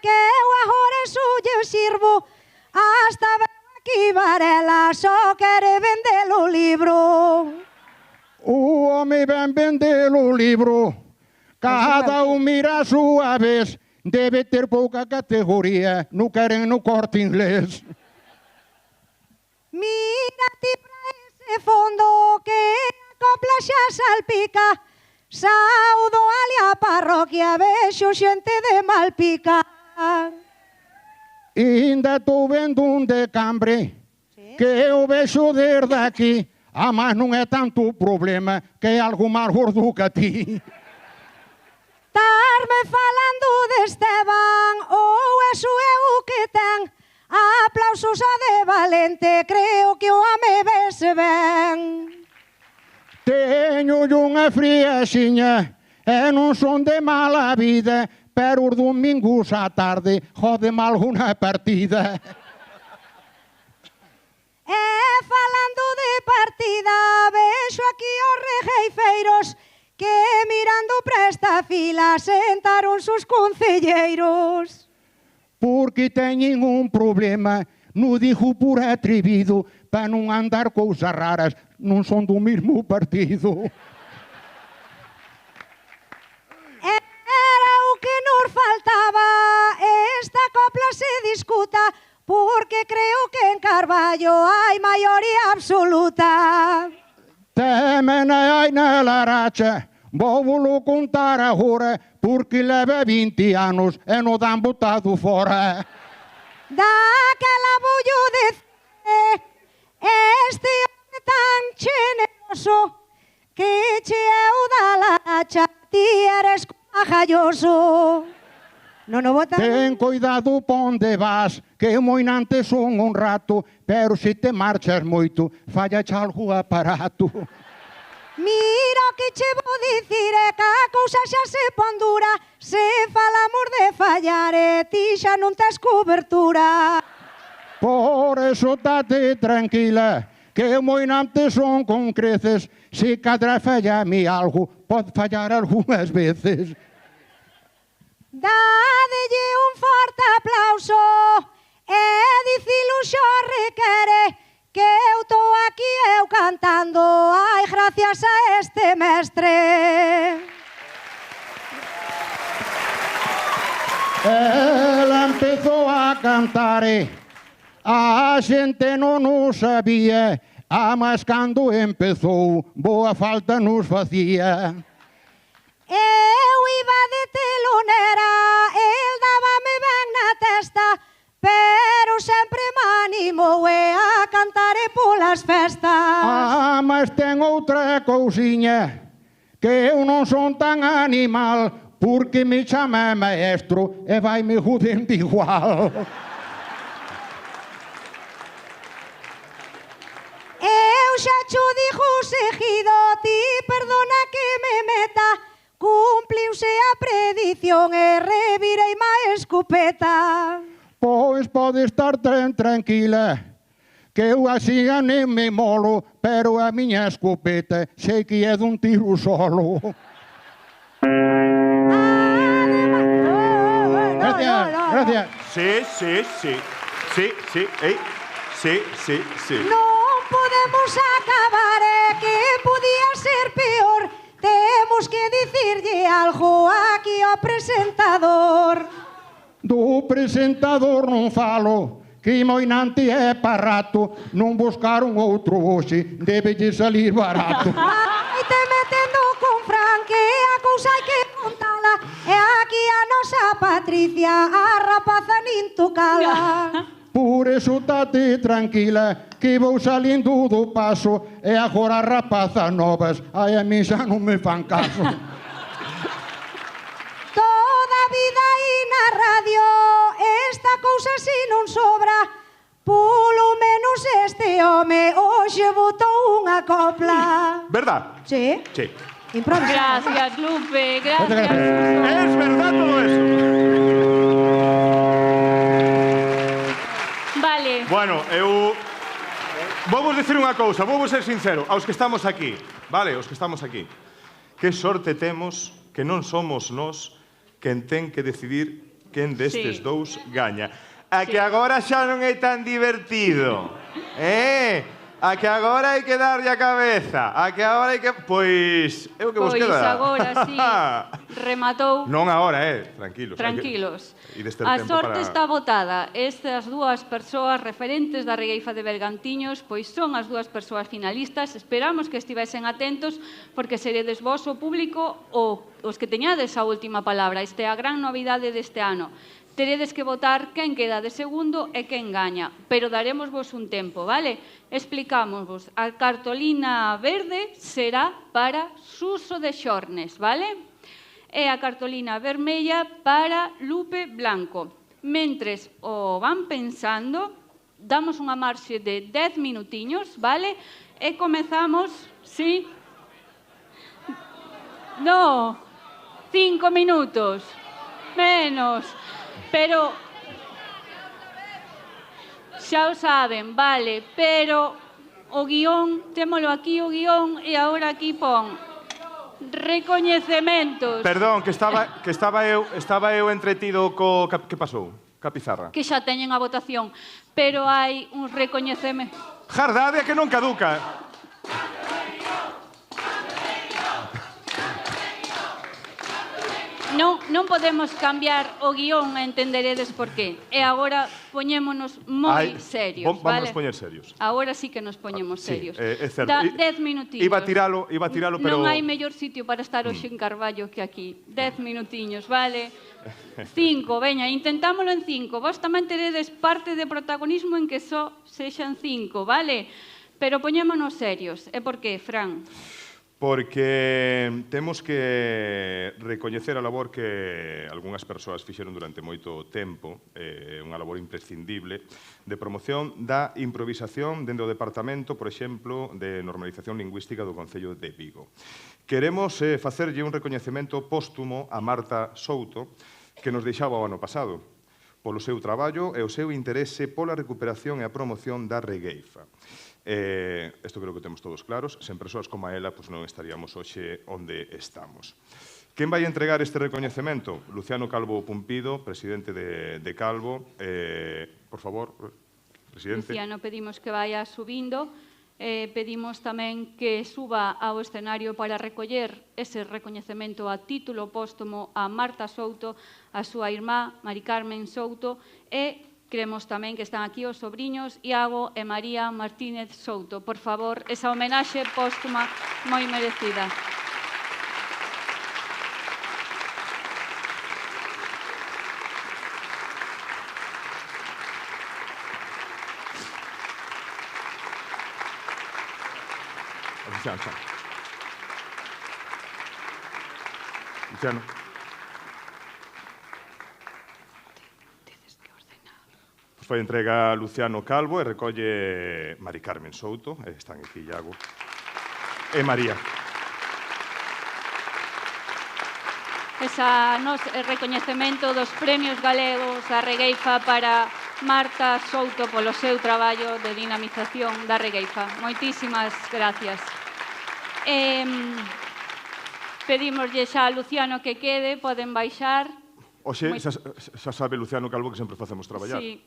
que eu agora só lle sirvo, hasta ver aquí Varela, só quere vender o libro. O home ven vender o libro, cada un mira a súa vez, debe ter pouca categoría, non queren no Corte Inglés. Mira ti pra ese fondo que a copla xa salpica. Saudo ali a parroquia, vexo xente de Malpica. Inda estou vendo un de Cambre, que eu vexo desde aquí. Ah, mas non é tanto o problema, que é algo máis gordo que a ti. Estarme falando de Esteban, ou eso é o que ten. Aplausos a de Valente, creo que o home vese ben. Teño unha friaxiña, e non son de mala vida, pero os domingos á tarde jode-me alguna partida. E falando de partida, vexo aquí os regueifeiros que mirando para esta fila sentaron sus concelleiros. Porque teñen un problema, non dixo por atrevido, para non andar cousas raras, non son do mesmo partido. Era o que nos faltaba, esta copla se discuta, porque creo que en Carballo hai maioría absoluta. Temen hai na Laracha, vou contar agora, porque leva 20 anos e non dan botado fora. Daquela bollo de este home tan generoso, que che eu da Laracha, ti eres majalloso. Non o botan. Ten cuidado ponde vas, que moinante son un rato, pero se te marchas moito, falla algo aparato. Mira o que che vou dicir, é que a cousa xa se pon dura, se falamos de fallar e ti xa non tes cobertura. Por eso tate tranquila, que moinante son con creces, se cadra falla-me algo, pode fallar algunhas veces. Dádelle un forte aplauso e dicilo xo requere que eu estou aquí eu cantando, ai, gracias a este mestre. Ela empezou a cantar, a xente non o sabía, mas cando empezou, boa falta nos facía. Eu iba de telonera, el dábame ben na testa, pero sempre me animou a cantar polas festas. Mas ten outra cousiña, que eu non son tan animal, porque me chama maestro e vai me judendo igual. Eu xa cho dixo seguido, ti perdona que me meta, cumpliuse a predición e revirei má escopeta. Pois pode estar tranquila, que eu así nem me molo, pero a miña escopeta sei que é dun tiro solo. Gracias. Sí. Non podemos acabar, que podía ser peor. Temos que dicirlle algo aquí ao presentador. Do presentador non falo, que moinante é para rato, non buscaron outro hoxe, debelle salir barato. Ai, te metendo con Fran, que a cousa hai que contala, e aquí a nosa Patricia, a rapaza nin tocala. Por eso tate tranquila, que vou salindo do paso, e agora rapazas novas, ai a mí xa non me fan caso. Toda a vida aí na radio, esta cousa si non sobra, polo menos este home hoxe botou unha copla. ¿Verdad? Sí. Sí. Improvisa. Gracias, Lupe, gracias. Es verdad todo eso. Vale. Bueno, eu vou dicir unha cousa, vou ser sincero, aos que estamos aquí, vale, aos que estamos aquí. Que sorte temos que non somos nós quen ten que decidir quen destes dous gaña. A que agora xa non é tan divertido. A que agora hai que darlle a cabeza. A que agora hai que... Pois, é o que vos Pois queda. agora sí, rematou. Non agora, tranquilos. Tranquilos. Ides ter A tempo sorte para... está botada. Estas dúas persoas referentes da Regueifa de Bergantiños pois son as dúas persoas finalistas. Esperamos que estivesen atentos porque seredes vos o público ou os que teñades a última palabra. Esta é a gran novidade deste ano. Teredes que votar quen queda de segundo e quen gaña, pero daremos vos un tempo, vale? Explicámosvos. A cartolina verde será para Suso de Xornes, vale? E a cartolina vermella para Lupe Blanco. Mentres o van pensando, damos unha marxe de 10 minutiños, vale? E comezamos, sí? No, 5 minutos, menos. Pero, xa o saben, vale, pero o guión, témolo aquí o guión e agora aquí pon recoñecementos. Perdón, que estaba eu entretido co... Que pasou? Ca pizarra. Que xa teñen a votación, pero hai un recoñecemento. Jardade que non caduca. Non podemos cambiar o guión e entenderedes por qué. E agora poñémonos moi serios, vale? Vamos poñer serios. Agora sí que nos poñemos serios. É certo. 10 minutiños. Iba a tiralo, pero... Non hai mellor sitio para estar hoxe en Carballo que aquí. 10 minutiños, vale? 5, veña, intentámolo en 5. Vos tamén teredes parte de protagonismo en que só sexan 5, vale? Pero poñémonos serios. E por qué, Fran? Porque temos que recoñecer a labor que algunhas persoas fixeron durante moito tempo, unha labor imprescindible, de promoción da improvisación dentro do Departamento, por exemplo, de Normalización Lingüística do Concello de Vigo. Queremos facerlle un recoñecemento póstumo a Marta Souto, que nos deixaba o ano pasado, polo seu traballo e o seu interese pola recuperación e a promoción da regueifa. Isto creo que temos todos claros. Sen persoas como a ela, non estaríamos hoxe onde estamos. Quen vai entregar este recoñecemento? Luciano Calvo Pumpido, presidente de Calvo. Por favor, presidente. Luciano, pedimos que vaya subindo. Pedimos tamén que suba ao escenario para recoller ese recoñecemento a título póstumo a Marta Souto, a súa irmá, Mari Carmen Souto, e queremos tamén que están aquí os sobriños Iago e María Martínez Souto. Por favor, esa homenaxe póstuma moi merecida. Luciano. Foi entrega a Luciano Calvo e recolle Mari Carmen Souto, están aquí Iago, e María. Esa recoñecemento dos premios galegos da regueifa para Marta Souto polo seu traballo de dinamización da regueifa. Moitísimas gracias. Pedimoslle xa a Luciano que quede, poden baixar. Oxe, xa sabe Luciano Calvo que sempre facemos traballar. Sí.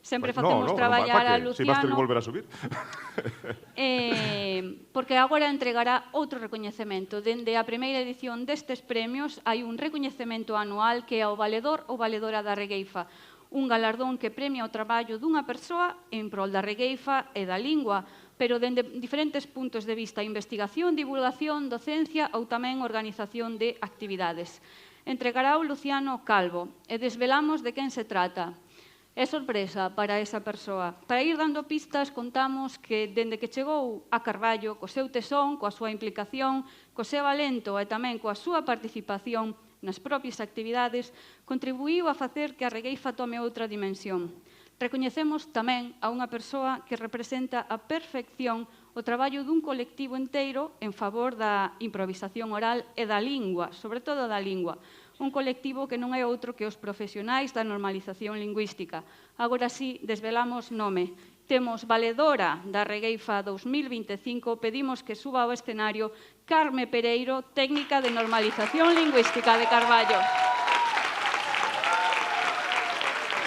Sempre facemos traballar a Luciano. Si vas ter que volver a subir. Porque agora entregará outro recoñecemento. Dende a primeira edición destes premios hai un recoñecemento anual que é o valedor ou valedora da regueifa. Un galardón que premia o traballo dunha persoa en prol da regueifa e da lingua, pero dende diferentes puntos de vista: investigación, divulgación, docencia ou tamén organización de actividades. Entregará o Luciano Calvo e desvelamos de quen se trata. É sorpresa para esa persoa. Para ir dando pistas, contamos que dende que chegou a Carballo, co seu tesón, coa súa implicación, co seu alento e tamén coa súa participación nas propias actividades, contribuíu a facer que a regueifa tome outra dimensión. Recoñecemos tamén a unha persoa que representa a perfección o traballo dun colectivo inteiro en favor da improvisación oral e da lingua, sobre todo da lingua. Un colectivo que non é outro que os profesionais da normalización lingüística. Agora sí, desvelamos nome. Temos valedora da regueifa 2025, pedimos que suba ao escenario Carme Pereiro, técnica de normalización lingüística de Carballo.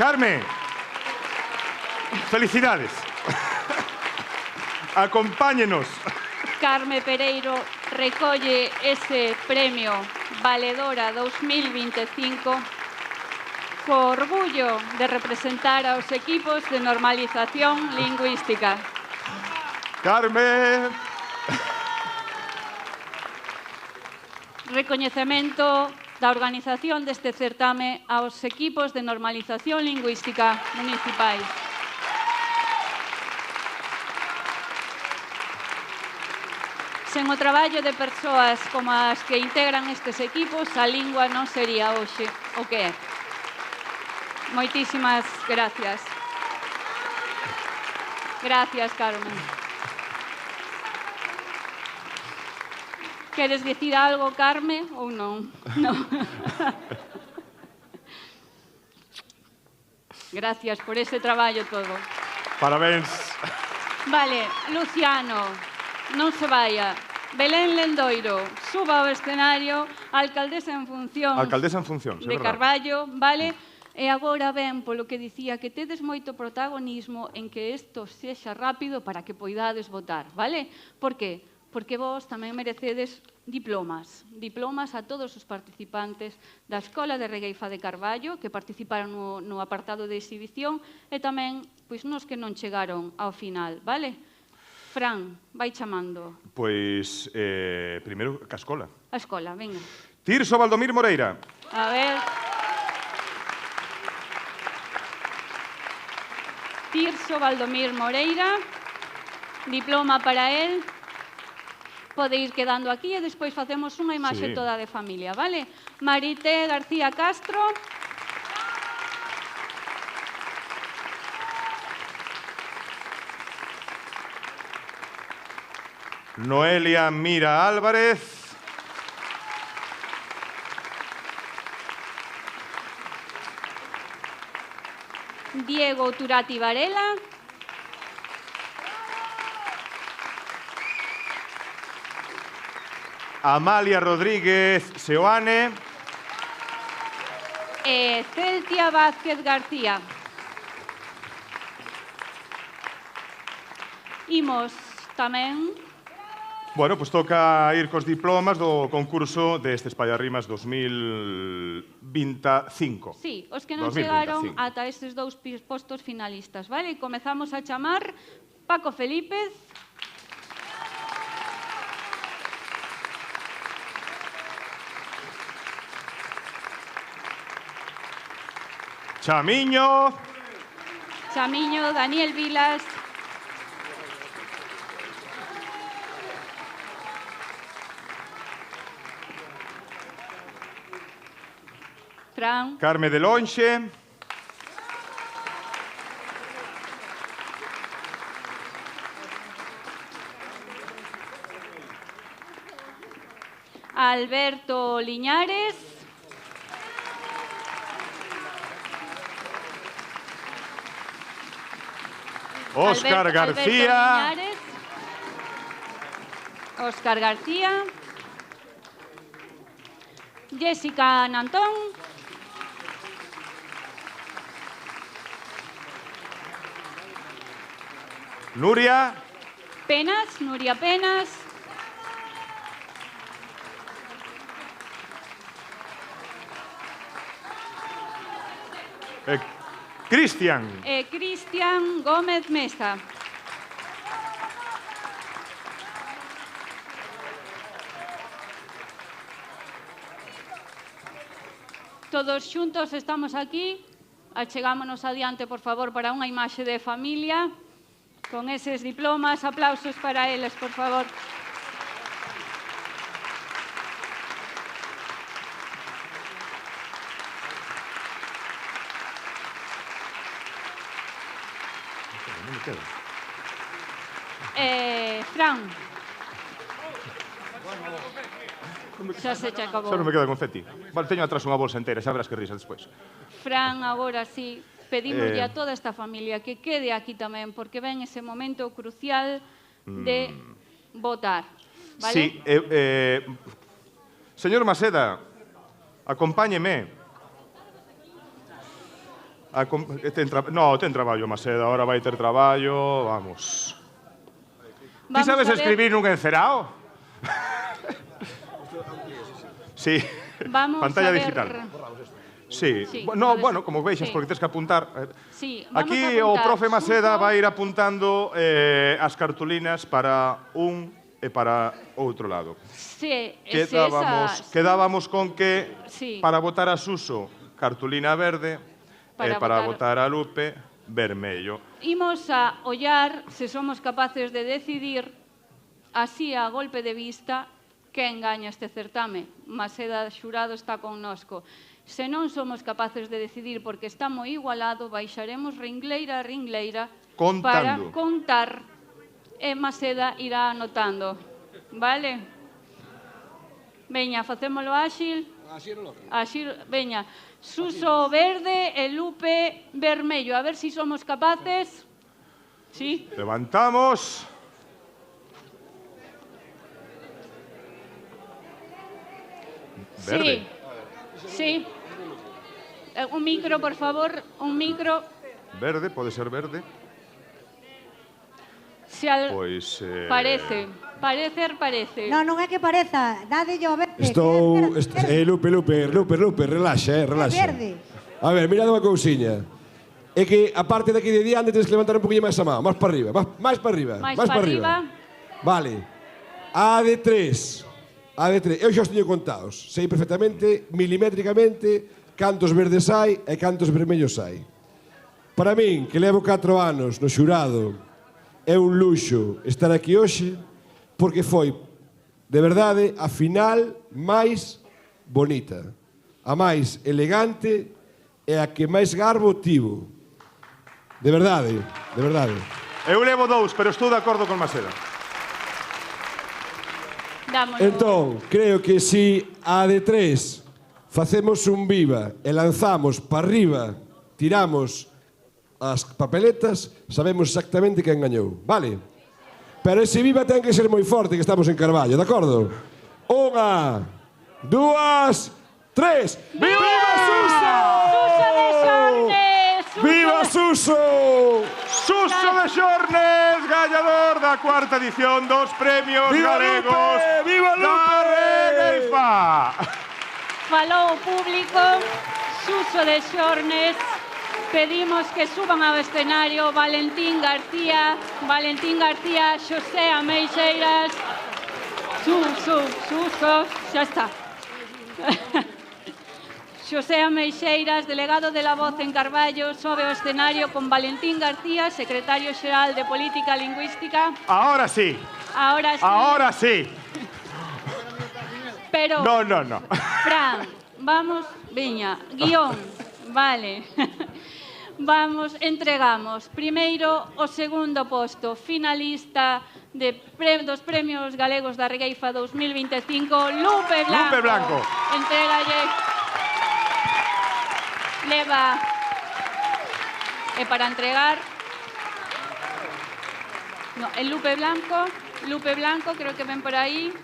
Carme, felicidades. Acompáñenos. Carme Pereiro recolle ese premio Valedora 2025 co orgullo de representar aos equipos de normalización lingüística. Carme. Recoñecemento da organización deste certame aos equipos de normalización lingüística municipais. Sen o traballo de persoas como as que integran estes equipos, a lingua non sería hoxe o que é. Moitísimas gracias. Gracias, Carmen. Queres dicir algo, Carme, ou non? Non. Gracias por ese traballo todo. Parabéns. Vale, Luciano, non se vaya. Belén Lendoiro, suba ao escenario, alcaldesa en función Alcaldesa en funcións, é de verdade. Carballo, vale? E agora ben, polo que dicía, que tedes moito protagonismo en que isto sexa rápido para que poidades votar, vale? Por que? Porque vos tamén merecedes diplomas. Diplomas a todos os participantes da Escola de Regueifa de Carballo que participaron no apartado de exhibición e tamén pois nos que non chegaron ao final, vale? Fran, vai chamando. Pois, primeiro, ca escola. A escola, venga. Tirso Valdomir Moreira. A ver. Tirso Valdomir Moreira. Diploma para él. Pode ir quedando aquí e despois facemos unha imaxe Sí. toda de familia, vale? Marité García Castro. Noelia Mira Álvarez. Diego Turati Varela. Amalia Rodríguez Seoane. E Celtia Vázquez García. Imos tamén. Bueno, pois toca ir cos diplomas do concurso destes Pallarrimas 2025. Sí, os que non 2025. chegaron ata estes dous postos finalistas, vale? E comezamos a chamar Paco Felípez. Chamiño. Chamiño, Daniel Vilas. Fran. Carme de Lonxe. Alberto Liñares. Óscar García. Alberto Liñares. Óscar García. Jessica Nantón. Nuria. Penas, Nuria Penas. Cristian. E Cristian Gómez Mesa. Todos xuntos estamos aquí. Achegámonos adiante, por favor, para unha imaxe de familia. Con eses diplomas, aplausos para eles, por favor. Fran. Xa se che acabou. Xa non me queda confeti. Vale, teño atrás unha bolsa entera, xa verás que risa despois. Fran, agora sí, pedimoslle a toda esta familia que quede aquí tamén, porque ven ese momento crucial de votar. Vale? Sí, señor Maseda, acompáñeme. No, ten traballo, Maseda, ahora vai ter traballo, vamos. Ti sabes escribir nun encerao? Sí, pantalla digital. Sí, bueno, como veixas, porque tens que apuntar. Aquí o profe Maseda vai ir apuntando as cartulinas para un e para outro lado. Quedábamos con que para votar a Suso, cartulina verde, e para votar a Lupe, vermello. Imos a ollar se somos capaces de decidir así a golpe de vista quen gaña este certame. Maseda Xurado está connosco. Se non somos capaces de decidir porque está moi igualado, baixaremos ringleira a ringleira para contar e Maseda irá anotando. Vale? Veña, facémolo áxil. Así, veña. Suso verde e Lupe vermello. A ver se somos capaces. Sí. Levantamos. Verde. Sí. Un micro, por favor, un micro. Verde, pode ser verde. Pois... Parece. Non é que pareza, dádelle o verde. Lupe, relaxa, relaxa. Verde. A ver, mirad unha cousiña. É que a parte daqui de diante tens que levantar un poquinho máis a mão, máis para arriba, máis para arriba. Máis para arriba. Vale. A de 3. Eu xa os teño contados. Sei perfectamente, milimétricamente, cantos verdes hai e cantos vermellos hai. Para min, que levo 4 anos no xurado, é un luxo estar aquí hoxe, porque foi, de verdade, a final máis bonita, a máis elegante e a que máis garbo tivo. De verdade, de verdade. Eu levo 2, pero estou de acordo con Maseda. Entón, creo que si a de 3 facemos un viva e lanzamos para arriba, tiramos as papeletas, sabemos exactamente quen gañou, vale? Pero ese viva ten que ser moi forte, que estamos en Carballo, de acordo? 1, 2, 3. Viva Suso! Suso de Xornes! Viva Suso! Suso de Xornes, gañador da 4ª edición dos Premios Galegos da Regueifa. Falou o público, Suso de Xornes. Pedimos que suban ao escenario Valentín García, Xosé Ameixeiras, Suso, xa está. Xosé Ameixeiras, delegado de La Voz en Carballo, sobe ao escenario con Valentín García, secretario xeral de Política Lingüística. Ahora sí. Ahora sí. Pero... No. Fran, vamos, viña, guión, vale. Vamos, entregamos primeiro o segundo posto, finalista dos Premios Galegos da Regueifa 2025, Lupe Blanco. Lupe Blanco. Entrégalle. Leva. E para entregar... No, el Lupe Blanco, creo que ven por aí.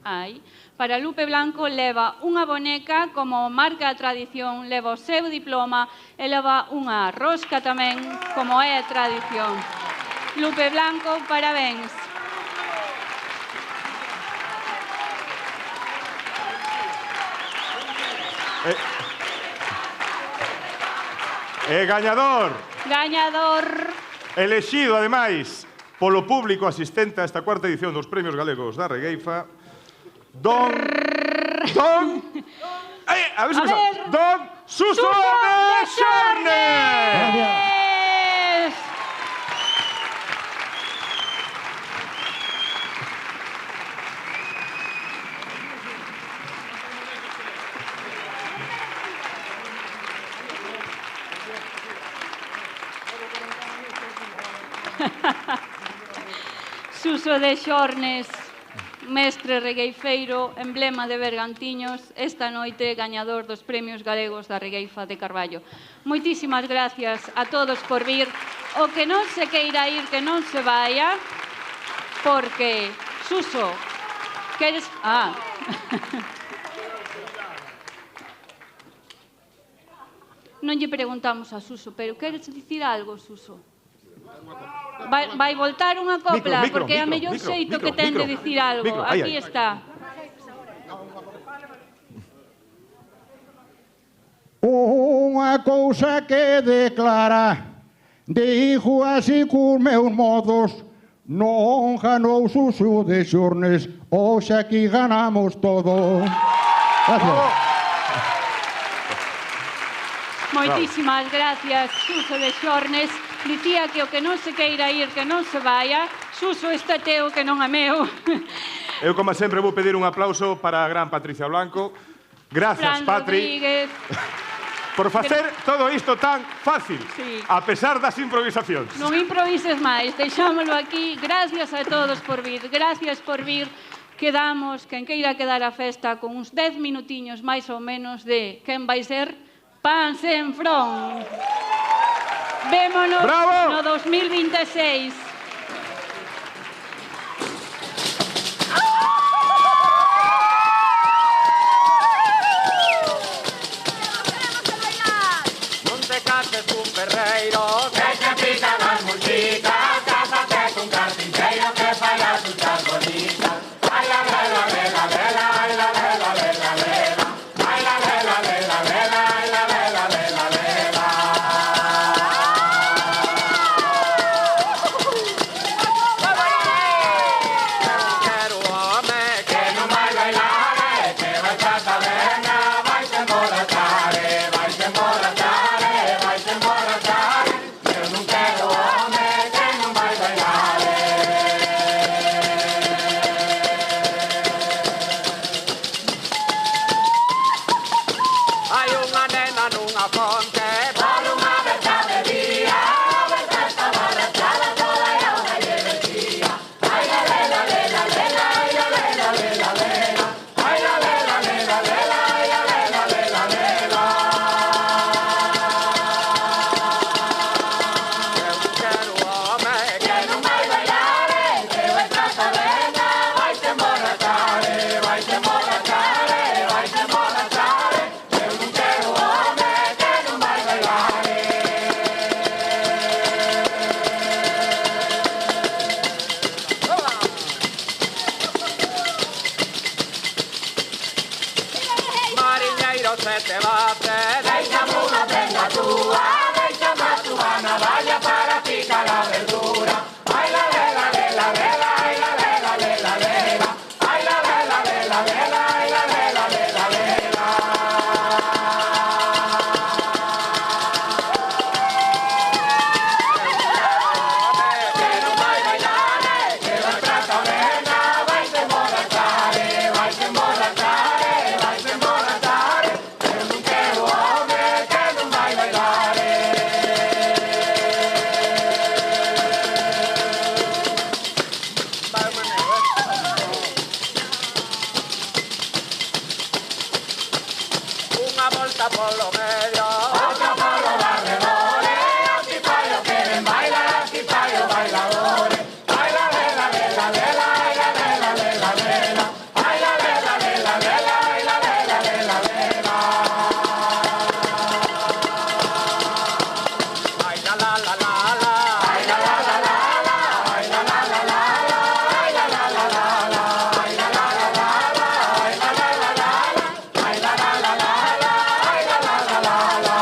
Aí. Para Lupe Blanco leva unha boneca como marca a tradición, leva o seu diploma e leva unha rosca tamén como é a tradición. Lupe Blanco, parabéns. Gañador. Elexido, ademais, polo público asistente a esta 4ª edición dos Premios Galegos da Regueifa, Don Suso de Xornes! Suso de Xornes, mestre regueifeiro, emblema de Bergantiños, esta noite gañador dos Premios Galegos da Regueifa de Carballo. Moitísimas gracias a todos por vir. O que non se queira ir, que non se vaya, porque, Suso, queres... Non lle preguntamos a Suso, pero queres dicir algo, Suso? Vai voltar unha copla, Micro, porque é a micro, mellor micro, xeito micro, que ten de micro. dicir algo. Micro, aí, Aquí aí. está. Unha cousa que declara, dixo así cos meus modos, non ganou Suso de Xornes, hoxe aquí ganamos todo. Gracias. Moitísimas gracias, Suso de Xornes. Dicía que o que non se queira ir, que non se vaya. Suso, este teo que non é meu. Eu, como sempre, vou pedir un aplauso para a gran Patricia Blanco. Gracias, Fran Patri, Rodríguez. por facer todo isto tan fácil, Sí. a pesar das improvisacións. Non improvises máis, deixámolo aquí. Gracias a todos por vir, gracias por vir. Quedamos, quen queira quedar a festa, con uns 10 minutiños máis ou menos de quen vai ser Pans en Front. Vémonos Bravo! no 2026. Non te cases cun ferreiro, que te pican as mullitas, cásate cun carpinteiro que fai as ullas bonitas. Ai la lela, lela, lela, ai la lela, lela, lela, ai la lela, lela, lela, ai la lela, lela, lela. Quero home que non vai bailar, que vai pra taberna, vai se emborrachar, vai se emborrachar, vai se emborrachar. Eu non quero home que non vai bailar. Hai unha nena nunha fonte, por unha berta bebía, a berta está emborrachada, toda é unha enerxía. Ai la lela, lela, lela, ai la lela, lela, lela, ai la lela, lela, lela, ai la lela, lela, lela. Eu quero home que non vai bailar, que vai pra taberna, vai se emborrachar, vai se emborrachar, vai se emborrachar. Eu non quero home que non vai bailar. Mariñeiro, se te bate, déixame unha prenda túa, déixame a túa navalla para picar a verdura. Ai la lela, lela, lela, ai la lela, lela, lela, ai la lela, lela, lela, ai la lela, lela, lela. Que non vai bailar, que vai pra taberna, vai se emborrachar, vai se emborrachar, vai se emborrachar. Eu non quero home que non vai bailar. Unha volta polo medio, outra polo barredore, así fai o que ven bailar, así fai o bailadore. Ai la lela, lela, lela, ai la lela, lela, lela, ai la lela, lela, lela, ai la lela, lela, lela. Ai la la la la la, ai la la la la la, ai la la la la la, ai la la la la la, ai la la la la la, ai la la la la la, ai la la la la la, ai la la la la la.